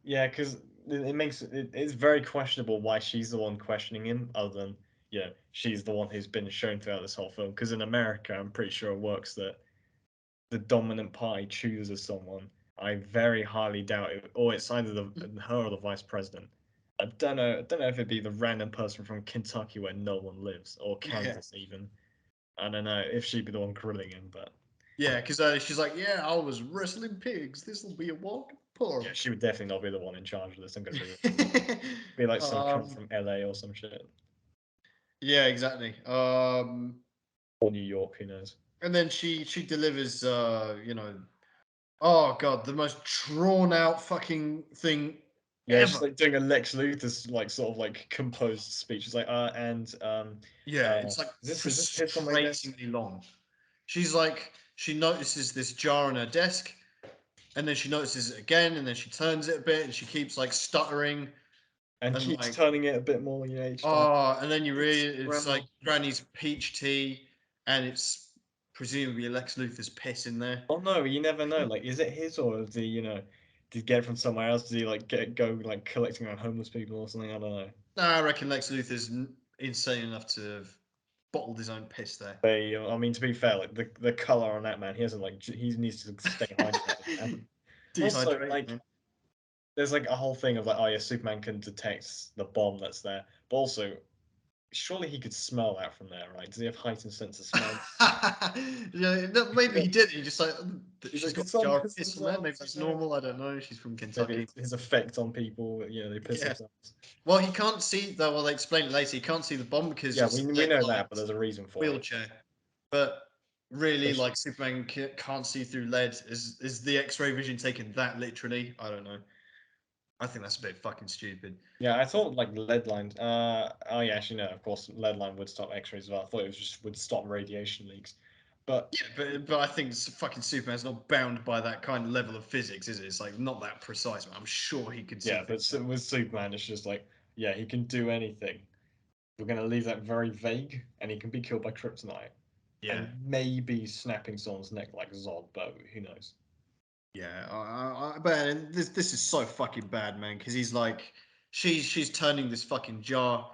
Speaker 2: yeah, because it's very questionable why she's the one questioning him, other than she's the one who's been shown throughout this whole film. Because in America, I'm pretty sure it works that the dominant party chooses someone, I very highly doubt it. Or it's either her or the vice president. I don't know. I don't know if it'd be the random person from Kentucky where no one lives, or
Speaker 1: Yeah.
Speaker 2: Kansas even. I don't know if she'd be the one grilling him, but
Speaker 1: Yeah, because she's like, yeah, I was wrestling pigs. This will be a walk in the
Speaker 2: yeah,
Speaker 1: park.
Speaker 2: she would definitely not be the one in charge of this. I'm gonna be real. Be like some cunt
Speaker 1: um,
Speaker 2: from LA or some shit,
Speaker 1: yeah, exactly.
Speaker 2: or New York. Who knows?
Speaker 1: And then she delivers, oh god, the most drawn out fucking thing
Speaker 2: Yeah, she's
Speaker 1: ever.
Speaker 2: like doing a Lex Luthor's like sort of like composed speech. She's like,
Speaker 1: Yeah, it's like
Speaker 2: is this piss on my desk?
Speaker 1: frustratingly long. She notices this jar on her desk, and then she notices it again, and then she turns it a bit, and she keeps like stuttering,
Speaker 2: And
Speaker 1: and
Speaker 2: keeps
Speaker 1: like,
Speaker 2: turning it a bit more, each time.
Speaker 1: oh, and then you
Speaker 2: It's
Speaker 1: read it's
Speaker 2: grandma.
Speaker 1: like Granny's peach tea, and it's presumably Lex Luthor's piss in there.
Speaker 2: Oh no, you never know. Like, is it his or did he, did he get it from somewhere else? Did he like go like collecting on homeless people or something? I don't know.
Speaker 1: No, I reckon Lex Luthor's insane enough to have bottled his own piss there.
Speaker 2: They, I mean, to be fair, like the color on that man, he hasn't like he needs to stay hydrated. And also,
Speaker 1: Dehydrate,
Speaker 2: like,
Speaker 1: man.
Speaker 2: there's like a whole thing of like, oh yeah, Superman can detect the bomb that's there, but also surely he could smell that from there, right? Does he have heightened sense of smell?
Speaker 1: Yeah, no, maybe he did. He just like
Speaker 2: He's
Speaker 1: she's
Speaker 2: like,
Speaker 1: got
Speaker 2: did
Speaker 1: a
Speaker 2: someone
Speaker 1: jar of
Speaker 2: piss
Speaker 1: piss on there. Maybe
Speaker 2: themselves?
Speaker 1: that's normal. I don't know. She's from
Speaker 2: Maybe
Speaker 1: Kentucky.
Speaker 2: it's his effect on people. They piss
Speaker 1: Yeah.
Speaker 2: themselves.
Speaker 1: Well, he can't see though. Well, they explain it later. He can't see the bomb because
Speaker 2: Yeah,
Speaker 1: it's
Speaker 2: we
Speaker 1: LED
Speaker 2: know that, but
Speaker 1: lights,
Speaker 2: there's a reason for it.
Speaker 1: wheelchair. But really,
Speaker 2: Which,
Speaker 1: like Superman can't see through lead. Is the X-ray vision taken that literally? I don't know. I think that's a bit fucking stupid.
Speaker 2: yeah, I thought like lead lines. Oh yeah, actually no. Of course, lead line would stop X-rays as well. I thought it was just would stop radiation leaks. But
Speaker 1: Yeah, but I think fucking Superman's not bound by that kind of level of physics, is it? It's like not that precise. But I'm sure he could see
Speaker 2: yeah,
Speaker 1: things.
Speaker 2: with Superman, it's just like yeah, he can do anything. We're gonna leave that very vague, and he can be killed by kryptonite,
Speaker 1: Yeah,
Speaker 2: and maybe snapping someone's neck like Zod, but who knows?
Speaker 1: yeah. But this is so fucking bad, man. Because he's like, she's turning this fucking jar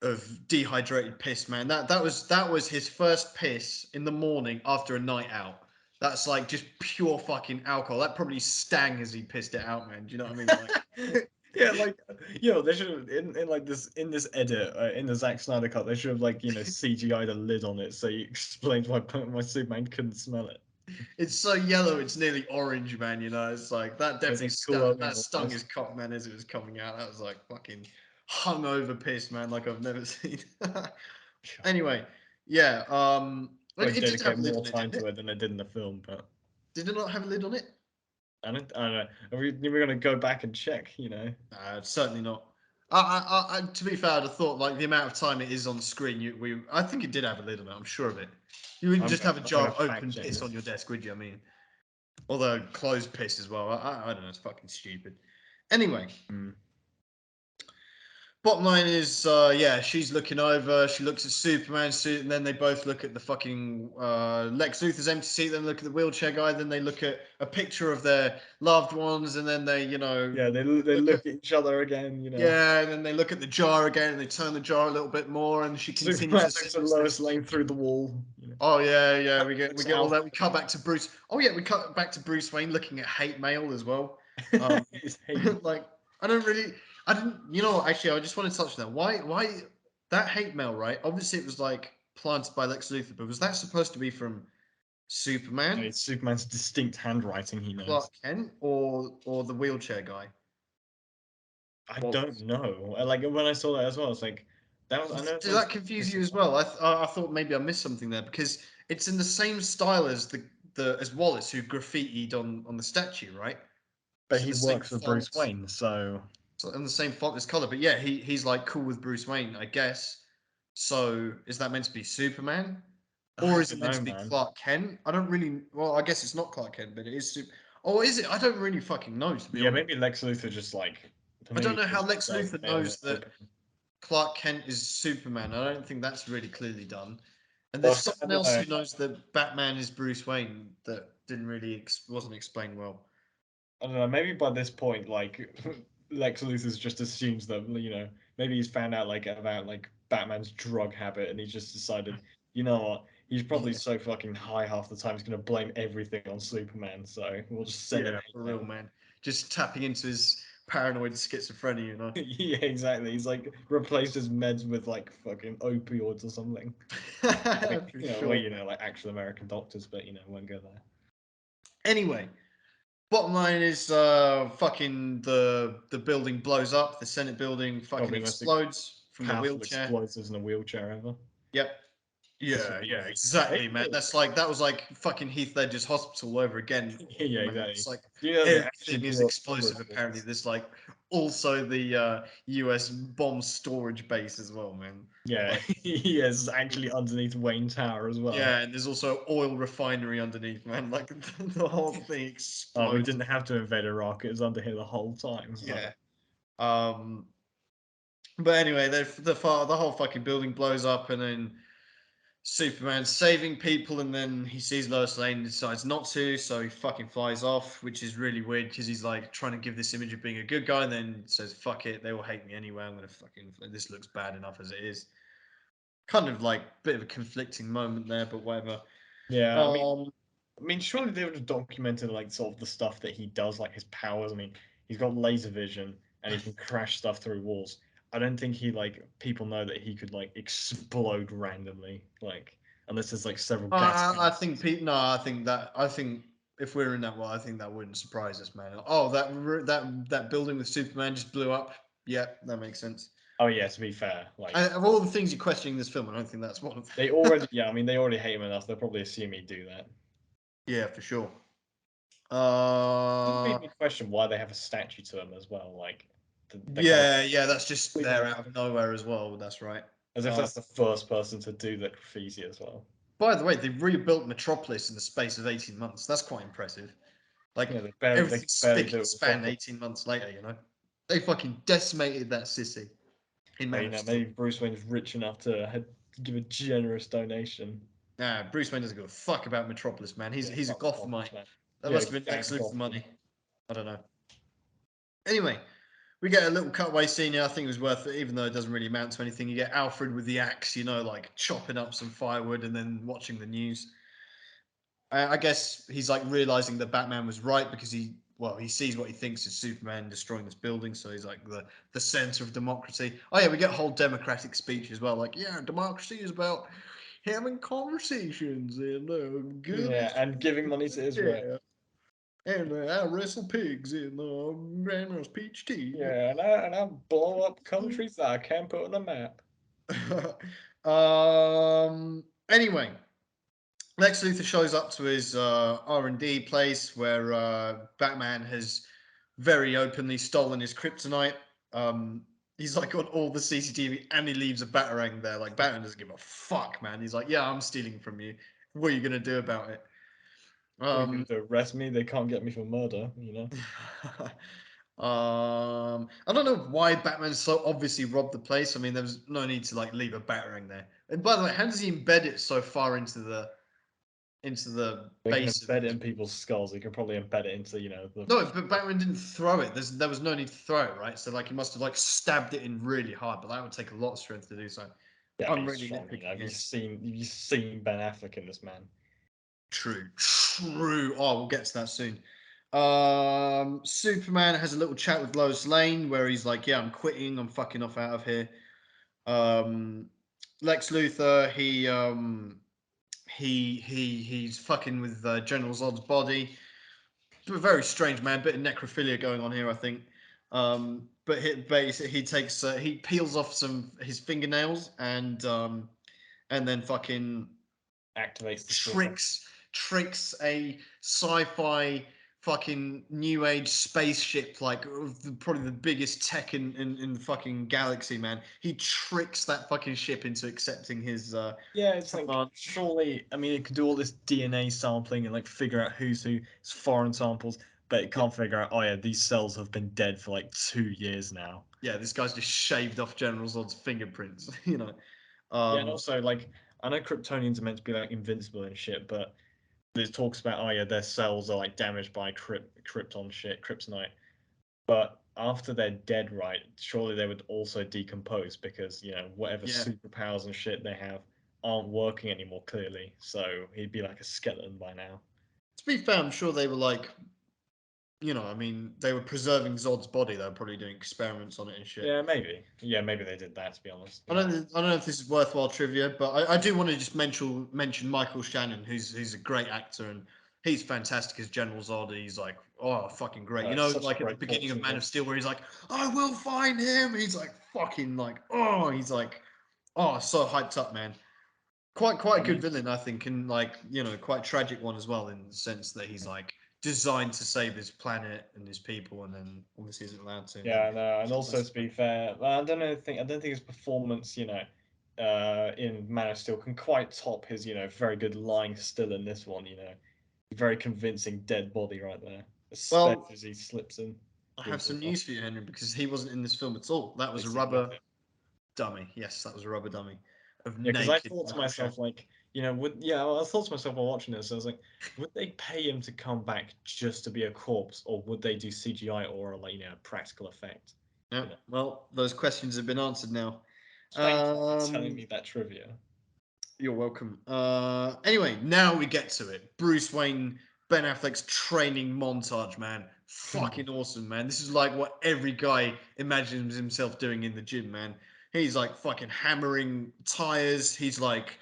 Speaker 1: of dehydrated piss, man. That was his first piss in the morning after a night out. That's like just pure fucking alcohol. That probably stang as he pissed it out, man. Do you know what I mean? Like,
Speaker 2: Yeah, like they should have in like this edit in the Zack Snyder cut. They should have like CGI'd a lid on it so he explains why my Superman couldn't smell it.
Speaker 1: it's so yellow, it's nearly orange, man. It's like that
Speaker 2: It's
Speaker 1: definitely
Speaker 2: like cool
Speaker 1: that
Speaker 2: metal
Speaker 1: stung
Speaker 2: almost.
Speaker 1: his cock, man, as it was coming out. That was like fucking hungover piss, man, like I've never seen. Anyway, yeah.
Speaker 2: Probably
Speaker 1: It did have
Speaker 2: dedicate
Speaker 1: a lid
Speaker 2: more
Speaker 1: on it,
Speaker 2: time
Speaker 1: didn't
Speaker 2: to
Speaker 1: it?
Speaker 2: it than they did in the film, but
Speaker 1: Did it not have a lid on it?
Speaker 2: I don't know. We're gonna go back and check.
Speaker 1: Certainly not. To be fair, I'd have thought like the amount of time it is on screen. I think it did have a lid on it. I'm sure of it. You wouldn't just have a
Speaker 2: I'm
Speaker 1: jar
Speaker 2: gonna
Speaker 1: of
Speaker 2: fact
Speaker 1: open
Speaker 2: check
Speaker 1: piss
Speaker 2: this.
Speaker 1: on your desk, would you? I mean, although closed piss as well. I don't know. It's fucking stupid. Anyway,
Speaker 2: Hmm.
Speaker 1: bottom line is, yeah, she's looking over. She looks at Superman's suit, and then they both look at the fucking Lex Luthor's empty seat. Then look at the wheelchair guy. Then they look at a picture of their loved ones, and then they,
Speaker 2: Yeah, they
Speaker 1: look at
Speaker 2: look at each other again.
Speaker 1: yeah, and then they look at the jar again, and they turn the jar a little bit more, and she continues
Speaker 2: Superman
Speaker 1: the
Speaker 2: looks at
Speaker 1: sentence.
Speaker 2: Lois Lane through the wall.
Speaker 1: Oh yeah, yeah, we
Speaker 2: Looks
Speaker 1: get all
Speaker 2: Alpha.
Speaker 1: that. We cut back to Bruce. Oh yeah, we cut back to Bruce Wayne looking at hate mail as well. Um,
Speaker 2: It's hate.
Speaker 1: like I don't really, I didn't. Actually, I just want to touch on that. Why that hate mail? Right? Obviously, it was like planted by Lex Luthor, but was that supposed to be from Superman,
Speaker 2: It's Superman's distinct handwriting. He knows.
Speaker 1: Clark Kent, or the wheelchair guy?
Speaker 2: I
Speaker 1: Well,
Speaker 2: don't know. Like when I saw that as well, it's like that was. I know
Speaker 1: did
Speaker 2: that was
Speaker 1: that confuse you
Speaker 2: Chris's
Speaker 1: as well? I thought maybe I missed something there because it's in the same style as the as Wallace who graffitied on the statue, right?
Speaker 2: but
Speaker 1: So
Speaker 2: he
Speaker 1: the same
Speaker 2: works for
Speaker 1: font,
Speaker 2: Bruce Wayne, so
Speaker 1: and the same font as color. But yeah, he's like cool with Bruce Wayne, I guess. So is that meant to be Superman,
Speaker 2: I
Speaker 1: or is
Speaker 2: don't
Speaker 1: it meant
Speaker 2: know,
Speaker 1: to be
Speaker 2: man.
Speaker 1: Clark Kent? I don't really. Well, I guess it's not Clark Kent, but it is Super. Oh, is it? I don't really fucking know, to be
Speaker 2: Yeah,
Speaker 1: honest.
Speaker 2: maybe Lex Luthor just like
Speaker 1: I don't
Speaker 2: maybe
Speaker 1: know how
Speaker 2: just
Speaker 1: Lex
Speaker 2: does
Speaker 1: Luthor
Speaker 2: mail it
Speaker 1: knows that
Speaker 2: open.
Speaker 1: Clark Kent is Superman. I don't think that's really clearly done. And there's
Speaker 2: Well, I
Speaker 1: someone
Speaker 2: don't
Speaker 1: else
Speaker 2: know.
Speaker 1: who knows that Batman is Bruce Wayne that didn't really wasn't explained well.
Speaker 2: I don't know. Maybe by this point, like Lex Luthor just assumes that maybe he's found out like about like Batman's drug habit, and he's just decided, you know what? he's probably so fucking high half the time. He's gonna blame everything on Superman. So we'll just send him
Speaker 1: Yeah,
Speaker 2: hate
Speaker 1: for real,
Speaker 2: mail.
Speaker 1: man. Just tapping into his paranoid schizophrenia, you know.
Speaker 2: Yeah, exactly. He's like replaced his meds with like fucking opioids or something. I mean,
Speaker 1: For
Speaker 2: well,
Speaker 1: sure.
Speaker 2: like actual American doctors, but won't go there.
Speaker 1: Anyway, bottom line is, fucking the building blows up. The Senate building fucking
Speaker 2: Probably the most
Speaker 1: explodes from the
Speaker 2: powerful
Speaker 1: wheelchair.
Speaker 2: explosives in a wheelchair ever.
Speaker 1: Yep.
Speaker 2: This
Speaker 1: Yeah,
Speaker 2: would
Speaker 1: yeah,
Speaker 2: be
Speaker 1: exactly, man.
Speaker 2: maybe.
Speaker 1: That's like that was like fucking Heath Ledger's hospital all over again,
Speaker 2: Yeah,
Speaker 1: man.
Speaker 2: exactly.
Speaker 1: It's like
Speaker 2: Do you know they actually
Speaker 1: everything is
Speaker 2: blew up
Speaker 1: explosive. Apparently,
Speaker 2: hospitals?
Speaker 1: there's like also the U.S. bomb storage base as well, man.
Speaker 2: Yeah,
Speaker 1: Like,
Speaker 2: yes, actually underneath Wayne Tower as well.
Speaker 1: yeah, and there's also oil refinery underneath, man. Like the whole thing
Speaker 2: Oh, we
Speaker 1: explodes.
Speaker 2: didn't have to invade Iraq; it was under here the whole time. So
Speaker 1: Yeah. Um. But anyway, the whole fucking building blows up, and then Superman's saving people, and then he sees Lois Lane and decides not to, so he fucking flies off, which is really weird because he's like trying to give this image of being a good guy, and then says, "Fuck it, they will hate me anyway. I'm gonna fucking this looks bad enough as it is." Kind of like bit of a conflicting moment there, but whatever.
Speaker 2: yeah,
Speaker 1: Um,
Speaker 2: surely they would have documented like sort of the stuff that he does, like his powers. I mean, he's got laser vision and he can crash stuff through walls. I don't think he like people know that he could like explode randomly, like unless there's like several gas
Speaker 1: I think
Speaker 2: cannons.
Speaker 1: Pete. No, I think if we're in that world, I think that wouldn't surprise us, man. Oh, that building with Superman just blew up. Yeah, that makes sense.
Speaker 2: Oh yeah, to be fair, like
Speaker 1: Of all the things you're questioning in this film, I don't think that's one of them.
Speaker 2: they already, yeah, I mean they already hate him enough. They'll probably assume he'd do that.
Speaker 1: Yeah, for sure.
Speaker 2: Doesn't
Speaker 1: Uh,
Speaker 2: make me question why they have a statue to him as well. Like they kind of
Speaker 1: yeah, yeah, that's just
Speaker 2: completely,
Speaker 1: there out of nowhere as well. That's right.
Speaker 2: as if
Speaker 1: Uh,
Speaker 2: that's the first person to do the graffiti as well.
Speaker 1: by the way, they rebuilt Metropolis in the space of 18 months. That's quite impressive. Like
Speaker 2: Yeah, they
Speaker 1: everything's
Speaker 2: can barely
Speaker 1: spick
Speaker 2: do
Speaker 1: and
Speaker 2: it with
Speaker 1: span
Speaker 2: proper.
Speaker 1: 18 months later, you know? They fucking decimated that city in
Speaker 2: Well,
Speaker 1: Man of Steel.
Speaker 2: maybe Bruce Wayne is rich enough to give a generous donation.
Speaker 1: Nah, Bruce Wayne doesn't give a fuck about Metropolis, man. He's
Speaker 2: Yeah,
Speaker 1: he's a
Speaker 2: fuck
Speaker 1: Gothamite.
Speaker 2: Metropolis, man.
Speaker 1: That
Speaker 2: Yeah,
Speaker 1: must have been
Speaker 2: gang
Speaker 1: Lex Luthor
Speaker 2: Gotham.
Speaker 1: money. I don't know. Anyway, we get a little cutaway scene here. I think it was worth it, even though it doesn't really amount to anything. You get Alfred with the axe, you know, like chopping up some firewood and then watching the news. I guess he's like realizing that Batman was right because he sees what he thinks is Superman destroying this building, so he's like the center of democracy. Oh yeah, we get a whole democratic speech as well. Like, yeah, democracy is about having conversations and good.
Speaker 2: Yeah, and giving money to Israel.
Speaker 1: Yeah, and I wrestle pigs in grandma's peach tea.
Speaker 2: Yeah, and I blow up countries that I can't put on a map.
Speaker 1: Anyway, Lex Luthor shows up to his R&D place where Batman has very openly stolen his kryptonite. He's like on all the CCTV and he leaves a batarang there. Like Batman doesn't give a fuck, man. He's like, yeah, I'm stealing from you. What are you gonna do about it?
Speaker 2: What are you
Speaker 1: Um,
Speaker 2: going to arrest me? They can't get me for murder,
Speaker 1: I don't know why Batman so obviously robbed the place. I mean, there was no need to like leave a batarang there. And by the way, how does he embed it so far into the
Speaker 2: They can
Speaker 1: base of
Speaker 2: embed it
Speaker 1: his?
Speaker 2: in people's skulls. They can probably embed it into, the.
Speaker 1: No, but Batman didn't throw it. There was no need to throw it, right? So like he must have like stabbed it in really hard, but that would take a lot of strength to do so.
Speaker 2: Yeah,
Speaker 1: I'm
Speaker 2: he's
Speaker 1: really
Speaker 2: strong.
Speaker 1: nitpicking
Speaker 2: Have you
Speaker 1: here.
Speaker 2: seen Ben Affleck in this man?
Speaker 1: True, true. Oh, we'll get to that soon. Superman has a little chat with Lois Lane where he's like, "Yeah, I'm quitting. I'm fucking off out of here." Um, Lex Luthor, he's fucking with General Zod's body. A very strange man, bit of necrophilia going on here, I think. But basically, he peels off some his fingernails and then fucking
Speaker 2: Activates the switch.
Speaker 1: tricks a sci-fi fucking new age spaceship like probably the biggest tech in the fucking galaxy, man. He tricks that fucking ship into accepting his
Speaker 2: Yeah, it's like
Speaker 1: command.
Speaker 2: surely. I mean, it could do all this DNA sampling and like figure out who's who. It's foreign samples, but it
Speaker 1: Yeah,
Speaker 2: can't figure out. Oh yeah, these cells have been dead for like 2 years now.
Speaker 1: yeah, this guy's just shaved off General Zod's fingerprints, you know.
Speaker 2: Yeah, and
Speaker 1: um
Speaker 2: also like I know Kryptonians are meant to be like invincible and shit, but there's talks about oh yeah, their cells are like damaged by Krypton shit, kryptonite. But after they're dead, right? Surely they would also decompose because whatever
Speaker 1: yeah,
Speaker 2: superpowers and shit they have aren't working anymore. Clearly, so he'd be like a skeleton by now.
Speaker 1: To be fair, I'm sure they were like, I mean, they were preserving Zod's body. They were probably doing experiments on it and shit.
Speaker 2: Yeah, maybe. Yeah, maybe they did that. To be honest,
Speaker 1: I don't know if this is worthwhile trivia, but I do want to just mention Michael Shannon, who's a great actor and he's fantastic as General Zod. He's like, oh, fucking great.
Speaker 2: It's such a
Speaker 1: Like at the
Speaker 2: great
Speaker 1: beginning
Speaker 2: corpse
Speaker 1: of Man
Speaker 2: image.
Speaker 1: of Steel, where he's like, I will find him. He's like fucking like, oh, he's like, oh, so hyped up, man. Quite
Speaker 2: I
Speaker 1: a good
Speaker 2: mean,
Speaker 1: villain, I think, and like quite tragic one as well in the sense that he's like designed to save his planet and his people, and then obviously isn't allowed to, and then
Speaker 2: yeah, no, and
Speaker 1: shit
Speaker 2: also
Speaker 1: does.
Speaker 2: to be fair, I don't think his performance, in Man of Steel can quite top his, very good lying still in this one. Very convincing dead body right there,
Speaker 1: Well,
Speaker 2: especially as he slips in
Speaker 1: I have
Speaker 2: with
Speaker 1: some
Speaker 2: the.
Speaker 1: news for you, Henry, because he wasn't in this film at all. That was a
Speaker 2: Is he not?
Speaker 1: rubber dummy. Yes, that was a rubber dummy of
Speaker 2: Yeah, because I
Speaker 1: naked
Speaker 2: thought to
Speaker 1: Michael Shannon.
Speaker 2: myself, like, I thought to myself while watching this, I was like, would they pay him to come back just to be a corpse, or would they do CGI or like, practical effect?
Speaker 1: Yeah,
Speaker 2: You know,
Speaker 1: well, those questions have been answered now.
Speaker 2: thank you for telling
Speaker 1: Um,
Speaker 2: me that trivia.
Speaker 1: you're welcome. Anyway, now we get to it. Bruce Wayne, Ben Affleck's training montage, man. Fucking awesome, man. This is like what every guy imagines himself doing in the gym, man. He's like fucking hammering tires. He's like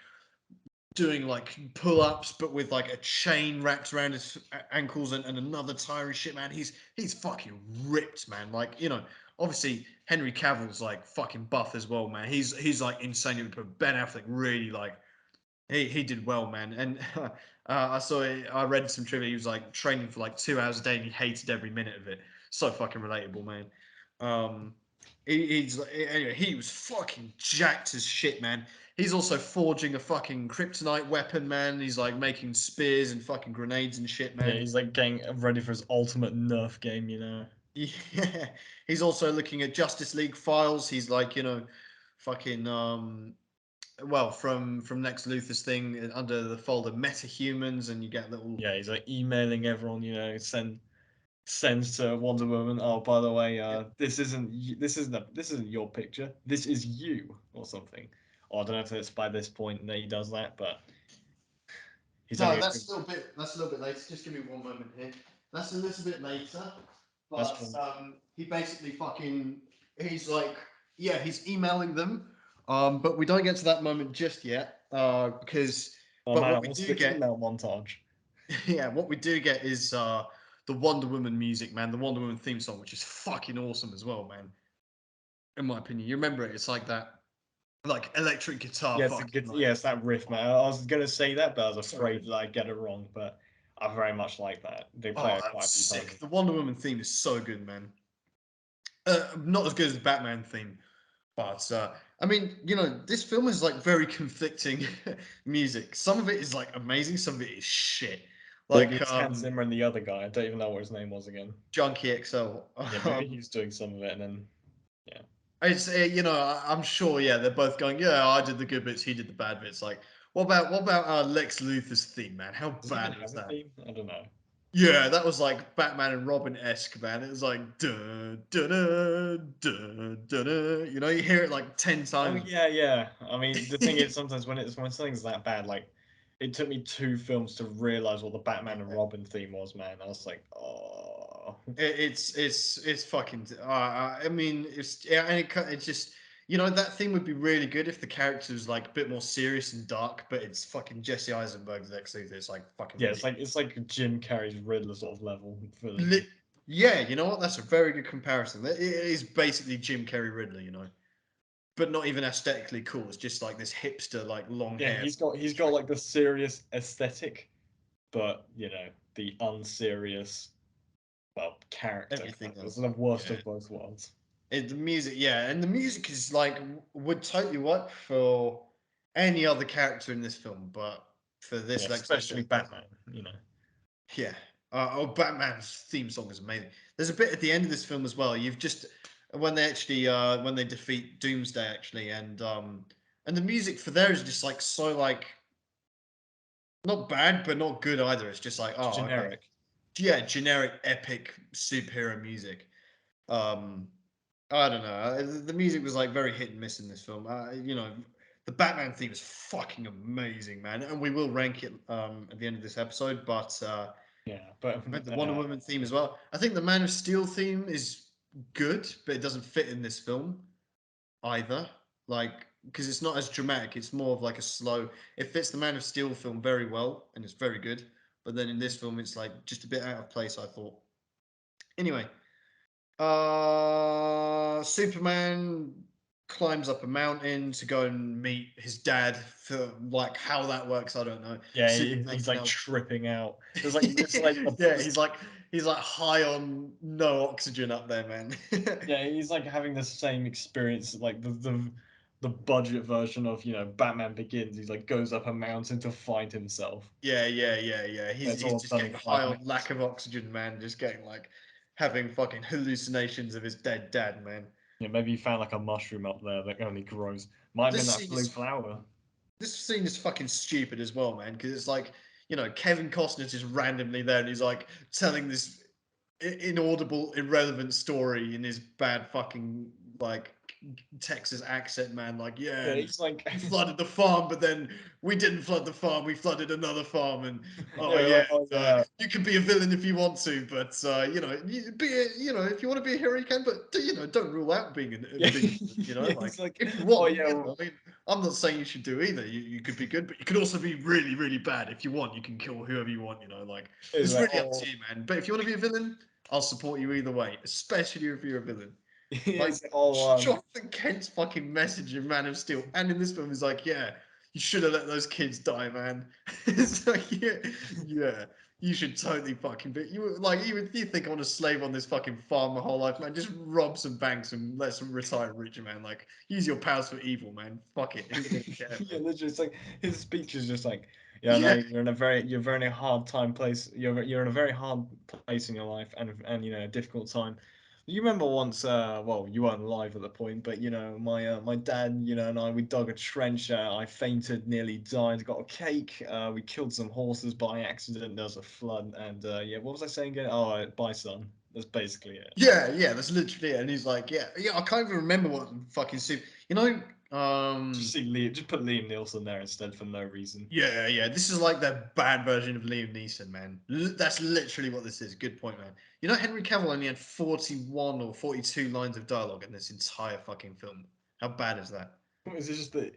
Speaker 1: doing like pull-ups but with like a chain wrapped around his ankles and another tire and shit, man. He's fucking ripped, man. Like, obviously Henry Cavill's like fucking buff as well, man. He's like insane, but Ben Affleck really like he did well, man. And I read some trivia. He was like training for like 2 hours a day and he hated every minute of it. So fucking relatable, man. um anyway, he was fucking jacked as shit, man. He's also forging a fucking kryptonite weapon, man. He's like making spears and fucking grenades and shit,
Speaker 2: Yeah,
Speaker 1: man.
Speaker 2: he's like getting ready for his ultimate Nerf game.
Speaker 1: Yeah. He's also looking at Justice League files. He's like, fucking well, from Lex Luthor's thing under the folder metahumans, and you get little.
Speaker 2: Yeah, he's like emailing everyone, sends to Wonder Woman. Oh, by the way, this isn't your picture. This is you or something. Or I don't know if it's by this point that he does that, but he's having
Speaker 1: No,
Speaker 2: a good.
Speaker 1: that's a little bit later. Just give me one moment here. That's a little bit later,
Speaker 2: That's
Speaker 1: but
Speaker 2: fun.
Speaker 1: he basically fucking he's like yeah he's emailing them, but we don't get to that moment just yet, because
Speaker 2: Oh
Speaker 1: but
Speaker 2: man,
Speaker 1: what
Speaker 2: I
Speaker 1: we
Speaker 2: want
Speaker 1: do
Speaker 2: the
Speaker 1: get
Speaker 2: email montage.
Speaker 1: yeah what we do get is the Wonder Woman music, man. The Wonder Woman theme song, which is fucking awesome as well, man. In my opinion, you remember it? It's like that like electric guitar,
Speaker 2: Yeah, it's a
Speaker 1: fucking
Speaker 2: good.
Speaker 1: like
Speaker 2: Yeah, it's that riff, man. I was gonna say that, but I was
Speaker 1: so
Speaker 2: afraid
Speaker 1: good.
Speaker 2: that I'd get it wrong. But I very much like that. They play
Speaker 1: Oh,
Speaker 2: it
Speaker 1: that was
Speaker 2: quite a few times.
Speaker 1: sick. The Wonder Woman theme is so good, man. Not as good as the Batman theme, but I mean, this film is like very conflicting music. Some of it is like amazing, some of it is shit.
Speaker 2: Or the
Speaker 1: Like
Speaker 2: it's Hans Zimmer and the other guy. I don't even know what his name was again.
Speaker 1: Junkie XL.
Speaker 2: Yeah, maybe he's doing some of it, and then yeah.
Speaker 1: It's I'm sure, yeah, they're both going, yeah, I did the good bits, he did the bad bits. Like, what about Lex Luthor's theme, man? How
Speaker 2: Does he even
Speaker 1: bad was
Speaker 2: have a
Speaker 1: that?
Speaker 2: theme? I don't know.
Speaker 1: Yeah, that was like Batman and Robin esque, man. It was like duh, duh, duh, duh, duh, duh. You hear it like 10
Speaker 2: Oh
Speaker 1: times.
Speaker 2: yeah, yeah. I mean, the thing is, sometimes when something's that bad, like it took me two films to realize what the Batman and Robin theme was. Man, I was like, oh,
Speaker 1: It's fucking. I mean, it's yeah, and it's just that thing would be really good if the character was like a bit more serious and dark, but it's fucking Jesse Eisenberg's Lex Luthor. It's like fucking
Speaker 2: yeah.
Speaker 1: ridiculous.
Speaker 2: It's like Jim Carrey's Riddler sort of level villain.
Speaker 1: Lit- yeah, you know what? That's a very good comparison. It is basically Jim Carrey Riddler, but not even aesthetically cool. It's just like this hipster, like long
Speaker 2: Yeah,
Speaker 1: hair.
Speaker 2: he's got like the serious aesthetic, but the unserious character kind
Speaker 1: Everything
Speaker 2: of. It's
Speaker 1: else.
Speaker 2: the worst
Speaker 1: Yeah.
Speaker 2: of both worlds.
Speaker 1: The music, yeah, and the music is like would totally work for any other character in this film, but for
Speaker 2: Yeah,
Speaker 1: this Lex Luthor,
Speaker 2: especially
Speaker 1: it doesn't.
Speaker 2: Batman.
Speaker 1: Yeah. Batman's theme song is amazing. There's a bit at the end of this film as well. You've just when they defeat Doomsday actually, and the music for there is just like so like not bad but not good either. It's just like
Speaker 2: It's
Speaker 1: oh okay,
Speaker 2: generic.
Speaker 1: yeah, generic epic superhero music. Um, I don't know. The music was like very hit and miss in this film. The Batman theme is fucking amazing, man, and we will rank it at the end of this episode. But
Speaker 2: Yeah, but
Speaker 1: and the Wonder Woman theme as well. I think the Man of Steel theme is good, but it doesn't fit in this film either. Like, because it's not as dramatic. It's more of like a slow. It fits the Man of Steel film very well, and it's very good. But then in this film, it's like just a bit out of place, I thought. Anyway, Superman climbs up a mountain to go and meet his dad. For like how that works, I don't know.
Speaker 2: yeah,
Speaker 1: Superman's
Speaker 2: he's like
Speaker 1: now
Speaker 2: tripping out. There's like this like
Speaker 1: yeah, he's like high on no oxygen up there, man.
Speaker 2: yeah, he's like having the same experience like the budget version of Batman Begins. He's like goes up a mountain to find himself.
Speaker 1: Yeah.
Speaker 2: It's
Speaker 1: He's
Speaker 2: all
Speaker 1: just
Speaker 2: done
Speaker 1: getting
Speaker 2: in
Speaker 1: high
Speaker 2: 5
Speaker 1: on
Speaker 2: minutes.
Speaker 1: lack of oxygen, man. Just getting like having fucking hallucinations of his dead dad, man.
Speaker 2: Yeah, maybe he found like a mushroom up there that only grows. Might have been
Speaker 1: This
Speaker 2: that
Speaker 1: scene
Speaker 2: blue
Speaker 1: is
Speaker 2: flower.
Speaker 1: this scene is fucking stupid as well, man. Because it's like Kevin Costner's just randomly there, and he's like telling this inaudible, irrelevant story in his bad fucking like Texas accent, man. Like, yeah,
Speaker 2: Yeah,
Speaker 1: and
Speaker 2: he's like,
Speaker 1: we flooded the farm, but then we didn't flood the farm. We flooded another farm, and oh
Speaker 2: yeah,
Speaker 1: yeah,
Speaker 2: like, oh yeah,
Speaker 1: you can be a villain if you want to, but if you want to be a hero, you can. But don't rule out being
Speaker 2: yeah,
Speaker 1: being,
Speaker 2: yeah.
Speaker 1: like
Speaker 2: He's like,
Speaker 1: if you
Speaker 2: oh
Speaker 1: want.
Speaker 2: yeah,
Speaker 1: I mean, I'm not saying you should do either. You could be good, but you could also be really, really bad. If you want, you can kill whoever you want. Like
Speaker 2: he's
Speaker 1: it's
Speaker 2: like,
Speaker 1: really up
Speaker 2: oh,
Speaker 1: to you, man. But if you want to be a villain, I'll support you either way, especially if you're a villain. Like
Speaker 2: he's like, oh
Speaker 1: Jonathan Kent's fucking message in Man of Steel and in this film is like, yeah, you should have let those kids die, man. It's like, yeah, you should totally fucking be. You think I want to slave on this fucking farm my whole life, man? Just rob some banks and let some retire rich, man. Like, use your powers for evil, man. Fuck it. Who's gonna care,
Speaker 2: yeah,
Speaker 1: man?
Speaker 2: literally, it's like his speech is just like, yeah, no,
Speaker 1: Yeah,
Speaker 2: you're very hard time place. You're in a very hard place in your life, and a difficult time. You remember once, well, you weren't alive at the point, but my dad, and I, we dug a trench. I fainted, nearly died, got a cake. We killed some horses by accident. There was a flood, and yeah, what was I saying again? Oh, bye, son. That's basically it.
Speaker 1: yeah. That's literally it. And he's like, yeah. I can't even remember what fucking soup. You know,
Speaker 2: Just put Liam Nielsen there instead for no reason.
Speaker 1: Yeah. This is like the bad version of Liam Neeson, man. That's literally what this is. Good point, man. Henry Cavill only had 41 or 42 lines of dialogue in this entire fucking film. How bad is that?
Speaker 2: Is it just that?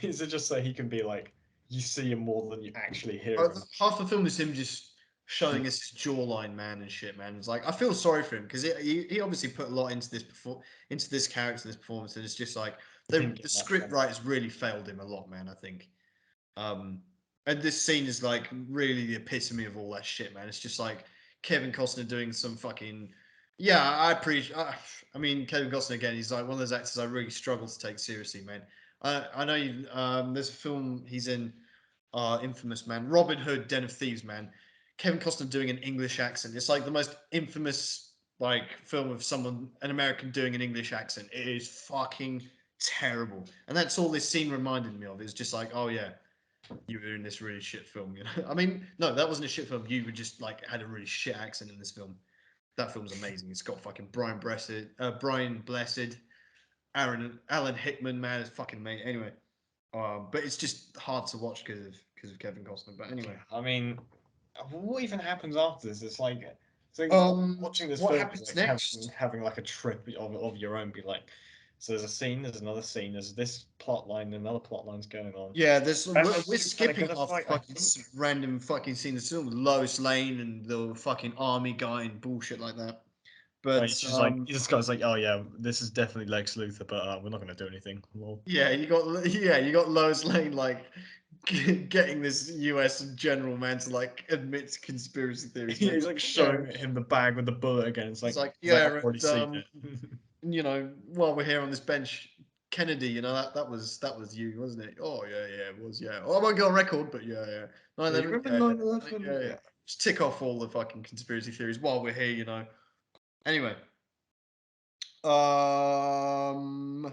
Speaker 2: Is it just so he can be like, you see him more than you actually hear him?
Speaker 1: Half the film is him just showing us his jawline, man, and shit, man. It's like I feel sorry for him because he obviously put a lot into this character, this performance, and it's just like
Speaker 2: He
Speaker 1: the
Speaker 2: didn't get much
Speaker 1: script
Speaker 2: from
Speaker 1: writers really failed him a lot, man. I think. Um, and this scene is like really the epitome of all that shit, man. It's just like Kevin Costner doing some fucking. Yeah, I appreciate. I mean, Kevin Costner again. He's like one of those actors I really struggle to take seriously, man. I know you. There's a film he's in, infamous man, Robin Hood, Den of Thieves, man. Kevin Costner doing an English accent. It's like the most infamous like film of an American doing an English accent. It is fucking terrible, and that's all this scene reminded me of. It's just like, oh yeah, you were in this really shit film. I mean, no, that wasn't a shit film. You were just like had a really shit accent in this film. That film's amazing. It's got fucking Brian Blessed, Alan Hickman, man, it's fucking amazing. Anyway, but it's just hard to watch because of Kevin Costner. But anyway,
Speaker 2: Yeah, I mean, what even happens after this? It's like, watching this
Speaker 1: what
Speaker 2: film is
Speaker 1: happens
Speaker 2: like
Speaker 1: next?
Speaker 2: having like a trip of your own. Be like, so there's a scene, there's another scene, there's this plot line, another plot line's going on.
Speaker 1: Yeah,
Speaker 2: Batman
Speaker 1: we're
Speaker 2: Superman are
Speaker 1: skipping
Speaker 2: gonna
Speaker 1: half the
Speaker 2: fight. I
Speaker 1: fucking
Speaker 2: think.
Speaker 1: random fucking scene. It's still Lois Lane and the fucking army guy and bullshit like that.
Speaker 2: Like,
Speaker 1: But
Speaker 2: she's like, this guy's like, oh yeah, this is definitely Lex Luthor, but we're not gonna do anything. Lol.
Speaker 1: yeah, you got Lois Lane like getting this U.S. general man to like admit to conspiracy theories,
Speaker 2: Yeah,
Speaker 1: man.
Speaker 2: he's like
Speaker 1: Yeah,
Speaker 2: showing him the bag with the bullet again.
Speaker 1: it's like
Speaker 2: He's like, I've
Speaker 1: yeah,
Speaker 2: already
Speaker 1: and
Speaker 2: seen it.
Speaker 1: while we're here on this bench, Kennedy, that was you, wasn't it? Oh yeah, it was. Yeah. Oh, I won't go on record, but yeah.
Speaker 2: Yeah, you
Speaker 1: 9/11,
Speaker 2: remember
Speaker 1: yeah,
Speaker 2: 9/11?
Speaker 1: yeah. Just tick off all the fucking conspiracy theories while we're here. Anyway, um,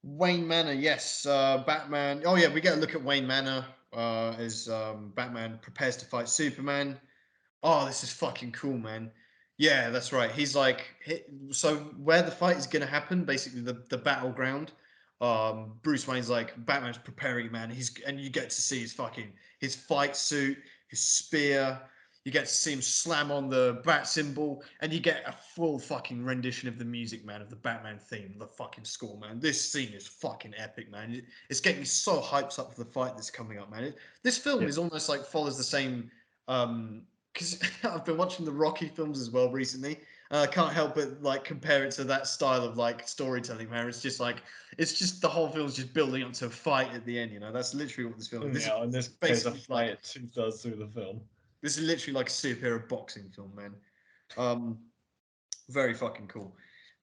Speaker 1: Wayne Manor, yes, Batman. Oh yeah, we get a look at Wayne Manor as Batman prepares to fight Superman. Oh, this is fucking cool, man. Yeah, that's right. He's like, so where the fight is going to happen, basically the battleground. Bruce Wayne's like Batman's preparing, man. And you get to see his fight suit, his spear. You get to see him slam on the bat symbol, and you get a full fucking rendition of the music, man, of the Batman theme, the fucking score, man. This scene is fucking epic, man. It's getting me so hyped up for the fight that's coming up, man. This film
Speaker 2: Yeah.
Speaker 1: is almost like follows the same. Because I've been watching the Rocky films as well recently. I can't help but like compare it to that style of like storytelling, man. It's just like it's just the whole film's just building up to a fight at the end. You know, that's literally what this film is. This is
Speaker 2: Yeah, in this case, a
Speaker 1: basically like
Speaker 2: fight 2/3 through the film.
Speaker 1: this is literally like a superhero boxing film, man. Um, very fucking cool.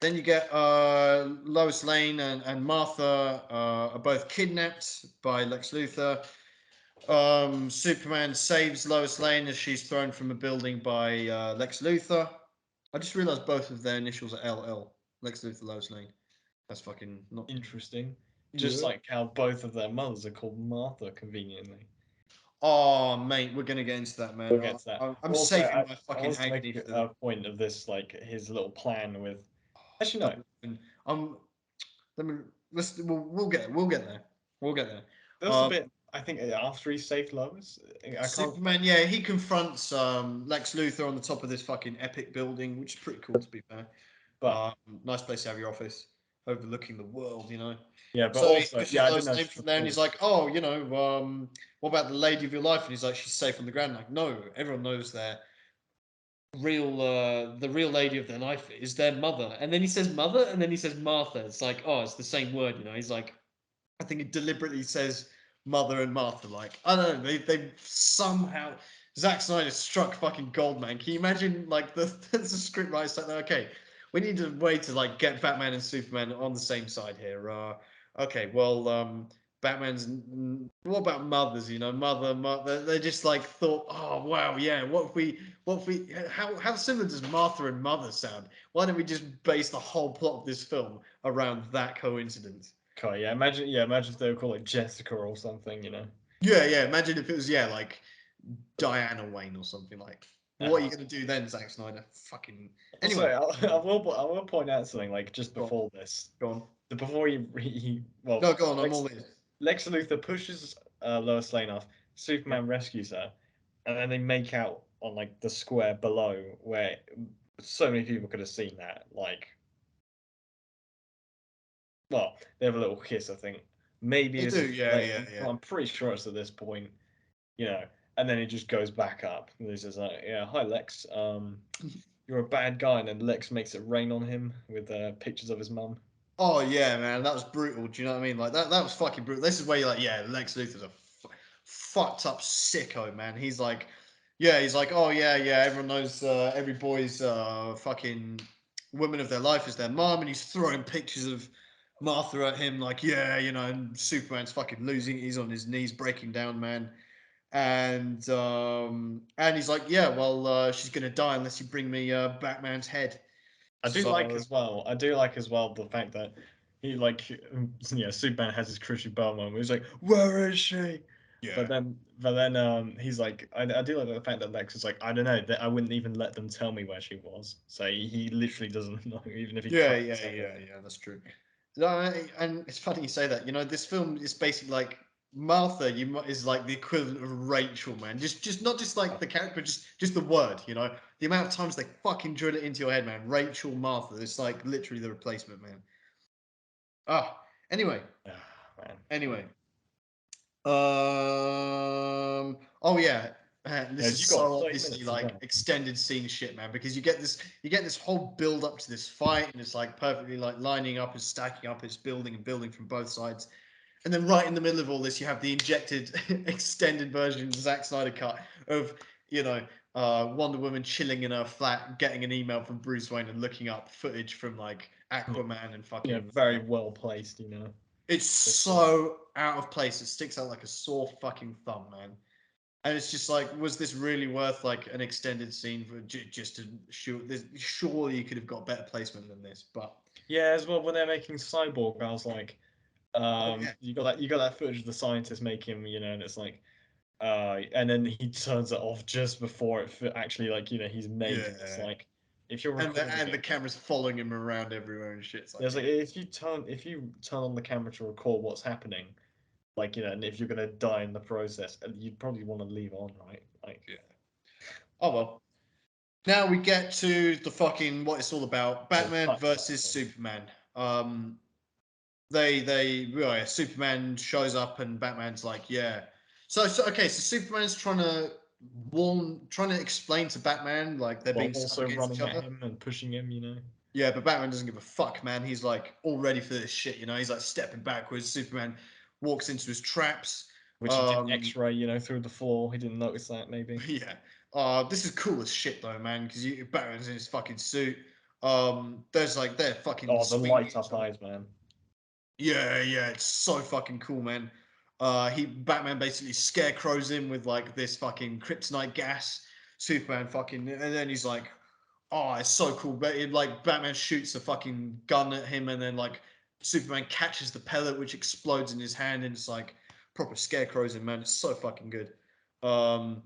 Speaker 1: Then you get Lois Lane and Martha are both kidnapped by Lex Luthor. Superman saves Lois Lane as she's thrown from a building by Lex Luthor. I just realised both of their initials are LL. Lex Luthor, Lois Lane. That's fucking not.
Speaker 2: Interesting. Just
Speaker 1: Yeah.
Speaker 2: like how both of their mothers are called Martha, conveniently.
Speaker 1: Oh, mate, we're gonna get into that, man.
Speaker 2: We'll get to that.
Speaker 1: I'm
Speaker 2: Also,
Speaker 1: saving
Speaker 2: I,
Speaker 1: my
Speaker 2: I
Speaker 1: fucking
Speaker 2: wanted to make
Speaker 1: agony for the.
Speaker 2: a point of this, like his little plan with. Actually, no.
Speaker 1: Double. Um, let me. We'll get. We'll get there. We'll get there.
Speaker 2: There was a
Speaker 1: Um,
Speaker 2: bit. I think after he saved Lois, I can't.
Speaker 1: Superman, yeah, he confronts Lex Luthor on the top of this fucking epic building, which is pretty cool to be fair.
Speaker 2: But
Speaker 1: Nice place to have your office, overlooking the world, you know.
Speaker 2: yeah, but
Speaker 1: So he
Speaker 2: also,
Speaker 1: pushes
Speaker 2: yeah, I did
Speaker 1: Lois Lane
Speaker 2: notice the
Speaker 1: from there, and he's
Speaker 2: police.
Speaker 1: like, "Oh, what about the lady of your life?" And he's like, "She's safe on the ground." Like, no, everyone knows the real lady of their life is their mother. And then he says mother, and then he says Martha. It's like, oh, it's the same word, you know. He's like, I think it deliberately says mother and Martha. Like, I don't know, they somehow Zack Snyder struck fucking gold, man. Can you imagine like the script writer sat there? Okay, we need a way to like get Batman and Superman on the same side here. Okay, well, Batman's. What about mothers? You know, mother. They just like thought, oh wow, yeah. What if we? How similar does Martha and Mother sound? Why don't we just base the whole plot of this film around that coincidence?
Speaker 2: Okay, yeah, imagine if they were called like Jessica or something, you know.
Speaker 1: Yeah. Imagine if it was like Diana Wayne or something like. What are you
Speaker 2: Uh,
Speaker 1: gonna do then, Zack Snyder? Fucking.
Speaker 2: Also,
Speaker 1: Anyway,
Speaker 2: I will point out something like just
Speaker 1: go on.
Speaker 2: before this,
Speaker 1: Go on.
Speaker 2: before he well,
Speaker 1: No, go on. I'm
Speaker 2: Lex
Speaker 1: all in.
Speaker 2: Lex Luthor pushes Lois Lane off.
Speaker 1: Yeah.
Speaker 2: Superman rescues her, and then they make out on like the square below where so many people could have seen that. Like, well, they have a little kiss, I think. Maybe
Speaker 1: They
Speaker 2: this
Speaker 1: do.
Speaker 2: is
Speaker 1: Yeah.
Speaker 2: later,
Speaker 1: Yeah.
Speaker 2: but
Speaker 1: Yeah.
Speaker 2: I'm pretty sure it's at this point, you know. And then it just goes back up. And he says, "Yeah, hi Lex. You're a bad guy," and then Lex makes it rain on him with pictures of his mum.
Speaker 1: Oh yeah, man, that was brutal. Do you know what I mean? Like that was fucking brutal. This is where you're like, yeah, Lex Luthor's a fucked up sicko, man. He's like, oh yeah. Everyone knows every boy's fucking woman of their life is their mom, and he's throwing pictures of Martha at him, like, yeah, you know, and Superman's fucking losing. He's on his knees, breaking down, man. And he's like, yeah, well, she's gonna die unless you bring me Batman's head.
Speaker 2: I do like
Speaker 1: So
Speaker 2: as well. I do like as well the fact that he like Superman has his Christian Bale moment. Where he's like, "Where is she?"
Speaker 1: yeah.
Speaker 2: But then he's like, I do like the fact that Lex is like, I don't know, that I wouldn't even let them tell me where she was. So he literally doesn't know, even if he
Speaker 1: Yeah,
Speaker 2: tried
Speaker 1: yeah,
Speaker 2: to tell
Speaker 1: yeah,
Speaker 2: them.
Speaker 1: yeah. That's true. No, and it's funny you say that. You know, this film is basically like Martha. Is like the equivalent of Rachel, man. Just not just like the character, but just the word. You know, the amount of times they fucking drill it into your head, man. Rachel, Martha. It's like literally the replacement, man. Ah. Anyway,
Speaker 2: Ah, man.
Speaker 1: anyway. Oh yeah. Man,
Speaker 2: Yeah,
Speaker 1: this is
Speaker 2: you got
Speaker 1: so
Speaker 2: 30
Speaker 1: obviously
Speaker 2: minutes as
Speaker 1: like
Speaker 2: well.
Speaker 1: extended scene shit, man, because you get this whole build up to this fight, and it's like perfectly like lining up and stacking up, it's building and building from both sides. And then right in the middle of all this, you have the injected extended version, Zack Snyder cut of, you know, Wonder Woman chilling in her flat, getting an email from Bruce Wayne and looking up footage from like
Speaker 2: Yeah,
Speaker 1: Aquaman and
Speaker 2: yeah,
Speaker 1: fucking
Speaker 2: very well placed, you know.
Speaker 1: it's
Speaker 2: This film.
Speaker 1: so out of place. It sticks out like a sore fucking thumb, man. And it's just like, was this really worth like an extended scene for just to shoot this? Surely you could have got better placement than this, but
Speaker 2: Yeah, as well when they're making Cyborg, I was like,
Speaker 1: oh yeah,
Speaker 2: you got that footage of the scientist making him, you know, and it's like, and then he turns it off just before it actually like he's made,
Speaker 1: yeah,
Speaker 2: and it's like, if you're
Speaker 1: and
Speaker 2: recording
Speaker 1: the
Speaker 2: it,
Speaker 1: camera's following him around everywhere and shit. It's like,
Speaker 2: there's like if you turn on the camera to record what's happening, like and if you're gonna die in the process, you'd probably want to leave on, right? Like,
Speaker 1: yeah. Oh well. Now we get to the fucking what it's all about: Batman versus Superman. Superman shows up and Batman's like, yeah. So okay, so Superman's trying to explain to Batman like they're
Speaker 2: while
Speaker 1: being set up
Speaker 2: also
Speaker 1: against each
Speaker 2: running at
Speaker 1: other.
Speaker 2: him and pushing him.
Speaker 1: Yeah, but Batman doesn't give a fuck, man. He's like all ready for this shit, He's like stepping backwards. Superman walks into his traps.
Speaker 2: Which he did X-ray, through the floor. He didn't notice that, maybe.
Speaker 1: Yeah. This is cool as shit though, man, because Batman's in his fucking suit. There's like they're fucking
Speaker 2: Oh, the
Speaker 1: swinging
Speaker 2: light
Speaker 1: each
Speaker 2: up
Speaker 1: other.
Speaker 2: eyes, man.
Speaker 1: Yeah, it's so fucking cool, man. Batman basically scarecrows him with like this fucking kryptonite gas. Superman fucking, and then he's like, oh, it's so cool. But like Batman shoots a fucking gun at him, and then like Superman catches the pellet, which explodes in his hand, and it's like proper scarecrows him, man. It's so fucking good. Um,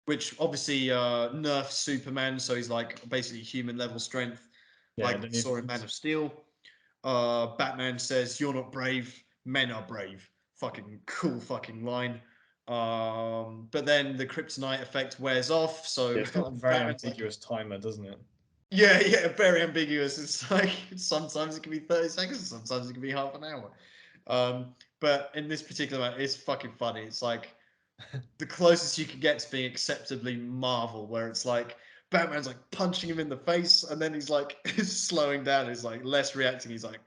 Speaker 1: which obviously nerfs Superman, so he's like basically human level strength,
Speaker 2: Yeah,
Speaker 1: like
Speaker 2: then
Speaker 1: we saw in Man of Steel. Batman says, "You're not brave. Men are brave." Fucking cool, fucking line. But then the kryptonite effect wears off, so
Speaker 2: yeah, it's got a very
Speaker 1: Batman's like,
Speaker 2: ambiguous timer, doesn't it?
Speaker 1: yeah, very ambiguous. It's like sometimes it can be 30 seconds, sometimes it can be half an hour. But in this particular one, it's fucking funny. It's like the closest you can get to being acceptably Marvel, where it's like Batman's like punching him in the face, and then he's like slowing down. He's like less reacting. He's like,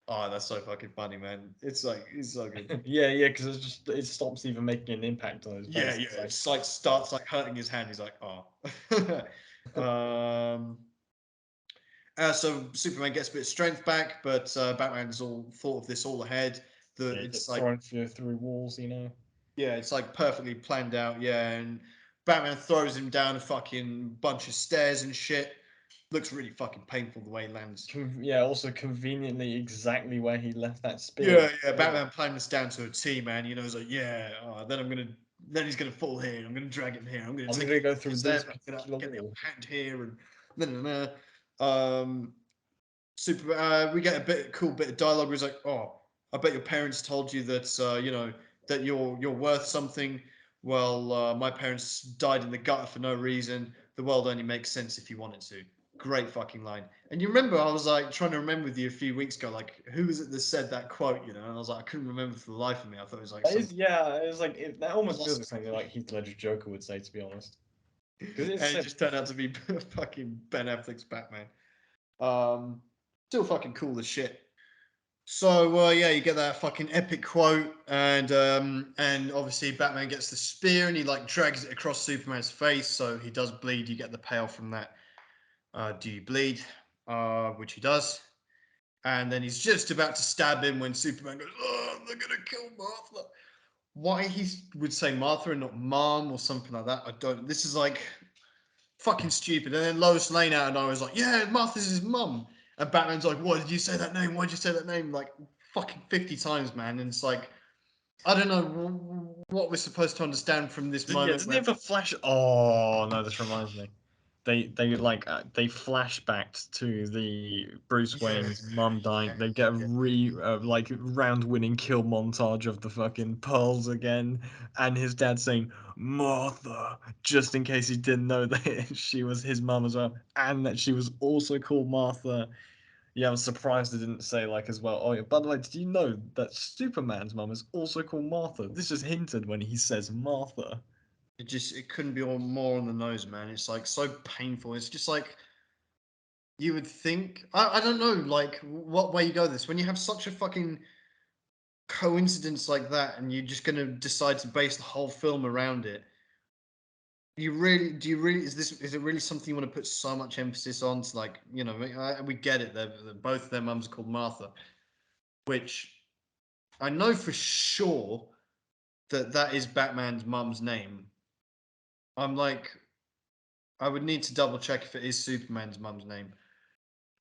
Speaker 1: "Oh, that's so fucking funny, man." It's like it's so good.
Speaker 2: Yeah, because it stops even making an impact on his
Speaker 1: Yeah,
Speaker 2: face.
Speaker 1: yeah.
Speaker 2: It's
Speaker 1: It
Speaker 2: like,
Speaker 1: just like starts like hurting his hand. He's like, "Oh." um. So Superman gets a bit of strength back, but Batman's all thought of this all ahead.
Speaker 2: yeah, he
Speaker 1: It's
Speaker 2: gets
Speaker 1: like
Speaker 2: thrown through walls.
Speaker 1: yeah, it's like perfectly planned out. Yeah, and Batman throws him down a fucking bunch of stairs and shit. Looks really fucking painful the way he lands.
Speaker 2: Yeah, also conveniently exactly where he left that spear.
Speaker 1: Yeah. Batman planned this down to a T, man. He's like, yeah. Then he's gonna fall here. I'm gonna drag him here. I'm gonna
Speaker 2: I'm
Speaker 1: take
Speaker 2: gonna
Speaker 1: it
Speaker 2: go through this
Speaker 1: step. I'm gonna
Speaker 2: particular
Speaker 1: get the
Speaker 2: wall.
Speaker 1: upper hand here, and no. Super. We get a cool bit of dialogue. Where he's like, "Oh, I bet your parents told you that that you're worth something. Well, my parents died in the gutter for no reason. The world only makes sense if you want it to." Great fucking line. And you remember, I was like trying to remember with you a few weeks ago, like who was it that said that quote? And I was like, I couldn't remember for the life of me. I thought it was like
Speaker 2: That
Speaker 1: some
Speaker 2: is, yeah, it's like that almost feels like
Speaker 1: philosopher,
Speaker 2: something like Heath Ledger Joker would say, to be honest. Because it's
Speaker 1: and it
Speaker 2: so
Speaker 1: just turned out to be fucking Ben Affleck's Batman. Um, Still fucking cool as shit. So yeah, you get that fucking epic quote, and obviously Batman gets the spear and he like drags it across Superman's face, so he does bleed. You get the payoff from that. Do you bleed? Which he does, and then he's just about to stab him when Superman goes, "Oh, they're gonna kill Martha." Why he would say Martha and not Mom or something like that, I don't. This is like fucking stupid. And then Lois Lane out, and I was like, yeah, Martha's his mum. And Batman's like, why did you say that name? Why did you say that name? Like fucking 50 times, man. And it's like, I don't know what we're supposed to understand from this
Speaker 2: yeah,
Speaker 1: moment
Speaker 2: doesn't he
Speaker 1: where,
Speaker 2: have a flash? Oh no, this reminds me. They flashbacked to the Bruce
Speaker 1: yeah,
Speaker 2: Wayne's mum dying. They get a round winning kill montage of the fucking pearls again, and his dad saying Martha, just in case he didn't know that she was his mum as well, and that she was also called Martha. Yeah, I'm surprised they didn't say like as well. Oh yeah, by the way, did you know that Superman's mum is also called Martha? This is hinted when he says Martha.
Speaker 1: it couldn't be all more on the nose, man. It's like so painful. It's just like, you would think, I don't know, like what way you go this when you have such a fucking coincidence like that and you're just going to decide to base the whole film around it. Is it really something you want to put so much emphasis on? To like, we get it. Both their mums are called Martha, which I know for sure that is Batman's mum's name. I'm like, I would need to double check if it is Superman's mum's name,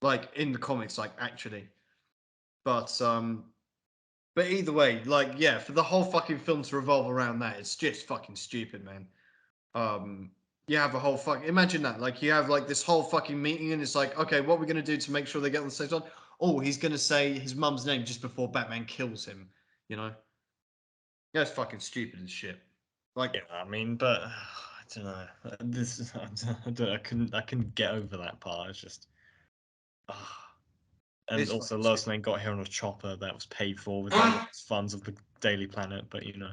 Speaker 1: like in the comics, like actually. But but either way, like yeah, for the whole fucking film to revolve around that, it's just fucking stupid, man. Um, You have a whole fuck. Imagine that. Like you have like this whole fucking meeting, and it's like, okay, what are we gonna do to make sure they get on the same side? Oh, he's gonna say his mum's name just before Batman kills him. You know, that's fucking stupid as shit. Like,
Speaker 2: Yeah, I mean, but I don't know. This is I couldn't get over that part. It's just ah. And
Speaker 1: it's
Speaker 2: also,
Speaker 1: fucking
Speaker 2: Lois
Speaker 1: stupid.
Speaker 2: Lane got here on a chopper that was paid for with the funds of the Daily Planet. But you know,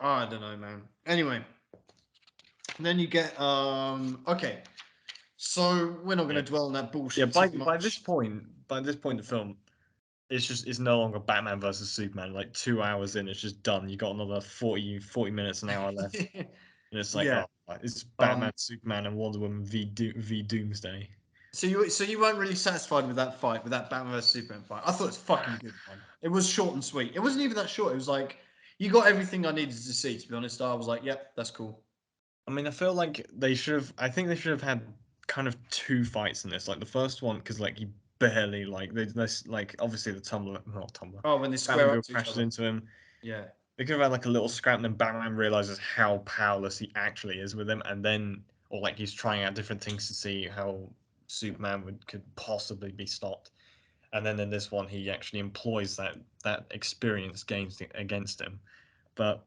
Speaker 1: I don't know, man. Anyway, then you get okay. So we're not
Speaker 2: yeah,
Speaker 1: gonna dwell on that
Speaker 2: yeah.
Speaker 1: bullshit
Speaker 2: By
Speaker 1: too
Speaker 2: by this
Speaker 1: much.
Speaker 2: point, the film it's no longer Batman versus Superman. Like 2 hours in, it's just done. You got another 40 minutes, an hour left, and it's like,
Speaker 1: Yeah.
Speaker 2: oh, it's
Speaker 1: Um.
Speaker 2: Batman, Superman, and Wonder Woman v Doomsday.
Speaker 1: So you weren't really satisfied with that fight, with that Batman vs Superman fight. I thought it was fucking good, man. It was short and sweet. It wasn't even that short. It was like you got everything I needed to see. To be honest, I was like, yep, that's cool.
Speaker 2: I mean, I feel like they should have. I think they should have had kind of two fights in this. Like the first one, because like he barely like there's like obviously the tumbler, not tumbler,
Speaker 1: Oh, when they square up
Speaker 2: Batmobile
Speaker 1: to each
Speaker 2: crashes
Speaker 1: other.
Speaker 2: into him.
Speaker 1: Yeah.
Speaker 2: They could have had like a little scrap, and then Batman realizes how powerless he actually is with him, and then or like he's trying out different things to see how Superman could possibly be stopped. And then in this one, he actually employs that experience gained against him. But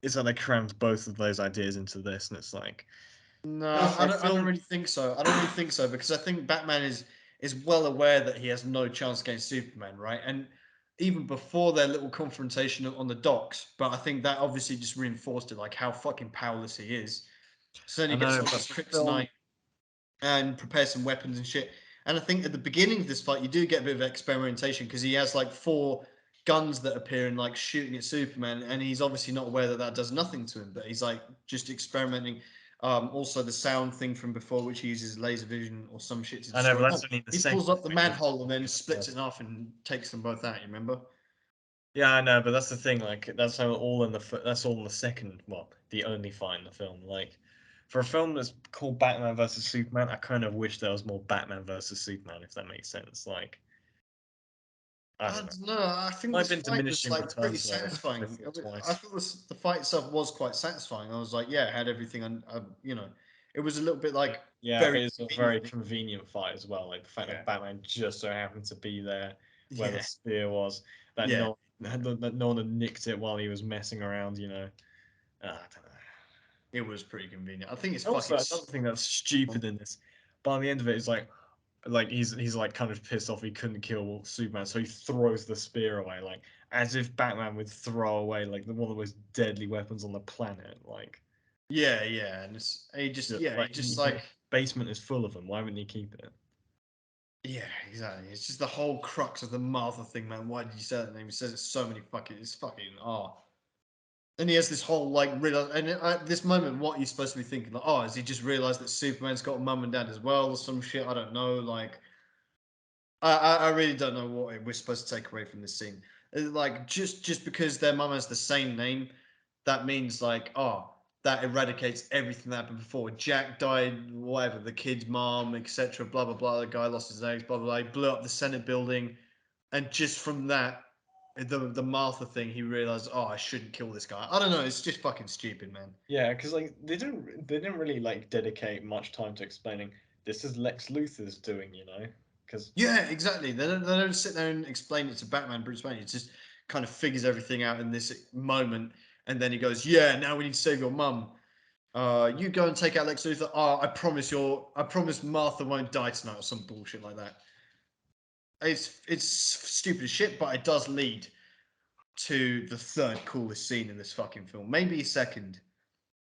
Speaker 2: it's like they crammed both of those ideas into this, and it's like
Speaker 1: No,
Speaker 2: for
Speaker 1: I
Speaker 2: a
Speaker 1: don't. I don't
Speaker 2: film.
Speaker 1: really think so. I don't really think so because I think Batman is well aware that he has no chance against Superman, right? And even before their little confrontation on the docks, but I think that obviously just reinforced it, like how fucking powerless he is. So then
Speaker 2: I
Speaker 1: he gets
Speaker 2: know,
Speaker 1: all
Speaker 2: but
Speaker 1: this
Speaker 2: for film,
Speaker 1: kryptonite and prepare some weapons and shit. And I think at the beginning of this fight, you do get a bit of experimentation because he has like four guns that appear and like shooting at Superman, and he's obviously not aware that that does nothing to him, but he's like just experimenting. Also, the sound thing from before, which he uses laser vision or some shit to
Speaker 2: I know,
Speaker 1: destroy.
Speaker 2: but
Speaker 1: Oh,
Speaker 2: that's only the
Speaker 1: he
Speaker 2: second
Speaker 1: pulls up the
Speaker 2: fight. Doesn't
Speaker 1: manhole and then
Speaker 2: it?
Speaker 1: splits it in half and takes them both out. You remember?
Speaker 2: Yeah, I know, but that's the thing. Like, that's how all in that's all in the second. Well, the only fight in the film. Like, for a film that's called Batman versus Superman, I kind of wish there was more Batman versus Superman, if that makes sense. Like, I
Speaker 1: I
Speaker 2: don't know.
Speaker 1: don't know. I think
Speaker 2: Might have
Speaker 1: this
Speaker 2: been
Speaker 1: fight was
Speaker 2: diminishing
Speaker 1: like pretty
Speaker 2: returns though. I
Speaker 1: satisfying.
Speaker 2: feel
Speaker 1: I
Speaker 2: twice.
Speaker 1: thought the fight itself was quite satisfying. I was like, yeah, it had everything, and it was a little bit like
Speaker 2: Yeah, but
Speaker 1: very
Speaker 2: it's a very
Speaker 1: convenient.
Speaker 2: convenient fight as well. Like the fact
Speaker 1: Yeah,
Speaker 2: that Batman just so happened to be there where the
Speaker 1: yeah,
Speaker 2: spear was,
Speaker 1: yeah.
Speaker 2: that no one had nicked it while he was messing around. You know. I don't know.
Speaker 1: It was pretty convenient. I think it's
Speaker 2: Also,
Speaker 1: fucking.
Speaker 2: another thing that's stupid in this, by the end of it, is like he's like kind of pissed off he couldn't kill Superman, so he throws the spear away, like as if Batman would throw away like one of the most deadly weapons on the planet. Like,
Speaker 1: Yeah, yeah, and he just yeah, he
Speaker 2: like
Speaker 1: just
Speaker 2: his
Speaker 1: like
Speaker 2: basement is full of them. Why wouldn't he keep it?
Speaker 1: yeah, exactly. It's just the whole crux of the Martha thing, man. Why did you say that name? He says it so many fucking. It's fucking And he has this whole like real, and at this moment, what you're supposed to be thinking, like, oh, has he just realized that Superman's got a mum and dad as well, or some shit? I don't know. Like, I really don't know what we're supposed to take away from this scene. Like, just because their mum has the same name, that means like, oh, that eradicates everything that happened before. Jack died, whatever, the kid's mom, etc. Blah blah blah. The guy lost his legs, blah blah blah. He blew up the Senate building, and just from that, the Martha thing, he realized, oh, I shouldn't kill this guy. I don't know. It's just fucking stupid, man.
Speaker 2: Yeah, because like they didn't really like dedicate much time to explaining this is Lex Luthor's doing, you know? Because
Speaker 1: Yeah, exactly. They don't sit there and explain it to Batman, Bruce Wayne. It just kind of figures everything out in this moment, and then he goes, "Yeah, now we need to save your mum. You go and take out Lex Luthor. Oh, I promise Martha won't die tonight, or some bullshit like that." It's stupid as shit, but it does lead to the third coolest scene in this fucking film. Maybe second.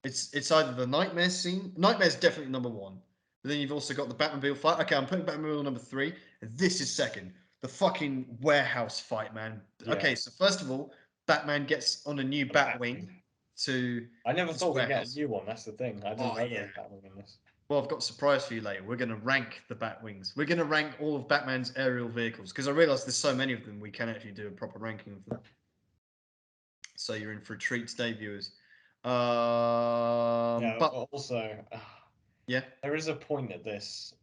Speaker 1: It's either the nightmare scene. Nightmare's definitely number one. But then you've also got the Batmobile fight. Okay, I'm putting Batmobile number three. And this is second. The fucking warehouse fight, man.
Speaker 2: yeah,
Speaker 1: Okay, so first of all, Batman gets on a new
Speaker 2: the Batwing.
Speaker 1: Batwing to
Speaker 2: I never
Speaker 1: this
Speaker 2: thought we'd get a
Speaker 1: warehouse.
Speaker 2: new one. That's the thing. I didn't
Speaker 1: Oh
Speaker 2: know there
Speaker 1: yeah.
Speaker 2: was Batwing in this.
Speaker 1: Well, I've got a surprise for you later. We're gonna rank the Batwings. We're gonna rank all of Batman's aerial vehicles because I realise there's so many of them. We can actually do a proper ranking of them. So you're in for a treat today, viewers.
Speaker 2: Yeah,
Speaker 1: But
Speaker 2: but also
Speaker 1: yeah.
Speaker 2: there is a point at this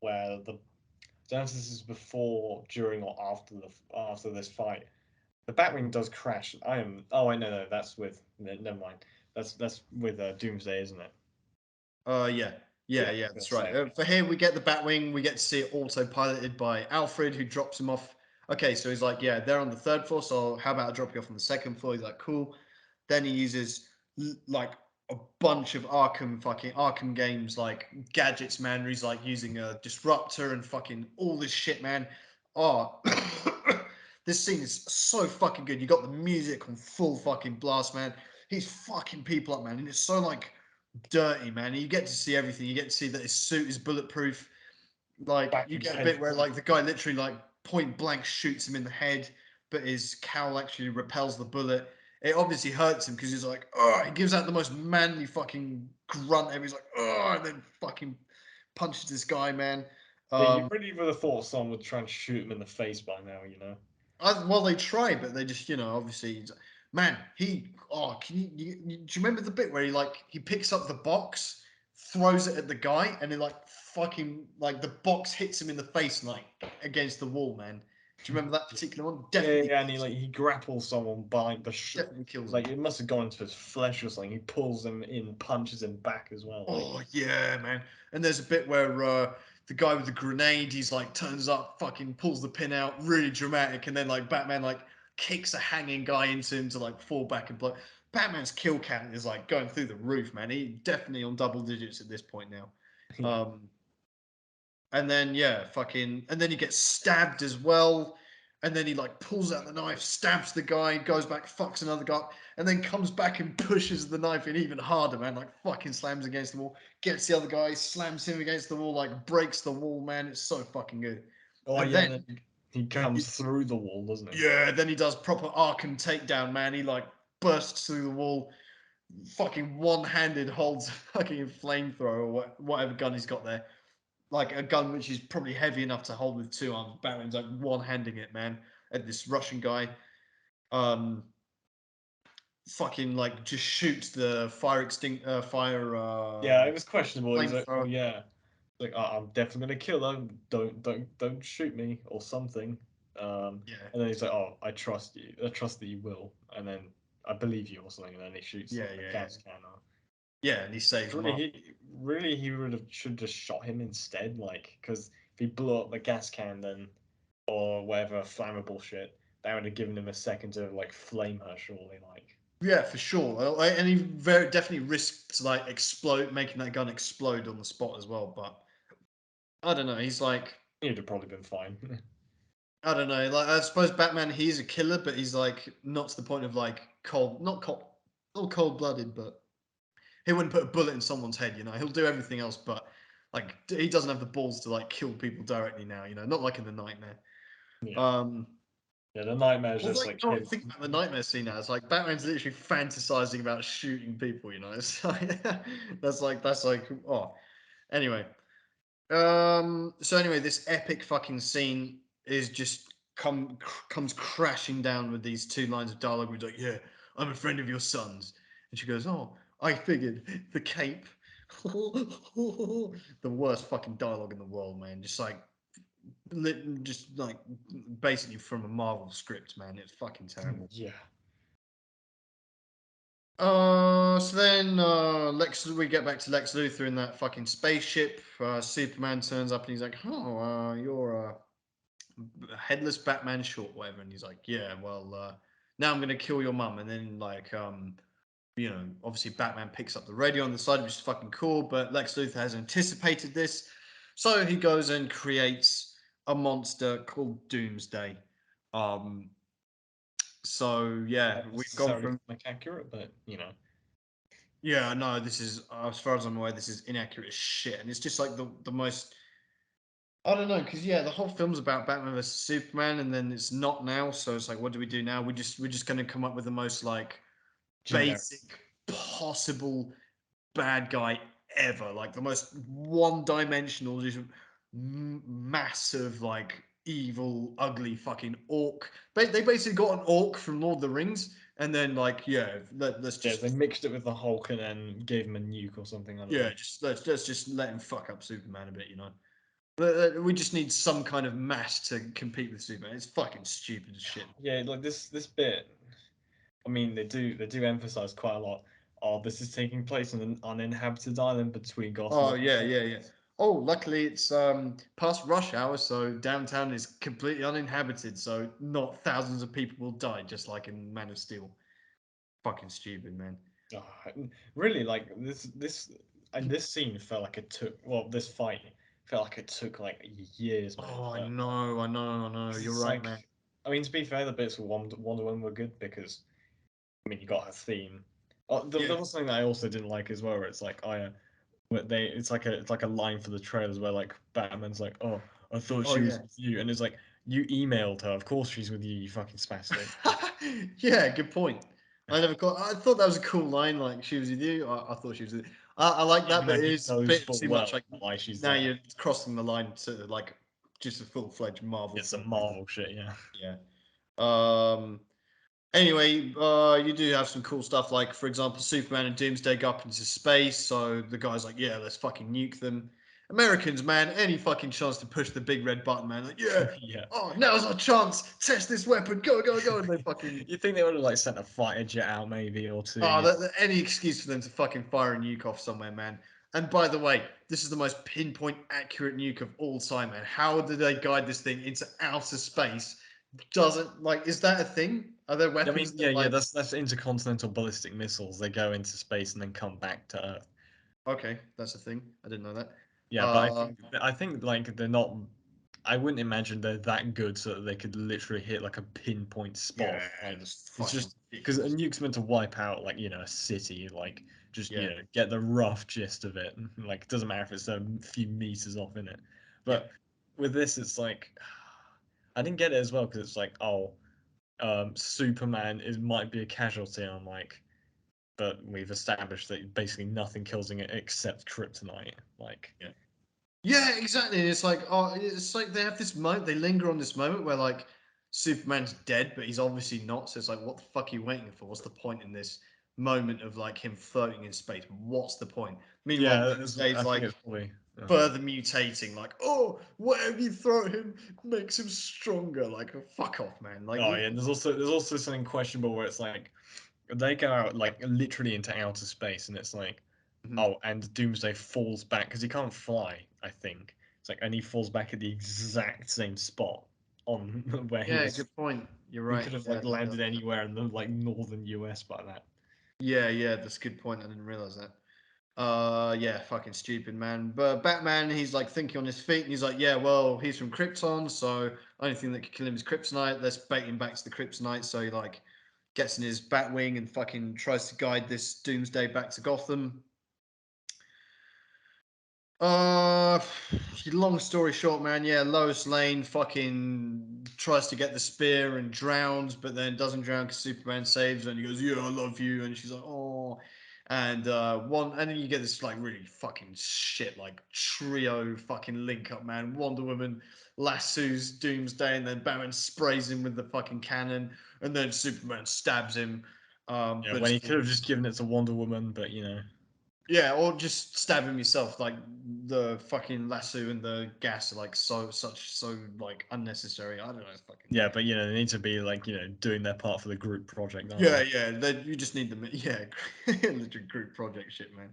Speaker 2: where the I don't know if this is before, during, or after this fight. The Batwing does crash. I am. Oh, I know, no, that's with. Never mind. That's with Doomsday, isn't it?
Speaker 1: Yeah.
Speaker 2: Yeah, I
Speaker 1: Yeah,
Speaker 2: was gonna
Speaker 1: that's right.
Speaker 2: say.
Speaker 1: For here, we get the Batwing. We get to see it autopiloted by Alfred, who drops him off. Okay, so he's like, yeah, they're on the third floor, so how about I drop you off on the second floor? He's like, cool. Then he uses like a bunch of Arkham games like gadgets, man. Where he's like using a disruptor and fucking all this shit, man. Oh, this scene is so fucking good. You got the music on full fucking blast, man. He's fucking people up, man, and it's so like dirty, man. You get to see everything. You get to see that his suit is bulletproof. Like you
Speaker 2: Vacuum
Speaker 1: get a
Speaker 2: head.
Speaker 1: bit where like the guy literally like point blank shoots him in the head, but his cowl actually repels the bullet. It obviously hurts him because he's like, oh, he gives out the most manly fucking grunt ever. He's like, oh, and then fucking punches this guy, man.
Speaker 2: Yeah, you
Speaker 1: Um,
Speaker 2: really would have thought someone would try and shoot him in the face by now, you know?
Speaker 1: well, they try, but they just, obviously, man, do you remember the bit where he picks up the box, throws it at the guy, and it like fucking, like the box hits him in the face, like against the wall, man. Do you remember that particular one?
Speaker 2: Yeah,
Speaker 1: Definitely,
Speaker 2: yeah, and he grapples someone by like
Speaker 1: definitely kills him.
Speaker 2: like it must have gone into his flesh or something. He pulls him in, punches him back as well. Like,
Speaker 1: Oh yeah, man. And there's a bit where the guy with the grenade, he's like turns up, fucking pulls the pin out, really dramatic, and then like Batman like kicks a hanging guy into him to like fall back and blow. Batman's kill count is like going through the roof, man. He definitely on double digits at this point now.
Speaker 2: yeah,
Speaker 1: Um, and then yeah, fucking, and then he gets stabbed as well. And then he like pulls out the knife, stabs the guy, goes back, fucks another guy, and then comes back and pushes the knife in even harder, man. Like fucking slams against the wall, gets the other guy, slams him against the wall, like breaks the wall, man. It's so fucking good.
Speaker 2: oh
Speaker 1: And
Speaker 2: yeah,
Speaker 1: then,
Speaker 2: and then he comes through the wall, doesn't he?
Speaker 1: yeah, then he does proper Arkham takedown, man. He like bursts through the wall, fucking one-handed holds a fucking flamethrower or whatever gun he's got there, like a gun which is probably heavy enough to hold with two arms. Batman's like one-handing it, man, at this Russian guy. Um, fucking like just shoots the fire
Speaker 2: Yeah, it was questionable. He's like, oh
Speaker 1: flamethrower.
Speaker 2: yeah, like I'm definitely gonna kill him. Don't shoot me or something.
Speaker 1: Yeah,
Speaker 2: And then he's like, oh, I trust you. I trust that you will. And then I believe you or something. And then he shoots
Speaker 1: yeah,
Speaker 2: the
Speaker 1: yeah, yeah.
Speaker 2: gas can off.
Speaker 1: Yeah, and he saves him up.
Speaker 2: Really he would have should just shot him instead. Like, because if he blew up the gas can, then or whatever flammable shit, that would have given him a second to like flame her. Surely, like,
Speaker 1: Yeah, for sure. And he very definitely risked like making that gun explode on the spot as well. But I don't know. He's like,
Speaker 2: he'd have probably been fine.
Speaker 1: I don't know. Like I suppose Batman, he's a killer, but he's like not to the point of like not cold blooded, but he wouldn't put a bullet in someone's head. He'll do everything else, but like he doesn't have the balls to like kill people directly now. Not like in the Nightmare.
Speaker 2: Yeah,
Speaker 1: Um,
Speaker 2: yeah. The nightmare is
Speaker 1: although
Speaker 2: just like
Speaker 1: I
Speaker 2: him.
Speaker 1: think about the Nightmare scene now, it's like Batman's literally fantasizing about shooting people. It's like that's like oh. Anyway, so anyway, this epic fucking scene is just comes crashing down with these two lines of dialogue. Where he's like, "Yeah, I'm a friend of your son's," and she goes, "Oh, I figured the cape." The worst fucking dialogue in the world, man. Just like basically from a Marvel script, man. It's fucking terrible.
Speaker 2: Yeah.
Speaker 1: So then we get back to Lex Luthor in that fucking spaceship. Superman turns up and he's like, "Oh, you're a headless Batman short, whatever." And he's like, "Yeah, well, now I'm gonna kill your mum." And then like, obviously Batman picks up the radio on the side, which is fucking cool. But Lex Luthor has anticipated this, so he goes and creates a monster called Doomsday. Um, so yeah,
Speaker 2: Not
Speaker 1: we've gone
Speaker 2: necessarily
Speaker 1: from
Speaker 2: comic accurate, but you know.
Speaker 1: yeah, no, this is as far as I'm aware, this is inaccurate as shit, and it's just like the most. I don't know, because yeah, the whole film's about Batman versus Superman, and then it's not now. So it's like, what do we do now? We're just gonna come up with the most like
Speaker 2: Generic.
Speaker 1: basic possible bad guy ever, like the most one-dimensional, just massive, like evil, ugly fucking orc. They basically got an orc from Lord of the Rings, and then like yeah, let's
Speaker 2: Yeah, they
Speaker 1: just
Speaker 2: mixed it with the Hulk and then gave him a nuke or something. I don't
Speaker 1: yeah,
Speaker 2: know.
Speaker 1: just let's just let him fuck up Superman a bit. We just need some kind of mass to compete with Superman. It's fucking stupid as shit.
Speaker 2: Yeah, like this bit. I mean, they do emphasize quite a lot. oh, this is taking place on an uninhabited island between Gotham
Speaker 1: Oh
Speaker 2: and
Speaker 1: yeah, yeah, yeah.
Speaker 2: Metropolis.
Speaker 1: Oh, luckily it's past rush hour, so downtown is completely uninhabited, so not thousands of people will die, just like in Man of Steel. Fucking stupid, man.
Speaker 2: Oh, really, like this scene felt like it took. Well, this fight felt like it took like years, man.
Speaker 1: Oh, I
Speaker 2: But
Speaker 1: know, I know, I know.
Speaker 2: 'cause
Speaker 1: You're
Speaker 2: it's
Speaker 1: right,
Speaker 2: like,
Speaker 1: man.
Speaker 2: I mean, to be fair, the bits with Wonder Woman were good because I mean, you got her theme. Oh,
Speaker 1: Yeah.
Speaker 2: there was something that I also didn't like as well, where it's like, oh yeah, where it's like a line for the trailers where like Batman's like, oh, I thought
Speaker 1: Oh
Speaker 2: she was
Speaker 1: yeah.
Speaker 2: with you, and it's like you emailed her. Of course she's with you, you fucking spastic.
Speaker 1: Yeah, good point. I never got. I thought that was a cool line. Like she was with you. I thought she was with you. I like that,
Speaker 2: Even
Speaker 1: but
Speaker 2: though
Speaker 1: it
Speaker 2: he
Speaker 1: is a
Speaker 2: knows
Speaker 1: bit
Speaker 2: full
Speaker 1: too much.
Speaker 2: well
Speaker 1: Like
Speaker 2: why she's
Speaker 1: now
Speaker 2: there.
Speaker 1: you're crossing the line to like just a full fledged Marvel
Speaker 2: It's a
Speaker 1: film. Like,
Speaker 2: Marvel shit, yeah.
Speaker 1: yeah. Um. Anyway, you do have some cool stuff. Like for example, Superman and Doomsday go up into space. So the guy's like, "Yeah, let's fucking nuke them." Americans, man, any fucking chance to push the big red button, man. Like, yeah.
Speaker 2: Yeah.
Speaker 1: Oh, now's our chance. Test this weapon. Go, go, go. And they fucking
Speaker 2: You think they would have like sent a fighter jet out maybe or two?
Speaker 1: oh,
Speaker 2: You know?
Speaker 1: any excuse for them to fucking fire a nuke off somewhere, man. And by the way, this is the most pinpoint accurate nuke of all time, man. How did they guide this thing into outer space? Doesn't like, is that a thing? Are there
Speaker 2: I mean,
Speaker 1: weapons
Speaker 2: yeah,
Speaker 1: that
Speaker 2: yeah,
Speaker 1: like?
Speaker 2: that's intercontinental ballistic missiles. They go into space and then come back to Earth.
Speaker 1: Okay, that's a thing. I didn't know that.
Speaker 2: Yeah, but
Speaker 1: Uh,
Speaker 2: I think like they're not. I wouldn't imagine they're that good so that they could literally hit like a pinpoint spot.
Speaker 1: yeah,
Speaker 2: Like
Speaker 1: that's
Speaker 2: it's
Speaker 1: fucking
Speaker 2: just because a
Speaker 1: ridiculous.
Speaker 2: nuke's meant to wipe out like a city, like just
Speaker 1: Yeah,
Speaker 2: get the rough gist of it. Like it doesn't matter if it's a few meters off in it.
Speaker 1: yeah,
Speaker 2: But with this, it's like I didn't get it as well because it's like Superman is might be a casualty. And I'm like, but we've established that basically nothing kills it except kryptonite. Like
Speaker 1: yeah. Yeah, exactly. It's like they have this moment. They linger on this moment where like Superman's dead, but he's obviously not. So it's like, what the fuck are you waiting for? What's the point in this moment of like him floating in space? What's the point? Meanwhile,
Speaker 2: yeah,
Speaker 1: Doomsday's
Speaker 2: I think
Speaker 1: like
Speaker 2: it's probably.
Speaker 1: further mutating. Like, oh, whatever you throw at him makes him stronger. Like, fuck off, man. Like,
Speaker 2: Oh yeah, and there's also something questionable where it's like they go out like literally into outer space, and it's like,
Speaker 1: mhm.
Speaker 2: oh, and Doomsday falls back because he can't fly. I think it's like, and he falls back at the exact same spot on where he
Speaker 1: Yeah,
Speaker 2: was.
Speaker 1: good point. You're
Speaker 2: He
Speaker 1: right.
Speaker 2: could have
Speaker 1: Yeah,
Speaker 2: like
Speaker 1: no,
Speaker 2: landed anywhere in the like northern US by that.
Speaker 1: yeah, yeah. That's a good point. I didn't realize that. Yeah, fucking stupid, man. But Batman, he's like thinking on his feet, and he's like, yeah, well, he's from Krypton, so only thing that could kill him is kryptonite. Let's bait him back to the kryptonite. So he like gets in his Batwing and fucking tries to guide this Doomsday back to Gotham. Uh, long story short, man. Yeah, Lois Lane fucking tries to get the spear and drowns, but then doesn't drown because Superman saves her, and he goes, "Yeah, I love you," and she's like, "Oh." And then you get this like really fucking shit like trio fucking link up, man. Wonder Woman lassos Doomsday, and then Batman sprays him with the fucking cannon, and then Superman stabs him.
Speaker 2: Yeah,
Speaker 1: But
Speaker 2: when he could have just given it to Wonder Woman, but
Speaker 1: yeah, or just stab him yourself. Like the fucking lasso and the gas are like so like unnecessary. I don't know. It's fucking
Speaker 2: yeah, but they need to be like doing their part for the group project, aren't
Speaker 1: yeah,
Speaker 2: they?
Speaker 1: yeah. You just need them. Yeah, literally group project shit, man.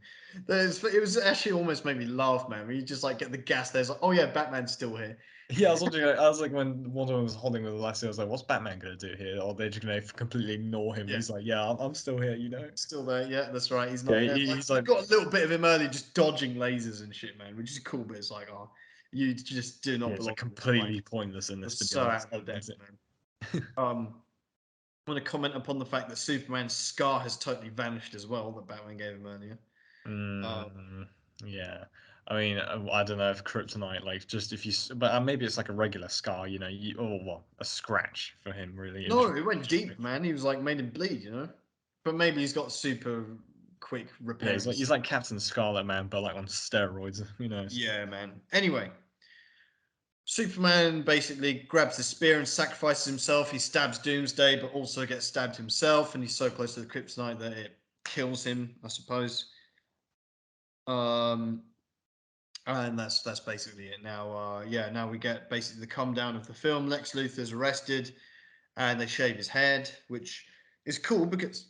Speaker 1: It was actually almost made me laugh, man. When you just like get the gas. There's like, oh yeah, Batman's still here.
Speaker 2: Yeah, I was wondering. I was like, when Wonder Woman was holding with the lassie, I was like, "What's Batman gonna do here?" Or they're just gonna completely ignore him. And
Speaker 1: Yeah,
Speaker 2: he's like, "Yeah, I'm still here."
Speaker 1: still there. Yeah, that's right. He's
Speaker 2: Yeah,
Speaker 1: not. Like
Speaker 2: he's
Speaker 1: you
Speaker 2: like,
Speaker 1: got a little bit of him early, just dodging lasers and shit, man, which is cool. But it's like, oh, you just do
Speaker 2: yeah,
Speaker 1: not
Speaker 2: it's like
Speaker 1: belong in this fight.
Speaker 2: completely pointless in
Speaker 1: You're
Speaker 2: this, to be
Speaker 1: so
Speaker 2: honest.
Speaker 1: out
Speaker 2: I
Speaker 1: of depth,
Speaker 2: admit it.
Speaker 1: man. I want to comment upon the fact that Superman's scar has totally vanished as well that Batman gave him earlier. Um,
Speaker 2: Mm, yeah, I mean, I don't know if kryptonite, like, just if but maybe it's like a regular scar, or well, a scratch for him, really. It just
Speaker 1: no, it went deep, man. He was like made him bleed, you know. But maybe he's got super quick
Speaker 2: yeah, he's
Speaker 1: repairing.
Speaker 2: like he's like Captain Scarlet Man, but like on steroids. Who knows?
Speaker 1: Yeah, man. Anyway, Superman basically grabs the spear and sacrifices himself. He stabs Doomsday, but also gets stabbed himself, and he's so close to the kryptonite that it kills him, I suppose. Um, and that's basically it. Now, yeah, now we get basically the come down of the film. Lex Luthor's arrested, and they shave his head, which is cool because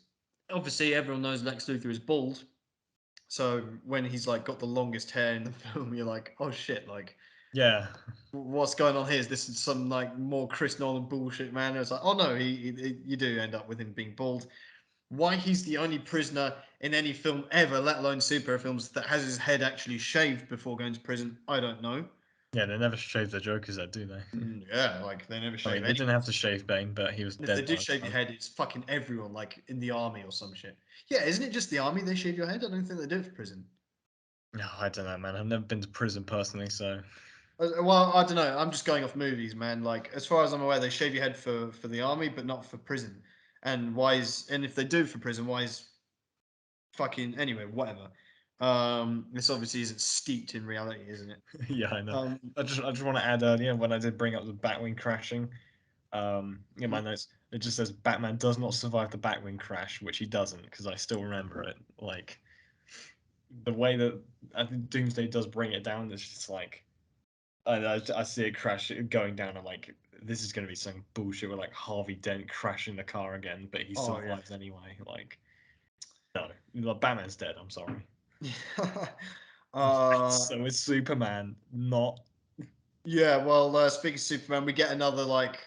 Speaker 1: obviously everyone knows Lex Luthor is bald. So when he's like got the longest hair in the film, you're like, oh shit, like
Speaker 2: Yeah,
Speaker 1: what's going on here? Is this some like more Chris Nolan bullshit, man? It's like, oh no, you do end up with him being bald. Why he's the only prisoner in any film ever, let alone superhero films, that has his head actually shaved before going to prison, I don't know.
Speaker 2: yeah, they never shave the Joker's head, do they?
Speaker 1: Yeah, like they never
Speaker 2: I
Speaker 1: shave
Speaker 2: mean, they
Speaker 1: any.
Speaker 2: didn't have to shave Bane, but he was
Speaker 1: And if they
Speaker 2: dead
Speaker 1: do
Speaker 2: by the
Speaker 1: shave your
Speaker 2: time.
Speaker 1: head, it's fucking everyone, like in the army or some shit. Yeah, isn't it just the army they shave your head? I don't think they do it for prison.
Speaker 2: No, I don't know, man. I've never been to prison personally, so
Speaker 1: Well, I don't know. I'm just going off movies, man. Like as far as I'm aware, they shave your head for the army, but not for prison. And if they do for prison, why is fucking anyway, whatever. This obviously isn't steeped in reality, isn't it?
Speaker 2: yeah, I know.
Speaker 1: Um,
Speaker 2: I just want to add earlier when I did bring up the Batwing crashing. In my notes, it just says Batman does not survive the Batwing crash, which he doesn't, because I still remember it. Like the way that I think Doomsday does bring it down, it's just like I see it crash going down. I'm like, this is going to be some bullshit with like Harvey Dent crashing the car again, but he
Speaker 1: oh yeah.
Speaker 2: survives anyway. Like, no, like, Batman's dead. I'm sorry.
Speaker 1: uh,
Speaker 2: So is Superman not?
Speaker 1: yeah. Well, speaking of Superman, we get another like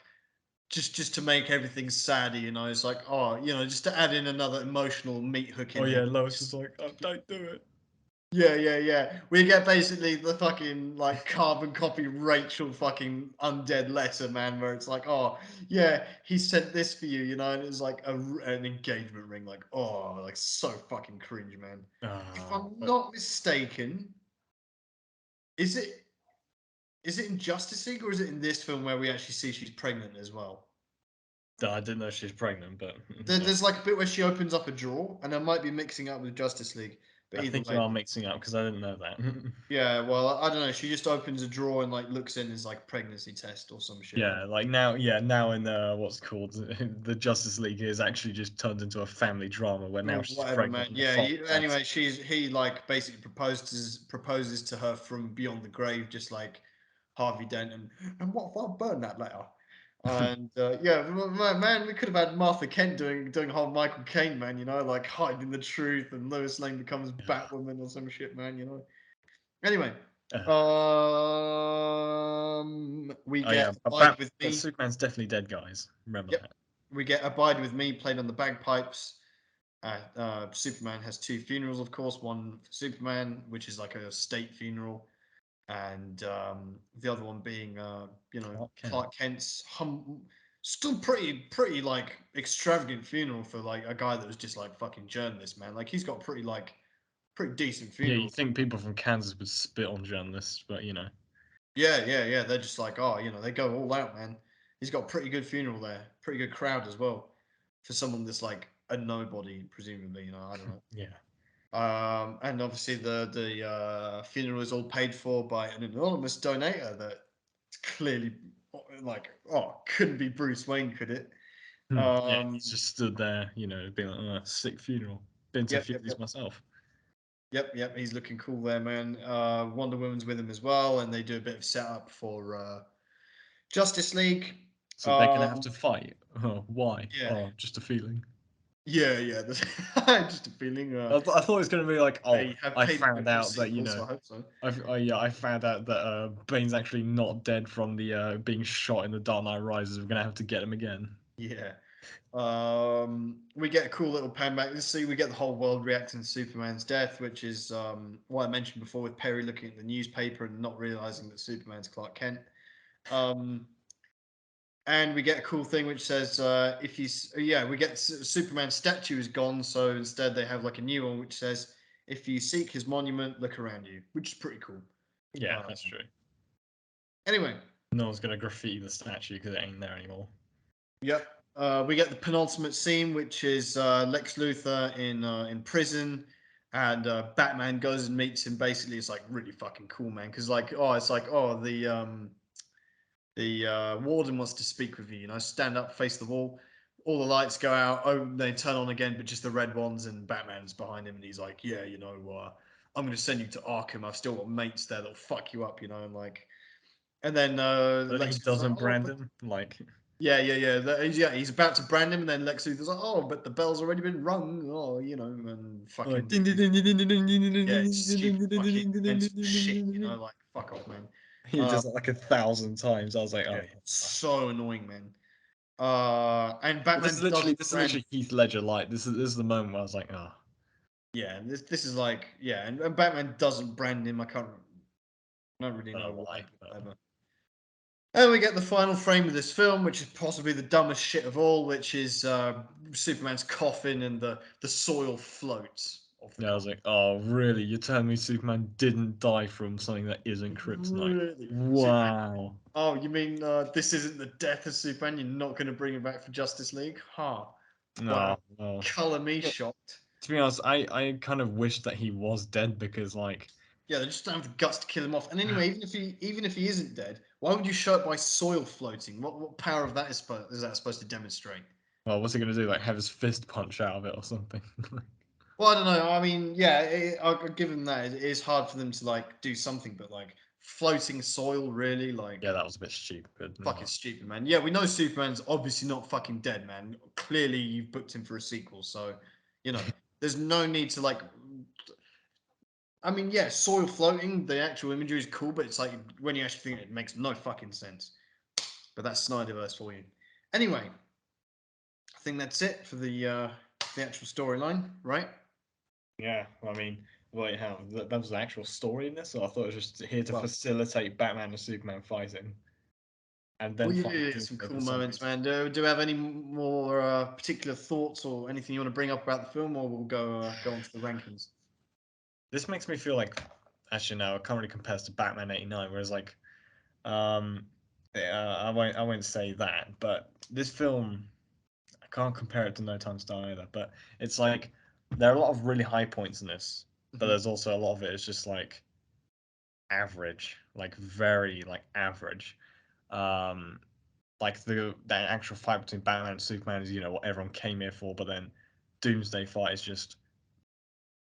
Speaker 1: just to make everything sadder. It's like just to add in another emotional meat hook
Speaker 2: Oh
Speaker 1: in here.
Speaker 2: yeah, Lois is like, oh, don't do it.
Speaker 1: Yeah, yeah, yeah. We get basically the fucking like carbon copy Rachel fucking undead letter, man, where it's like, oh, yeah, he sent this for you, and it's like an engagement ring, like, oh, like so fucking cringe, man. If
Speaker 2: Ah,
Speaker 1: I'm not mistaken, is it is it in Justice League or is it in this film where we actually see she's pregnant as well?
Speaker 2: I didn't know she's pregnant, but
Speaker 1: There's like a bit where she opens up a drawer, and I might be mixing up with Justice League, but
Speaker 2: I
Speaker 1: either
Speaker 2: think you
Speaker 1: way.
Speaker 2: are mixing up because I didn't know that.
Speaker 1: Yeah, well, I don't know. She just opens a drawer and like looks in as like pregnancy test or some shit.
Speaker 2: Yeah, like now, yeah, now in what's called the Justice League is actually just turned into a family drama where now
Speaker 1: Or
Speaker 2: she's
Speaker 1: whatever,
Speaker 2: pregnant
Speaker 1: man.
Speaker 2: and the
Speaker 1: Yeah.
Speaker 2: father dies.
Speaker 1: Anyway, he like basically proposes to her from beyond the grave, just like Harvey Dent. And what if I burn that letter? And yeah, man, we could have had Martha Kent doing a whole Michael Caine, man. Like hiding the truth, and Lois Lane becomes Batwoman or some shit, man. Anyway,
Speaker 2: Uh,
Speaker 1: we
Speaker 2: oh yeah,
Speaker 1: get Abide with
Speaker 2: but
Speaker 1: Me.
Speaker 2: Superman's definitely dead, guys. Remember
Speaker 1: Yep,
Speaker 2: that.
Speaker 1: we get Abide with Me played on the bagpipes. Superman has two funerals, of course. One for Superman, which is like a state funeral, and the other one being,
Speaker 2: Clark Kent.
Speaker 1: Clark Kent's still pretty like extravagant funeral for like a guy that was just like fucking journalist, man. Like he's got pretty decent
Speaker 2: Yeah, you
Speaker 1: funeral.
Speaker 2: think people from Kansas would spit on journalists, but you know,
Speaker 1: Yeah, yeah, yeah. They're just like, oh, they go all out, man. He's got a pretty good funeral there, pretty good crowd as well, for someone that's like a nobody, presumably. I don't know.
Speaker 2: yeah.
Speaker 1: And obviously the funeral is all paid for by an anonymous donator that clearly like couldn't be Bruce Wayne, could it?
Speaker 2: Yeah,
Speaker 1: Um,
Speaker 2: he's just stood there, being like, sick funeral. Been to a
Speaker 1: yep,
Speaker 2: few
Speaker 1: yep,
Speaker 2: of these
Speaker 1: yep,
Speaker 2: myself.
Speaker 1: yep. He's looking cool there, man. Wonder Woman's with him as well, and they do a bit of setup for Justice League.
Speaker 2: So they're gonna have
Speaker 1: Um,
Speaker 2: to fight. Oh, why?
Speaker 1: yeah,
Speaker 2: Oh, just a feeling.
Speaker 1: yeah, yeah. Just a feeling.
Speaker 2: I thought it was gonna be like, oh,
Speaker 1: They have
Speaker 2: I
Speaker 1: paid him
Speaker 2: found
Speaker 1: for a
Speaker 2: out that
Speaker 1: sequel, so I hope so.
Speaker 2: Yeah, I found out that Bane's actually not dead from the being shot in the Dark Knight Rises. We're gonna have to get him again.
Speaker 1: Yeah. We get a cool little pan back. Let's see, we get the whole world reacting to Superman's death, which is what I mentioned before with Perry looking at the newspaper and not realizing that Superman's Clark Kent. Um, and we get a cool thing which says if he's yeah, we get Superman's statue is gone, so instead they have like a new one which says if you seek his monument, look around you, which is pretty cool.
Speaker 2: Yeah,
Speaker 1: Um,
Speaker 2: that's true.
Speaker 1: anyway,
Speaker 2: No one's gonna graffiti the statue because it ain't there anymore.
Speaker 1: yep. We get the penultimate scene, which is Lex Luthor in prison, and Batman goes and meets him. Basically, it's like really fucking cool, man. Because it's like the warden wants to speak with you. Stand up, face the wall. All the lights go out. Oh, they turn on again, but just the red ones. And Batman's behind him, and he's like, "Yeah, I'm going to send you to Arkham. I've still got mates there that'll fuck you up, and like." And then
Speaker 2: But he
Speaker 1: Lex was like,
Speaker 2: doesn't,
Speaker 1: "Oh, but
Speaker 2: Brandon. Like,
Speaker 1: He's about to brand him, and then Lex Luthor's like, "Oh, but the bell's already been rung." Oh, and
Speaker 2: Like,
Speaker 1: fucking
Speaker 2: ding, ding, ding, ding, ding, ding, ding, ding, ding,
Speaker 1: yeah,
Speaker 2: ding,
Speaker 1: it's
Speaker 2: ding,
Speaker 1: stupid
Speaker 2: ding, ding,
Speaker 1: fucking
Speaker 2: ding, ding,
Speaker 1: mental
Speaker 2: ding,
Speaker 1: shit.
Speaker 2: ding, ding,
Speaker 1: Like fuck off, man.
Speaker 2: he does it like 1,000 times. I was like,
Speaker 1: Yeah,
Speaker 2: oh yeah.
Speaker 1: so annoying, man. And
Speaker 2: But
Speaker 1: Batman doesn't
Speaker 2: this is
Speaker 1: brand.
Speaker 2: literally Heath Ledger. Like, this is the moment where I was like, oh.
Speaker 1: Yeah, this is like and Batman doesn't brand him. I don't really
Speaker 2: I don't
Speaker 1: know
Speaker 2: know
Speaker 1: why,
Speaker 2: why.
Speaker 1: but
Speaker 2: But
Speaker 1: whatever. And we get the final frame of this film, which is possibly the dumbest shit of all, which is Superman's coffin and the soil floats off the
Speaker 2: yeah, I was
Speaker 1: coffin.
Speaker 2: like, oh really? You're telling me Superman didn't die from something that isn't kryptonite?
Speaker 1: Really? Superman.
Speaker 2: Wow.
Speaker 1: Oh, you mean this isn't the death of Superman? You're not going to bring him back for Justice League? Huh. Wow.
Speaker 2: No, no.
Speaker 1: Color me
Speaker 2: Yeah,
Speaker 1: shocked.
Speaker 2: to be honest, I kind of wish that he was dead because like
Speaker 1: Yeah, they just don't have the guts to kill him off. And anyway, even if he isn't dead, why would you show it by soil floating? What power of that is that supposed to demonstrate?
Speaker 2: well, what's he gonna do? Like have his fist punch out of it or something?
Speaker 1: Well, I don't know. I mean, yeah, I'll give him that. It is hard for them to like do something, but like floating soil, really, like
Speaker 2: Yeah, that was a bit stupid.
Speaker 1: fucking
Speaker 2: No.
Speaker 1: stupid, man. Yeah, we know Superman's obviously not fucking dead, man. Clearly, you've booked him for a sequel, so you know, there's no need to like. I mean, yeah, soil floating, the actual imagery is cool, but it's like when you actually think it makes no fucking sense. But that's Snyderverse for you. Anyway, I think that's it for the actual storyline, right?
Speaker 2: Yeah, I mean, wait, how that was an actual story in this? So I thought it was just here to
Speaker 1: Well,
Speaker 2: facilitate Batman and Superman fighting, and
Speaker 1: well,
Speaker 2: then
Speaker 1: you
Speaker 2: fight
Speaker 1: do get some
Speaker 2: Doomsday
Speaker 1: cool
Speaker 2: for some
Speaker 1: moments,
Speaker 2: reason.
Speaker 1: man. Do you have any more particular thoughts or anything you want to bring up about the film, or we'll go on to the rankings?
Speaker 2: This makes me feel like, actually, no, it currently compares to Batman '89, whereas like, um, I won't say that, but this film, I can't compare it to No Time to Die either. But it's like there are a lot of really high points in this, but
Speaker 1: Mhm.
Speaker 2: there's also a lot of it is just like average, like very like average. Um, like the actual fight between Batman and Superman is what everyone came here for, but then Doomsday fight is just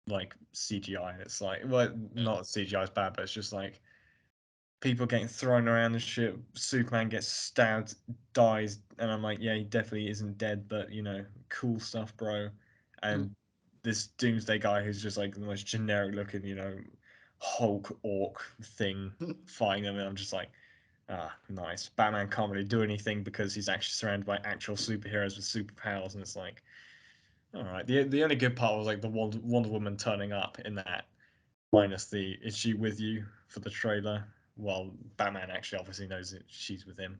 Speaker 2: like CGI. It's like, well, not CGI is bad, but it's just like people getting thrown around and shit. Superman gets stabbed, dies, and I'm like, yeah, he definitely isn't dead, but cool stuff, bro. And this Doomsday guy who's just like the most generic looking, Hulk orc thing fighting them, and I'm just like, ah, nice. Batman can't really do anything because he's actually surrounded by actual superheroes with superpowers, and it's like, all right. The only good part was like the Wonder Woman turning up in that, minus the is she with you for the trailer? Well, Batman actually obviously knows that she's with him.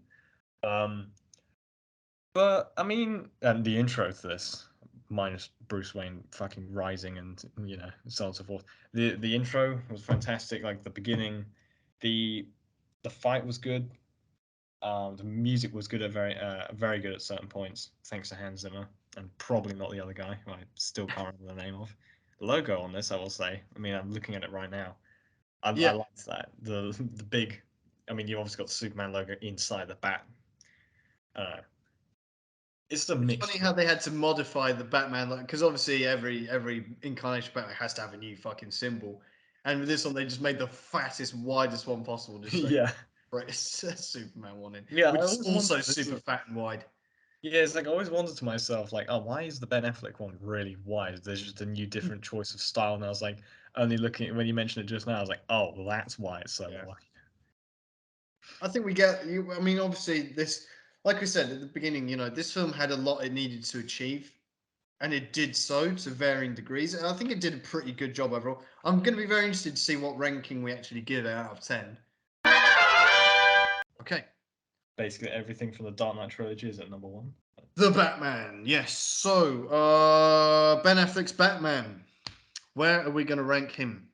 Speaker 2: Um, but I mean, and the intro to this, minus Bruce Wayne fucking rising and so on and so forth. The intro was fantastic. Like the beginning, the the fight was good. The music was good at very good at certain points, thanks to Hans Zimmer, and probably not the other guy, who I still can't remember the name of. The logo on this, I will say. I mean, I'm looking at it right now. I
Speaker 1: Yeah,
Speaker 2: liked that. The big. I mean, you obviously got the Superman logo inside the bat. Uh, it's the
Speaker 1: it's funny
Speaker 2: mixture.
Speaker 1: how they had to modify the Batman, like because obviously every incarnation of Batman has to have a new fucking symbol, and with this one they just made the fattest, widest one possible, just so
Speaker 2: Yeah,
Speaker 1: right, it's a Superman one in,
Speaker 2: yeah. I
Speaker 1: which is
Speaker 2: always
Speaker 1: also
Speaker 2: wondered. This is
Speaker 1: super fat and wide.
Speaker 2: yeah. It's like I always wondered to myself, like, oh, why is the Ben Affleck one really wide? There's just a new, different choice of style, and I was like, only looking when you mentioned it just now, I was like, oh, well, that's why it's so
Speaker 1: Yeah.
Speaker 2: wide.
Speaker 1: I think we get you. I mean, obviously, this, like we said at the beginning, this film had a lot it needed to achieve, and it did so to varying degrees. And I think it did a pretty good job overall. I'm going to be very interested to see what ranking we actually give it out of 10. Okay.
Speaker 2: Basically, everything from the Dark Knight trilogy is at number one.
Speaker 1: The Batman. Yes. So, Ben Affleck's Batman. Where are we going to rank him?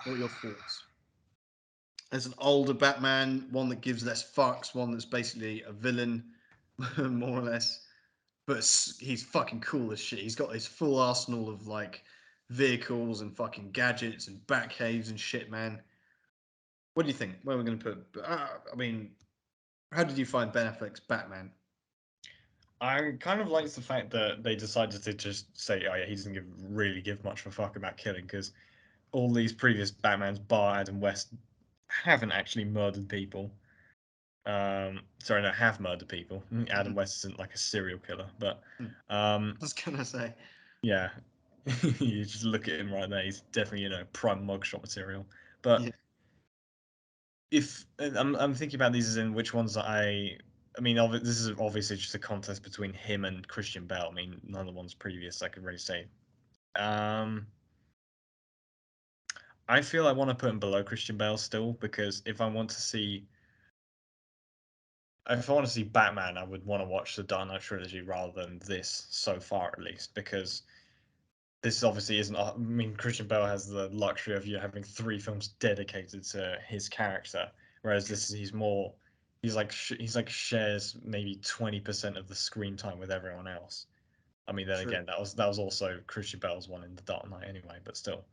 Speaker 1: What are your thoughts? There's an older Batman, one that gives less fucks, one that's basically a villain, more or less. But he's fucking cool as shit. He's got this full arsenal of like vehicles and fucking gadgets and bat caves and shit, man. What do you think? Where are we going to put? I mean, how did you find Ben Affleck's Batman?
Speaker 2: I kind of liked the fact that they decided to just say, oh yeah, he doesn't really give much of a fuck about killing because all these previous Batmans, bar Adam West, haven't actually murdered people. Sorry, no, have murdered people. Adam West isn't like a serial killer, but
Speaker 1: I
Speaker 2: um,
Speaker 1: was gonna say.
Speaker 2: yeah, you just look at him right there. He's definitely prime mugshot material. But
Speaker 1: Yeah,
Speaker 2: if I'm thinking about these as in which ones I mean, this is obviously just a contest between him and Christian Bale. I mean, none of the ones previous I could really say. Um, I feel I want to put him below Christian Bale still because if I want to see Batman, I would want to watch the Dark Knight trilogy rather than this so far at least because this obviously isn't. I mean, Christian Bale has the luxury of having three films dedicated to his character, whereas this is he's more. He's like shares maybe 20% of the screen time with everyone else. I mean, then
Speaker 1: true.
Speaker 2: again, that was also Christian Bale's one in the Dark Knight anyway, but still.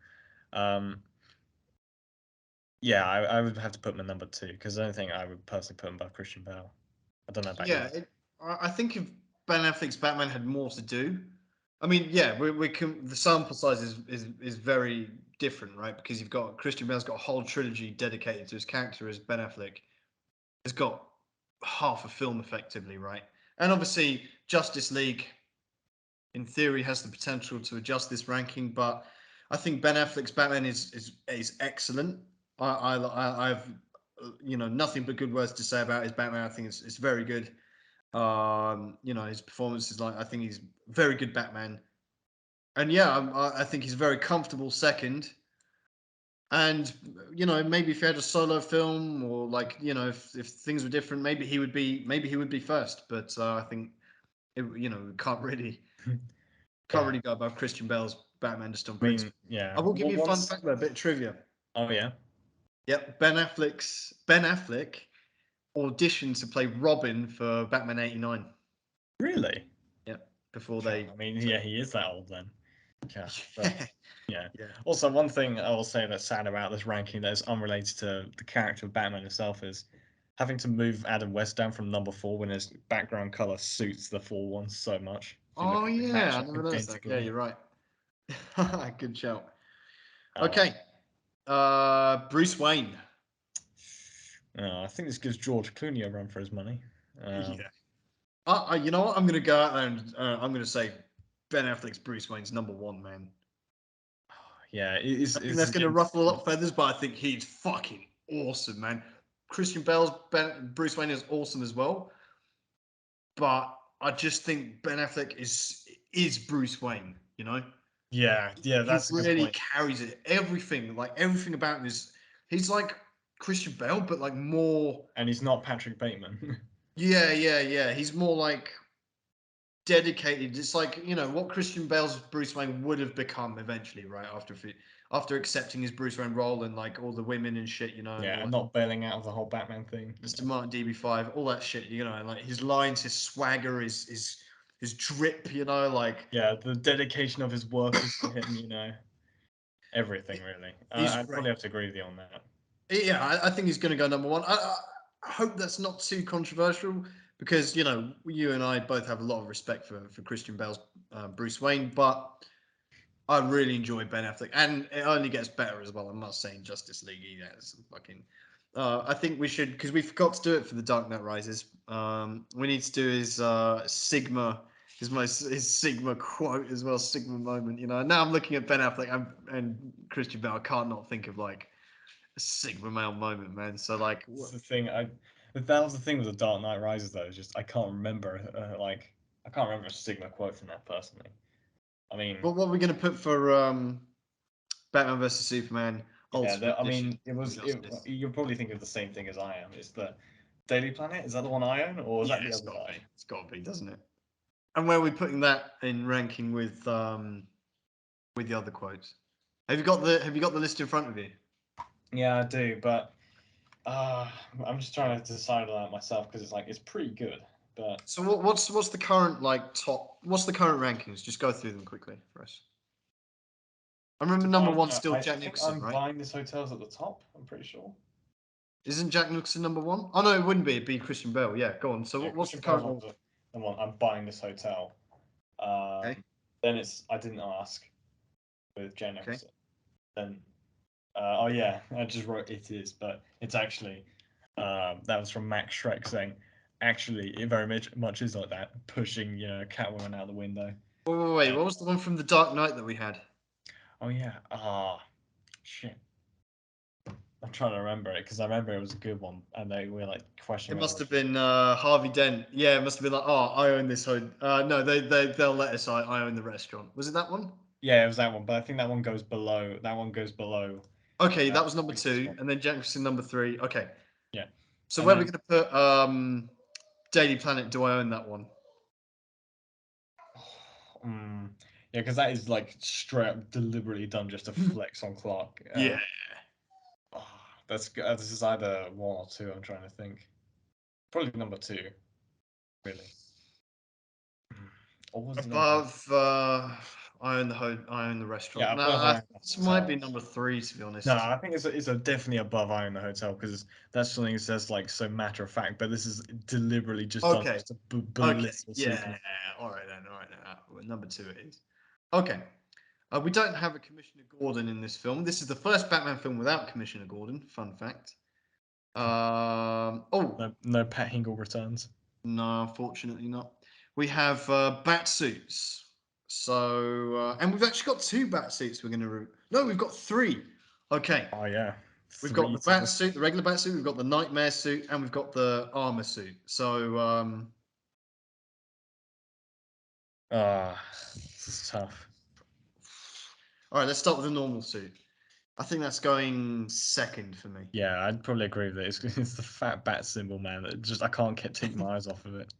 Speaker 2: Um, yeah, I would have to put him at number two because I don't think I would personally put him above Christian Bale. I don't know about
Speaker 1: Yeah,
Speaker 2: you.
Speaker 1: I think if Ben Affleck's Batman had more to do, I mean, yeah, we can. The sample size is very different, right? Because you've got Christian Bale's got a whole trilogy dedicated to his character, as Ben Affleck has got half a film effectively, right? And obviously, Justice League, in theory, has the potential to adjust this ranking, but I think Ben Affleck's Batman is excellent. I've nothing but good words to say about his Batman. I think it's very good. His performance is like I think he's very good Batman, and yeah, I think he's very comfortable second. And maybe if he had a solo film or like if things were different, maybe he would be first. But I think we can't really
Speaker 2: Yeah,
Speaker 1: go above Christian Bale's Batman just on
Speaker 2: I mean,
Speaker 1: principle.
Speaker 2: yeah.
Speaker 1: I will give
Speaker 2: Well,
Speaker 1: you a fun
Speaker 2: once.
Speaker 1: fact though, a bit of trivia.
Speaker 2: Oh yeah,
Speaker 1: Yep, Ben Affleck auditioned to play Robin for Batman '89.
Speaker 2: really?
Speaker 1: Yep, before
Speaker 2: Yeah,
Speaker 1: they
Speaker 2: I mean,
Speaker 1: took.
Speaker 2: yeah, he is that old then. Yeah, but
Speaker 1: Yeah,
Speaker 2: yeah.
Speaker 1: yeah.
Speaker 2: Also, one thing I will say that's sad about this ranking that is unrelated to the character of Batman himself is having to move Adam West down from number four when his background color suits the full one so much. If you look
Speaker 1: Oh
Speaker 2: at, they
Speaker 1: yeah,
Speaker 2: match
Speaker 1: I
Speaker 2: up
Speaker 1: never noticed that. Yeah,
Speaker 2: identically.
Speaker 1: you're right. Good shout.
Speaker 2: Oh well.
Speaker 1: Okay, Bruce Wayne.
Speaker 2: I think this gives George Clooney a run for his money. Um,
Speaker 1: Yeah. You know what? I'm gonna go out there and I'm gonna say Ben Affleck's Bruce Wayne's number one, man.
Speaker 2: yeah,
Speaker 1: I think
Speaker 2: it's
Speaker 1: that's gonna
Speaker 2: again.
Speaker 1: ruffle a lot of feathers, but I think he's fucking awesome, man. Christian Bale's Bruce Wayne is awesome as well, but I just think Ben Affleck is Bruce Wayne.
Speaker 2: Yeah, yeah,
Speaker 1: He
Speaker 2: that's a good
Speaker 1: really
Speaker 2: point.
Speaker 1: carries it. Everything about him is he's like Christian Bale, but like more.
Speaker 2: And he's not Patrick Bateman.
Speaker 1: Yeah, yeah, yeah. He's more like dedicated. It's like what Christian Bale's Bruce Wayne would have become eventually, right after accepting his Bruce Wayne role and like all the women and shit, and
Speaker 2: Yeah,
Speaker 1: all
Speaker 2: and
Speaker 1: that.
Speaker 2: not bailing out of the whole Batman thing.
Speaker 1: Mr. Martin DB5, all that shit, and like his lines, his swagger, his drip, like
Speaker 2: Yeah, the dedication of his workers to him, everything really.
Speaker 1: he's
Speaker 2: I'd
Speaker 1: great.
Speaker 2: probably have to agree with you on that.
Speaker 1: Yeah, I think he's going to go number one. I hope that's not too controversial because you and I both have a lot of respect for Christian Bale's Bruce Wayne, but I really enjoy Ben Affleck, and it only gets better as well. I'm not saying Justice League either. It's fucking. I think we should because we forgot to do it for the Dark Knight Rises. We need to do his Sigma, his Sigma quote as well, Sigma moment. Now I'm looking at Ben Affleck and Christian Bale. I can't not think of like a Sigma male moment, man. So like,
Speaker 2: It's the thing. That was the thing with the Dark Knight Rises though. Is just I can't remember. I can't remember a Sigma quote from that personally. I mean,
Speaker 1: what are we gonna put for Batman versus Superman
Speaker 2: yeah.
Speaker 1: Ultimate
Speaker 2: I
Speaker 1: Edition
Speaker 2: mean, it
Speaker 1: of
Speaker 2: was.
Speaker 1: Justice?
Speaker 2: You're probably thinking of the same thing as I am. It's the Daily Planet. Is that the one I own, or is
Speaker 1: Yeah,
Speaker 2: that the
Speaker 1: it's
Speaker 2: other
Speaker 1: got to
Speaker 2: guy?
Speaker 1: be. It's got to be, doesn't it? And where are we putting that in ranking with the other quotes? Have you got the list in front of you?
Speaker 2: Yeah, I do, but uh, I'm just trying to decide on that myself because it's pretty good, but.
Speaker 1: So what's the current like top? What's the current rankings? Just go through them quickly for us. I remember number one still
Speaker 2: I
Speaker 1: Jack
Speaker 2: think
Speaker 1: Nicholson,
Speaker 2: I'm
Speaker 1: right?
Speaker 2: buying this hotel's at the top. I'm pretty sure.
Speaker 1: Isn't Jack Nicholson number one? Oh no, it wouldn't be. It'd be Christian Bale. Yeah, go on. So
Speaker 2: Yeah,
Speaker 1: what's the
Speaker 2: Christian Bale's
Speaker 1: current
Speaker 2: on
Speaker 1: one?
Speaker 2: the one. I'm buying this hotel.
Speaker 1: Okay,
Speaker 2: Then it's I didn't ask with Jen
Speaker 1: okay.
Speaker 2: Nicholson. Then oh yeah, I just wrote it is, but it's actually That was from Max Shrek saying, actually, it very much is like that, pushing Catwoman out the window.
Speaker 1: Wait, what was the one from the Dark Knight that we had?
Speaker 2: Oh yeah. Shit. I'm trying to remember it because I remember it was a good one, and they were like
Speaker 1: It
Speaker 2: questioning
Speaker 1: must
Speaker 2: whether.
Speaker 1: have been Harvey Dent. Yeah, it must have been like, oh, I own this. No, they'll let us. I own the restaurant. Was it that one?
Speaker 2: Yeah, it was that one, but I think that one goes below. That one goes below.
Speaker 1: Okay, that was
Speaker 2: The
Speaker 1: number
Speaker 2: previous
Speaker 1: two,
Speaker 2: one.
Speaker 1: and then Jefferson number three. Okay,
Speaker 2: Yeah,
Speaker 1: so
Speaker 2: and
Speaker 1: where are we
Speaker 2: then
Speaker 1: gonna put Daily Planet? Do I own that one?
Speaker 2: yeah, because that is like straight up deliberately done just to flex on Clark.
Speaker 1: Yeah.
Speaker 2: Oh, this is either one or two. I'm trying to think. Probably number two, really. Or was it number one?
Speaker 1: Above, I own the restaurant.
Speaker 2: Yeah, above
Speaker 1: Nah,
Speaker 2: Iron
Speaker 1: this might be
Speaker 2: Hotel.
Speaker 1: number three to be
Speaker 2: No,
Speaker 1: honest.
Speaker 2: I think it's a definitely above Eye in the Hotel because that's something that says like so matter of fact, but this is deliberately just done
Speaker 1: Okay,
Speaker 2: just to
Speaker 1: okay,
Speaker 2: belittle
Speaker 1: yeah.
Speaker 2: Superman.
Speaker 1: All right then. Well, number two it is. Okay. We don't have a Commissioner Gordon in this film. This is the first Batman film without Commissioner Gordon. Fun fact. Oh,
Speaker 2: No Pat Hingle returns.
Speaker 1: no, unfortunately not. We have bat suits. So, and we've actually got two bat suits. We're going to. No, we've got three. Okay.
Speaker 2: Oh yeah,
Speaker 1: We've got
Speaker 2: three
Speaker 1: the
Speaker 2: to
Speaker 1: bat
Speaker 2: the
Speaker 1: suit, the regular bat suit. We've got the nightmare suit, and we've got the armor suit. So,
Speaker 2: this is tough.
Speaker 1: all right, let's start with the normal suit. I think that's going second for me.
Speaker 2: Yeah, I'd probably agree with it. It's the fat bat symbol, man. That just I can't take my eyes off of it.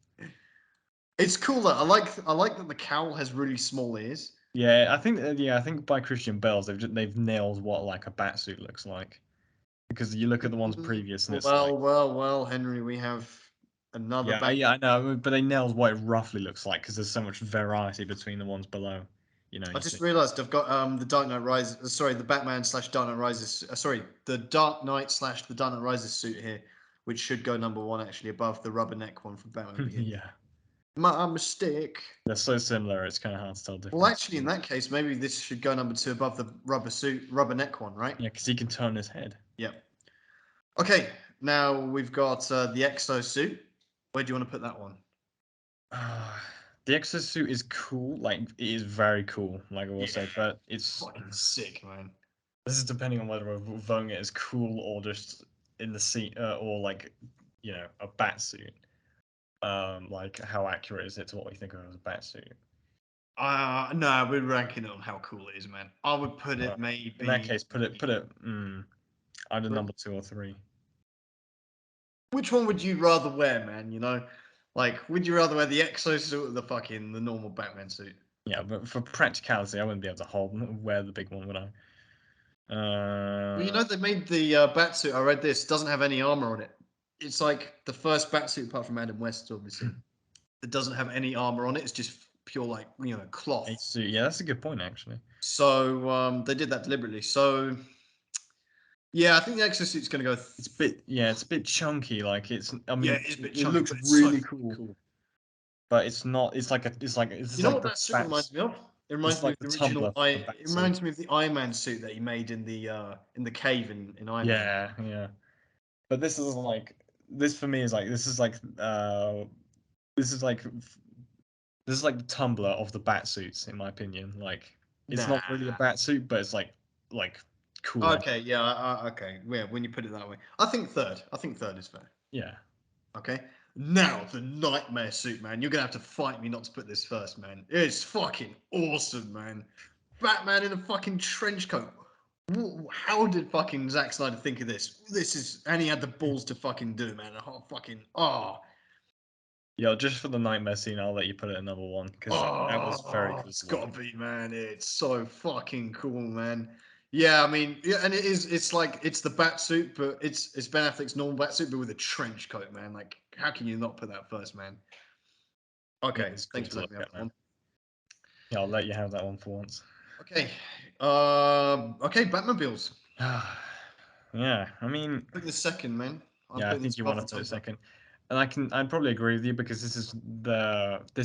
Speaker 1: It's cool that I like that the cowl has really small ears.
Speaker 2: Yeah, I think by Christian Bale's they've nailed what like a bat suit looks like because you look at the ones previous and it's like
Speaker 1: Well, Henry, we have another bat.
Speaker 2: yeah, I know, but they nailed what it roughly looks like because there's so much variety between the ones below.
Speaker 1: I
Speaker 2: You
Speaker 1: just
Speaker 2: see.
Speaker 1: realised I've got the Dark Knight Rises. Sorry, the Batman slash Dark Knight Rises. Sorry, the Dark Knight slash the Dark Knight Rises suit here, which should go number one actually above the rubber neck one from Batman Begins.
Speaker 2: Yeah,
Speaker 1: My mistake.
Speaker 2: they're so similar. It's kind of hard to tell
Speaker 1: Well,
Speaker 2: difference.
Speaker 1: actually, in that case, maybe this should go number two above the rubber neck one, right?
Speaker 2: Yeah, because he can turn his head.
Speaker 1: Yep. Okay, now we've got the Exo suit. Where do you want to put that one?
Speaker 2: The exosuit is cool. Like it is very cool. Like I will
Speaker 1: Yeah,
Speaker 2: say, but it's
Speaker 1: fucking sick, man.
Speaker 2: this is depending on whether we're voting it as cool or just in the seat or like a bat suit. Like how accurate is it to what we think of as a bat suit?
Speaker 1: No, we're ranking it on how cool it is, man. I would put it
Speaker 2: In that
Speaker 1: maybe.
Speaker 2: case, put it either number two or three.
Speaker 1: Which one would you rather wear, man? Like, would you rather wear the exosuit or the normal Batman suit?
Speaker 2: Yeah, but for practicality, I wouldn't be able to wear the big one, would I?
Speaker 1: Well,
Speaker 2: Uh,
Speaker 1: they made the Batsuit. I read this doesn't have any armor on it. It's like the first Batsuit, apart from Adam West, obviously, that doesn't have any armor on it. It's just pure, like
Speaker 2: a
Speaker 1: cloth.
Speaker 2: suit. Yeah, that's a good point actually.
Speaker 1: So they did that deliberately. So yeah, I think the exosuit's going to go.
Speaker 2: It's a bit chunky. Like it's. I
Speaker 1: Yeah,
Speaker 2: mean,
Speaker 1: it is a bit
Speaker 2: it
Speaker 1: chunky,
Speaker 2: looks
Speaker 1: but it's so
Speaker 2: really
Speaker 1: fucking
Speaker 2: cool,
Speaker 1: cool.
Speaker 2: but it's not.
Speaker 1: You
Speaker 2: It's
Speaker 1: know
Speaker 2: like
Speaker 1: what
Speaker 2: the
Speaker 1: that suit
Speaker 2: bats.
Speaker 1: reminds me of? It
Speaker 2: It's
Speaker 1: reminds me
Speaker 2: like
Speaker 1: of
Speaker 2: the
Speaker 1: the original
Speaker 2: tumbler for the
Speaker 1: I.
Speaker 2: bat
Speaker 1: It
Speaker 2: suit.
Speaker 1: reminds me of the Iron Man suit that he made in the cave in Iron Man.
Speaker 2: Yeah, yeah. But this is like this for me is like this is like this is like the tumbler of the bat suits in my opinion. Like it's
Speaker 1: Nah.
Speaker 2: not really a bat suit, but it's like cool.
Speaker 1: Okay, yeah, okay. Yeah, when you put it that way, I think third. I think third is fair.
Speaker 2: Yeah.
Speaker 1: Okay. Now the nightmare suit, man. You're gonna have to fight me not to put this first, man. It's fucking awesome, man. Batman in a fucking trench coat. How did fucking Zack Snyder think of this? And he had the balls to fucking do it, man.
Speaker 2: Yeah, just for the nightmare scene, I'll let you put it at number one because that was very cool
Speaker 1: It's
Speaker 2: to look
Speaker 1: gotta
Speaker 2: at.
Speaker 1: be, man. It's so fucking cool, man. Yeah, I mean, yeah, and it is. It's like it's the bat suit, but it's Ben Affleck's normal bat suit, but with a trench coat, man. Like, how can you not put that first, man?
Speaker 2: It
Speaker 1: Okay,
Speaker 2: is cool
Speaker 1: thanks for
Speaker 2: to look
Speaker 1: letting me have
Speaker 2: at,
Speaker 1: that
Speaker 2: man.
Speaker 1: one.
Speaker 2: Yeah, I'll let you have that one for once.
Speaker 1: Okay, Batmobiles.
Speaker 2: Yeah, I mean,
Speaker 1: Putting the second, man. I'm
Speaker 2: yeah, I
Speaker 1: putting this
Speaker 2: think you want
Speaker 1: above
Speaker 2: to
Speaker 1: the
Speaker 2: put it
Speaker 1: Tumbler.
Speaker 2: second, and I'd probably agree with you because this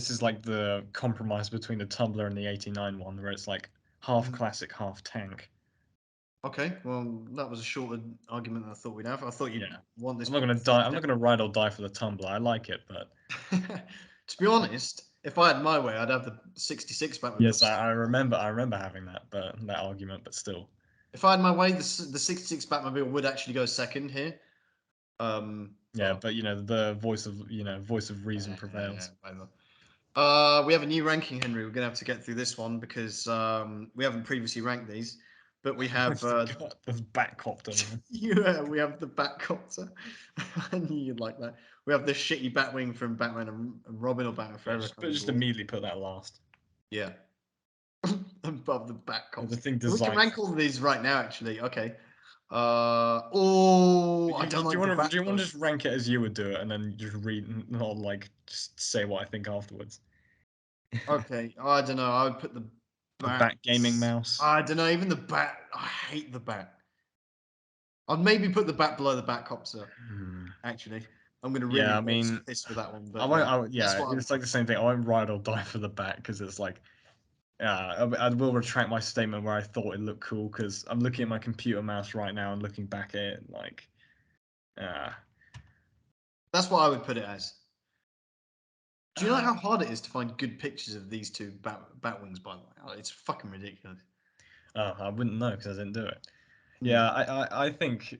Speaker 2: is like the compromise between the Tumbler and the '89 one, where it's like half
Speaker 1: Mhm.
Speaker 2: classic, half tank.
Speaker 1: Okay, well, that was a shorter argument than I thought we'd have. I thought you'd
Speaker 2: Yeah,
Speaker 1: want this
Speaker 2: I'm not
Speaker 1: book
Speaker 2: gonna
Speaker 1: before
Speaker 2: die.
Speaker 1: the
Speaker 2: I'm not gonna ride or die for the Tumblr. I like it, but
Speaker 1: To be honest, if I had my way, I'd have the 66
Speaker 2: yes,
Speaker 1: Batmobile.
Speaker 2: I remember. I remember having that argument, but still.
Speaker 1: If I had my way, the 66 Batmobile would actually go second here.
Speaker 2: Yeah,
Speaker 1: But
Speaker 2: but the voice of reason prevails.
Speaker 1: whatever. We have a new ranking, Henry. We're gonna have to get through this one because we haven't previously ranked these, but we
Speaker 2: I
Speaker 1: have
Speaker 2: forgot the Batcopter, man.
Speaker 1: yeah, we have the Batcopter. I knew you'd like that. We have the shitty Batwing from Batman and Robin or Batman
Speaker 2: Yeah,
Speaker 1: Forever. I can't
Speaker 2: but just
Speaker 1: remember.
Speaker 2: immediately put that last.
Speaker 1: Yeah, above the
Speaker 2: The
Speaker 1: Batcopter.
Speaker 2: thing
Speaker 1: We can
Speaker 2: designed.
Speaker 1: rank all of these right now, actually. Okay. Oh, I
Speaker 2: Do
Speaker 1: don't
Speaker 2: you
Speaker 1: like the
Speaker 2: want to? Do you want
Speaker 1: Batmobile.
Speaker 2: to just rank it as you would do it, and then just read, or like just say what I think afterwards?
Speaker 1: Okay, I don't know. I would put the
Speaker 2: The Bat gaming
Speaker 1: bats.
Speaker 2: mouse.
Speaker 1: I don't know. Even the bat. I hate the bat. I'd maybe put the bat below the Batcopter.
Speaker 2: Hmm.
Speaker 1: Actually, I'm going to really
Speaker 2: Yeah, I
Speaker 1: box
Speaker 2: mean,
Speaker 1: this for that one.
Speaker 2: I
Speaker 1: But
Speaker 2: won't.
Speaker 1: yeah, that's
Speaker 2: Yeah,
Speaker 1: what I would
Speaker 2: it's like
Speaker 1: put.
Speaker 2: the same thing. I won't ride or die for the Bat because it's like, I will retract my statement where I thought it looked cool because I'm looking at my computer mouse right now and looking back at it like, uh,
Speaker 1: That's what I would put it as. Do you know
Speaker 2: uh,
Speaker 1: how hard it is to find good pictures of these two Batwings? By the way, it's fucking ridiculous.
Speaker 2: oh, I wouldn't know because I didn't do it.
Speaker 1: Hmm.
Speaker 2: Yeah, I think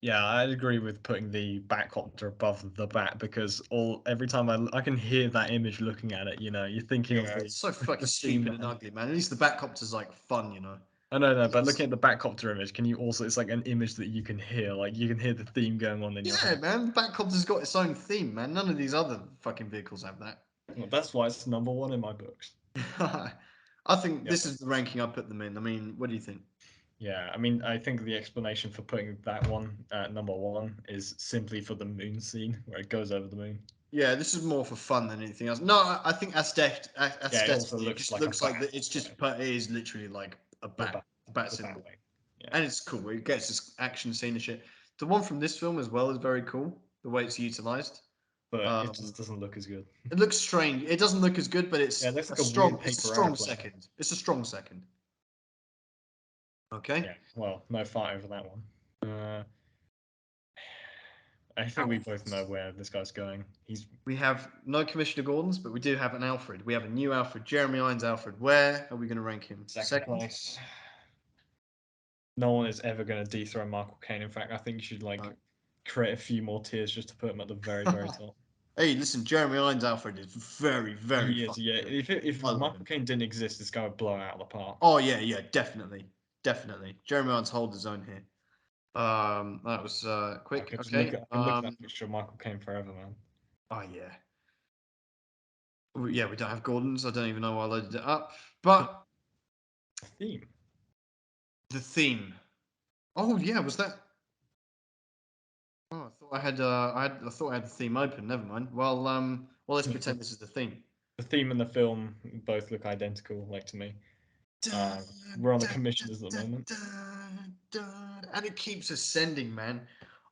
Speaker 2: yeah, I'd agree with putting the Batcopter above the Bat because every time I can hear that image looking at it, you're thinking of
Speaker 1: Yeah, it's so fucking
Speaker 2: the scene
Speaker 1: stupid and
Speaker 2: behind.
Speaker 1: ugly, man. At least the Batcopter's like fun, you know.
Speaker 2: I know that, but looking
Speaker 1: It's,
Speaker 2: at the Batcopter image, can you also? It's like an image that you can hear, like you can hear the theme going on in your
Speaker 1: yeah,
Speaker 2: head.
Speaker 1: man. The Batcopter's got its own theme, man. None of these other fucking vehicles have that.
Speaker 2: Well, that's why it's number one in my books.
Speaker 1: I think
Speaker 2: Yeah,
Speaker 1: this is the ranking I put them in. I mean, what do you think?
Speaker 2: yeah. I mean, I think the explanation for putting that one at number one is simply for the moon scene where it goes over the moon.
Speaker 1: Yeah, this is more for fun than anything else. No, I think
Speaker 2: Yeah, it also
Speaker 1: aesthetically, it
Speaker 2: looks
Speaker 1: just
Speaker 2: like a
Speaker 1: looks like
Speaker 2: bat.
Speaker 1: that. It's
Speaker 2: Yeah,
Speaker 1: just, but it is literally like
Speaker 2: the bat,
Speaker 1: a bat
Speaker 2: the bat
Speaker 1: symbol,
Speaker 2: wing. Yeah,
Speaker 1: and it's cool. It gets this action scene and shit. The one from this film as well is very cool. The way it's utilized.
Speaker 2: but it
Speaker 1: Um,
Speaker 2: just doesn't look as good.
Speaker 1: it looks strange. It doesn't look as good, but
Speaker 2: Yeah, it
Speaker 1: it's
Speaker 2: looks like a weird
Speaker 1: It's a
Speaker 2: paper
Speaker 1: strong
Speaker 2: airplane.
Speaker 1: second. It's a strong second. Okay.
Speaker 2: Yeah, well, no fight over that one. I think we both
Speaker 1: Alfred.
Speaker 2: know where this guy's going. He's
Speaker 1: We have no Commissioner Gordons, but we do have an Alfred. We have a new Alfred, Jeremy Irons Alfred. Where are we going to rank him?
Speaker 2: second
Speaker 1: Second?
Speaker 2: place. No one is ever going to dethrone Michael Caine. In fact, I think you should
Speaker 1: No.
Speaker 2: create a few more tiers just to put him at the very, very top.
Speaker 1: Hey, listen, Jeremy Irons Alfred is very, very
Speaker 2: He is,
Speaker 1: fucking
Speaker 2: yeah.
Speaker 1: good.
Speaker 2: If
Speaker 1: I love
Speaker 2: Michael
Speaker 1: him.
Speaker 2: Caine didn't exist, this guy would blow it out of the park.
Speaker 1: Oh yeah, yeah, definitely, definitely. Jeremy Irons holds his own here. That was quick. Okay.
Speaker 2: I can look at that picture of Michael Caine forever, man.
Speaker 1: Oh yeah. Yeah, we don't have Gordons. I don't even know why I loaded it up. But
Speaker 2: Theme.
Speaker 1: the theme. Oh yeah, was that? Oh, I thought I had. I thought I had the theme open. Never mind. Well, let's
Speaker 2: The,
Speaker 1: pretend this is the theme.
Speaker 2: the theme and the film both look identical, like to me.
Speaker 1: Dun,
Speaker 2: We're on the
Speaker 1: dun, dun,
Speaker 2: commissioners at the
Speaker 1: dun,
Speaker 2: moment.
Speaker 1: dun, dun, and it keeps ascending, man.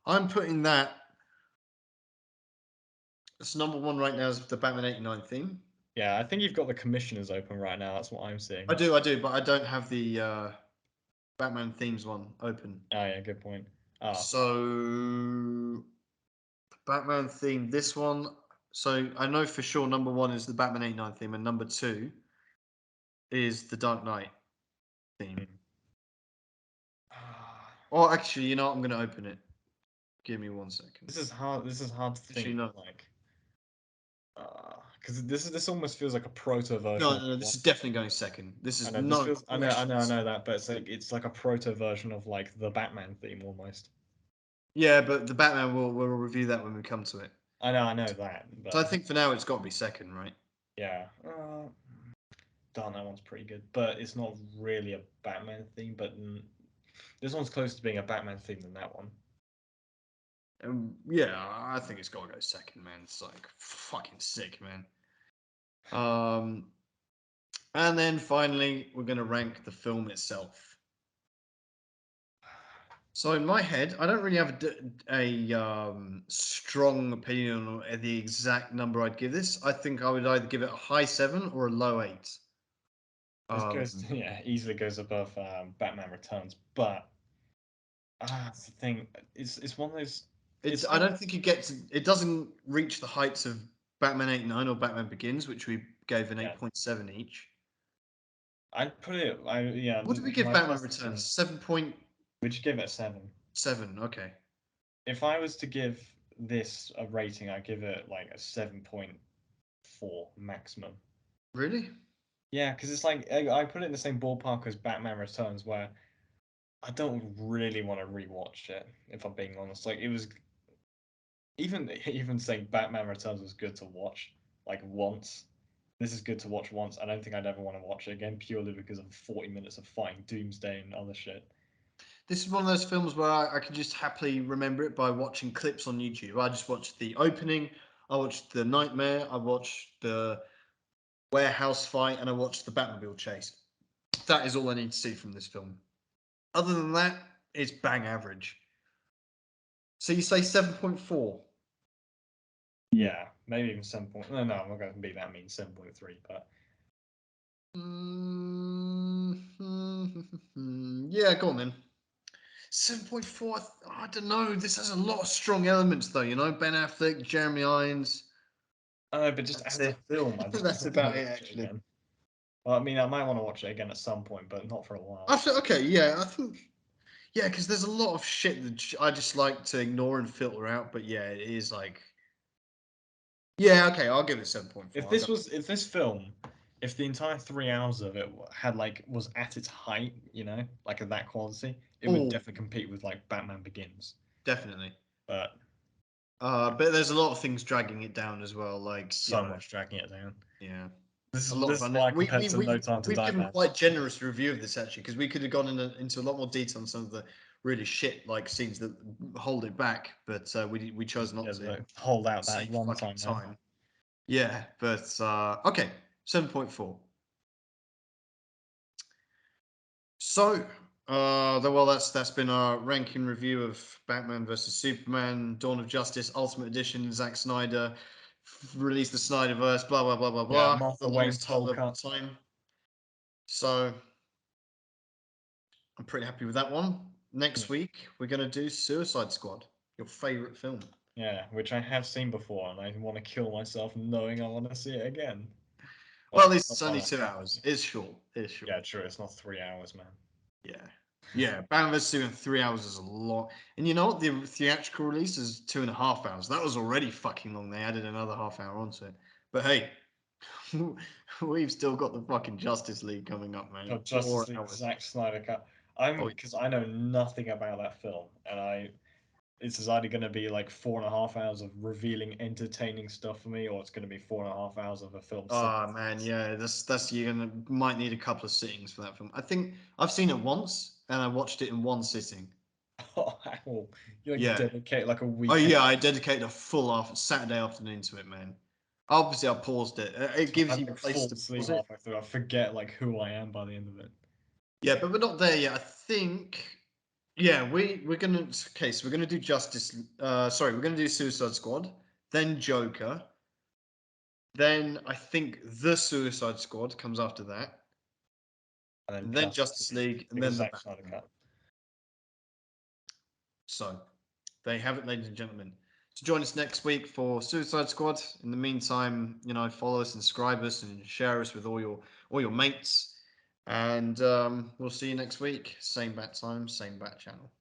Speaker 1: I'm putting that. It's number one right now is the Batman '89 theme.
Speaker 2: Yeah, I think you've got the commissioners open right now. That's what I'm seeing.
Speaker 1: I do, but I don't have the Batman themes one open.
Speaker 2: Oh yeah, good point. Ah,
Speaker 1: So Batman theme, this one. So I know for sure number one is the Batman '89 theme, and number two is the Dark Knight theme.
Speaker 2: hmm. Ah,
Speaker 1: Oh, actually, you know what? I'm going to open it. Give me 1 second.
Speaker 2: this is hard. This is hard to
Speaker 1: Actually,
Speaker 2: think.
Speaker 1: no.
Speaker 2: Because this almost feels like a proto version
Speaker 1: No,
Speaker 2: of
Speaker 1: no, no.
Speaker 2: like,
Speaker 1: This is definitely going second. This
Speaker 2: I
Speaker 1: is
Speaker 2: know this
Speaker 1: no
Speaker 2: feels. I
Speaker 1: questions.
Speaker 2: know that, but it's like a proto version of like the Batman theme almost.
Speaker 1: Yeah, but the Batman we'll review that when we come to it.
Speaker 2: I know that,
Speaker 1: So I
Speaker 2: but
Speaker 1: think for now it's got to be second, right?
Speaker 2: yeah. Darn, that one's pretty good, but it's not really a Batman theme. But this one's closer to being a Batman theme than that one.
Speaker 1: Yeah, I think it's got to go second, man. It's like fucking sick, man. Um, and then finally we're gonna rank the film itself. So in my head, I don't really have a strong opinion on the exact number I'd give this. I think I would either give it a high 7 or a low 8.
Speaker 2: This goes,
Speaker 1: Um,
Speaker 2: yeah, easily goes above Batman Returns, but That's the thing. It's one of those.
Speaker 1: It's
Speaker 2: It's
Speaker 1: I
Speaker 2: like
Speaker 1: don't think it doesn't reach the heights of Batman 89 or Batman Begins, which we gave an
Speaker 2: yeah.
Speaker 1: 8.7 each.
Speaker 2: I'd put it. Yeah.
Speaker 1: What did we give
Speaker 2: My
Speaker 1: Batman
Speaker 2: first
Speaker 1: Returns?
Speaker 2: decision.
Speaker 1: 7.7.
Speaker 2: We just give it a 7.
Speaker 1: Okay.
Speaker 2: If I was to give this a rating, I'd give it like a 7.4 maximum.
Speaker 1: Really?
Speaker 2: Yeah, because it's like I put it in the same ballpark as Batman Returns, where I don't really want to rewatch it. If I'm being honest, like it was even saying Batman Returns was good to watch like once. This is good to watch once. I don't think I'd ever want to watch it again purely because of 40 minutes of fighting Doomsday and other shit.
Speaker 1: This is one of those films where I can just happily remember it by watching clips on YouTube. I just watched the opening, I watched the nightmare, I watched the warehouse fight, and I watched the Batmobile chase. That is all I need to see from this film. Other than that, it's bang average. So you say 7.4?
Speaker 2: Yeah, maybe even 7 point. No, I'm not going to be that mean. 7.3, but
Speaker 1: Yeah, go on then. 7.4. I don't know. This has a lot of strong elements, though. You know, Ben Affleck, Jeremy Irons.
Speaker 2: I don't know. But just
Speaker 1: That's
Speaker 2: as a
Speaker 1: it.
Speaker 2: film, I just
Speaker 1: That's
Speaker 2: don't want to
Speaker 1: about it,
Speaker 2: watch it
Speaker 1: actually.
Speaker 2: again. Well, I mean, I might want to watch it again at some point, but not for a while.
Speaker 1: Okay, yeah, I think yeah, because there's a lot of shit that I just like to ignore and filter out. But yeah, it is like yeah, okay, I'll give it 7.4.
Speaker 2: If this film, if the entire 3 hours of it had like was at its height, like of that quality, it would
Speaker 1: Oh,
Speaker 2: definitely compete with like Batman Begins.
Speaker 1: definitely.
Speaker 2: But
Speaker 1: But there's a lot of things dragging it down as well. Like
Speaker 2: so much dragging it down.
Speaker 1: yeah.
Speaker 2: This
Speaker 1: A
Speaker 2: is
Speaker 1: lot
Speaker 2: this
Speaker 1: of
Speaker 2: is why
Speaker 1: we
Speaker 2: compared
Speaker 1: we
Speaker 2: to No
Speaker 1: we
Speaker 2: Time to
Speaker 1: we've
Speaker 2: Die,
Speaker 1: given
Speaker 2: man.
Speaker 1: quite generous review of this actually because we could have gone into a lot more detail on some of the really shit like scenes that hold it back, but we chose not
Speaker 2: Yeah,
Speaker 1: to.
Speaker 2: look, hold out that
Speaker 1: Save fucking
Speaker 2: runtime, man.
Speaker 1: time. Yeah, but okay, 7.4. So, well, that's been our ranking review of Batman versus Superman, Dawn of Justice, Ultimate Edition, Zack Snyder released the Snyderverse, blah blah blah blah
Speaker 2: Yeah,
Speaker 1: blah.
Speaker 2: Martha
Speaker 1: The
Speaker 2: Wayne's
Speaker 1: longest
Speaker 2: whole
Speaker 1: title of all
Speaker 2: cut.
Speaker 1: time. So, I'm pretty happy with that one.
Speaker 2: Yeah.
Speaker 1: Next week we're gonna do Suicide Squad, your favorite film.
Speaker 2: Yeah, which I have seen before, and I want to kill myself knowing I want to see it again.
Speaker 1: Well, at
Speaker 2: Well,
Speaker 1: least
Speaker 2: not
Speaker 1: it's only
Speaker 2: knowing I
Speaker 1: 2 hours.
Speaker 2: have.
Speaker 1: It's short. It's short.
Speaker 2: Yeah, true. It's not 3 hours, man.
Speaker 1: Yeah. Yeah, Batman vs Superman 3 hours is a lot, and you know what? The theatrical release is 2.5 hours. That was already fucking long. They added another half hour onto it. But hey, we've still got the fucking Justice League coming up, man.
Speaker 2: Got
Speaker 1: four
Speaker 2: Justice League
Speaker 1: hours.
Speaker 2: Zack Snyder cut.
Speaker 1: Oh,
Speaker 2: Because I know nothing about that film, and it's either going to be like 4.5 hours of revealing, entertaining stuff for me, or it's going to be 4.5 hours of a film
Speaker 1: man,
Speaker 2: substance.
Speaker 1: yeah. That's you're gonna might need a couple of sittings for that film. I think I've seen it once, and I watched it in one sitting.
Speaker 2: Oh, wow. You like
Speaker 1: Yeah.
Speaker 2: dedicate like a
Speaker 1: Oh
Speaker 2: weekend.
Speaker 1: yeah, I dedicated a full Saturday afternoon to it, man. Obviously, I paused it. It
Speaker 2: I
Speaker 1: gives you
Speaker 2: like
Speaker 1: place
Speaker 2: fall
Speaker 1: to
Speaker 2: asleep
Speaker 1: pause it.
Speaker 2: halfway through. I forget like who I am by the end of it.
Speaker 1: Yeah, but we're not there yet. I think. Yeah, we're gonna. Okay, so we're gonna do Justice. Sorry, we're gonna do Suicide Squad, then Joker, then I think the Suicide Squad comes after that,
Speaker 2: And then
Speaker 1: and then
Speaker 2: Justice
Speaker 1: Justice
Speaker 2: League
Speaker 1: League, and
Speaker 2: because
Speaker 1: then the
Speaker 2: Zack Snyder
Speaker 1: Batman.
Speaker 2: cut.
Speaker 1: So there you have it, ladies and gentlemen. To join us next week for Suicide Squad. In the meantime, follow us and subscribe us and share us with all your mates. And we'll see you next week. Same bat time, same bat channel.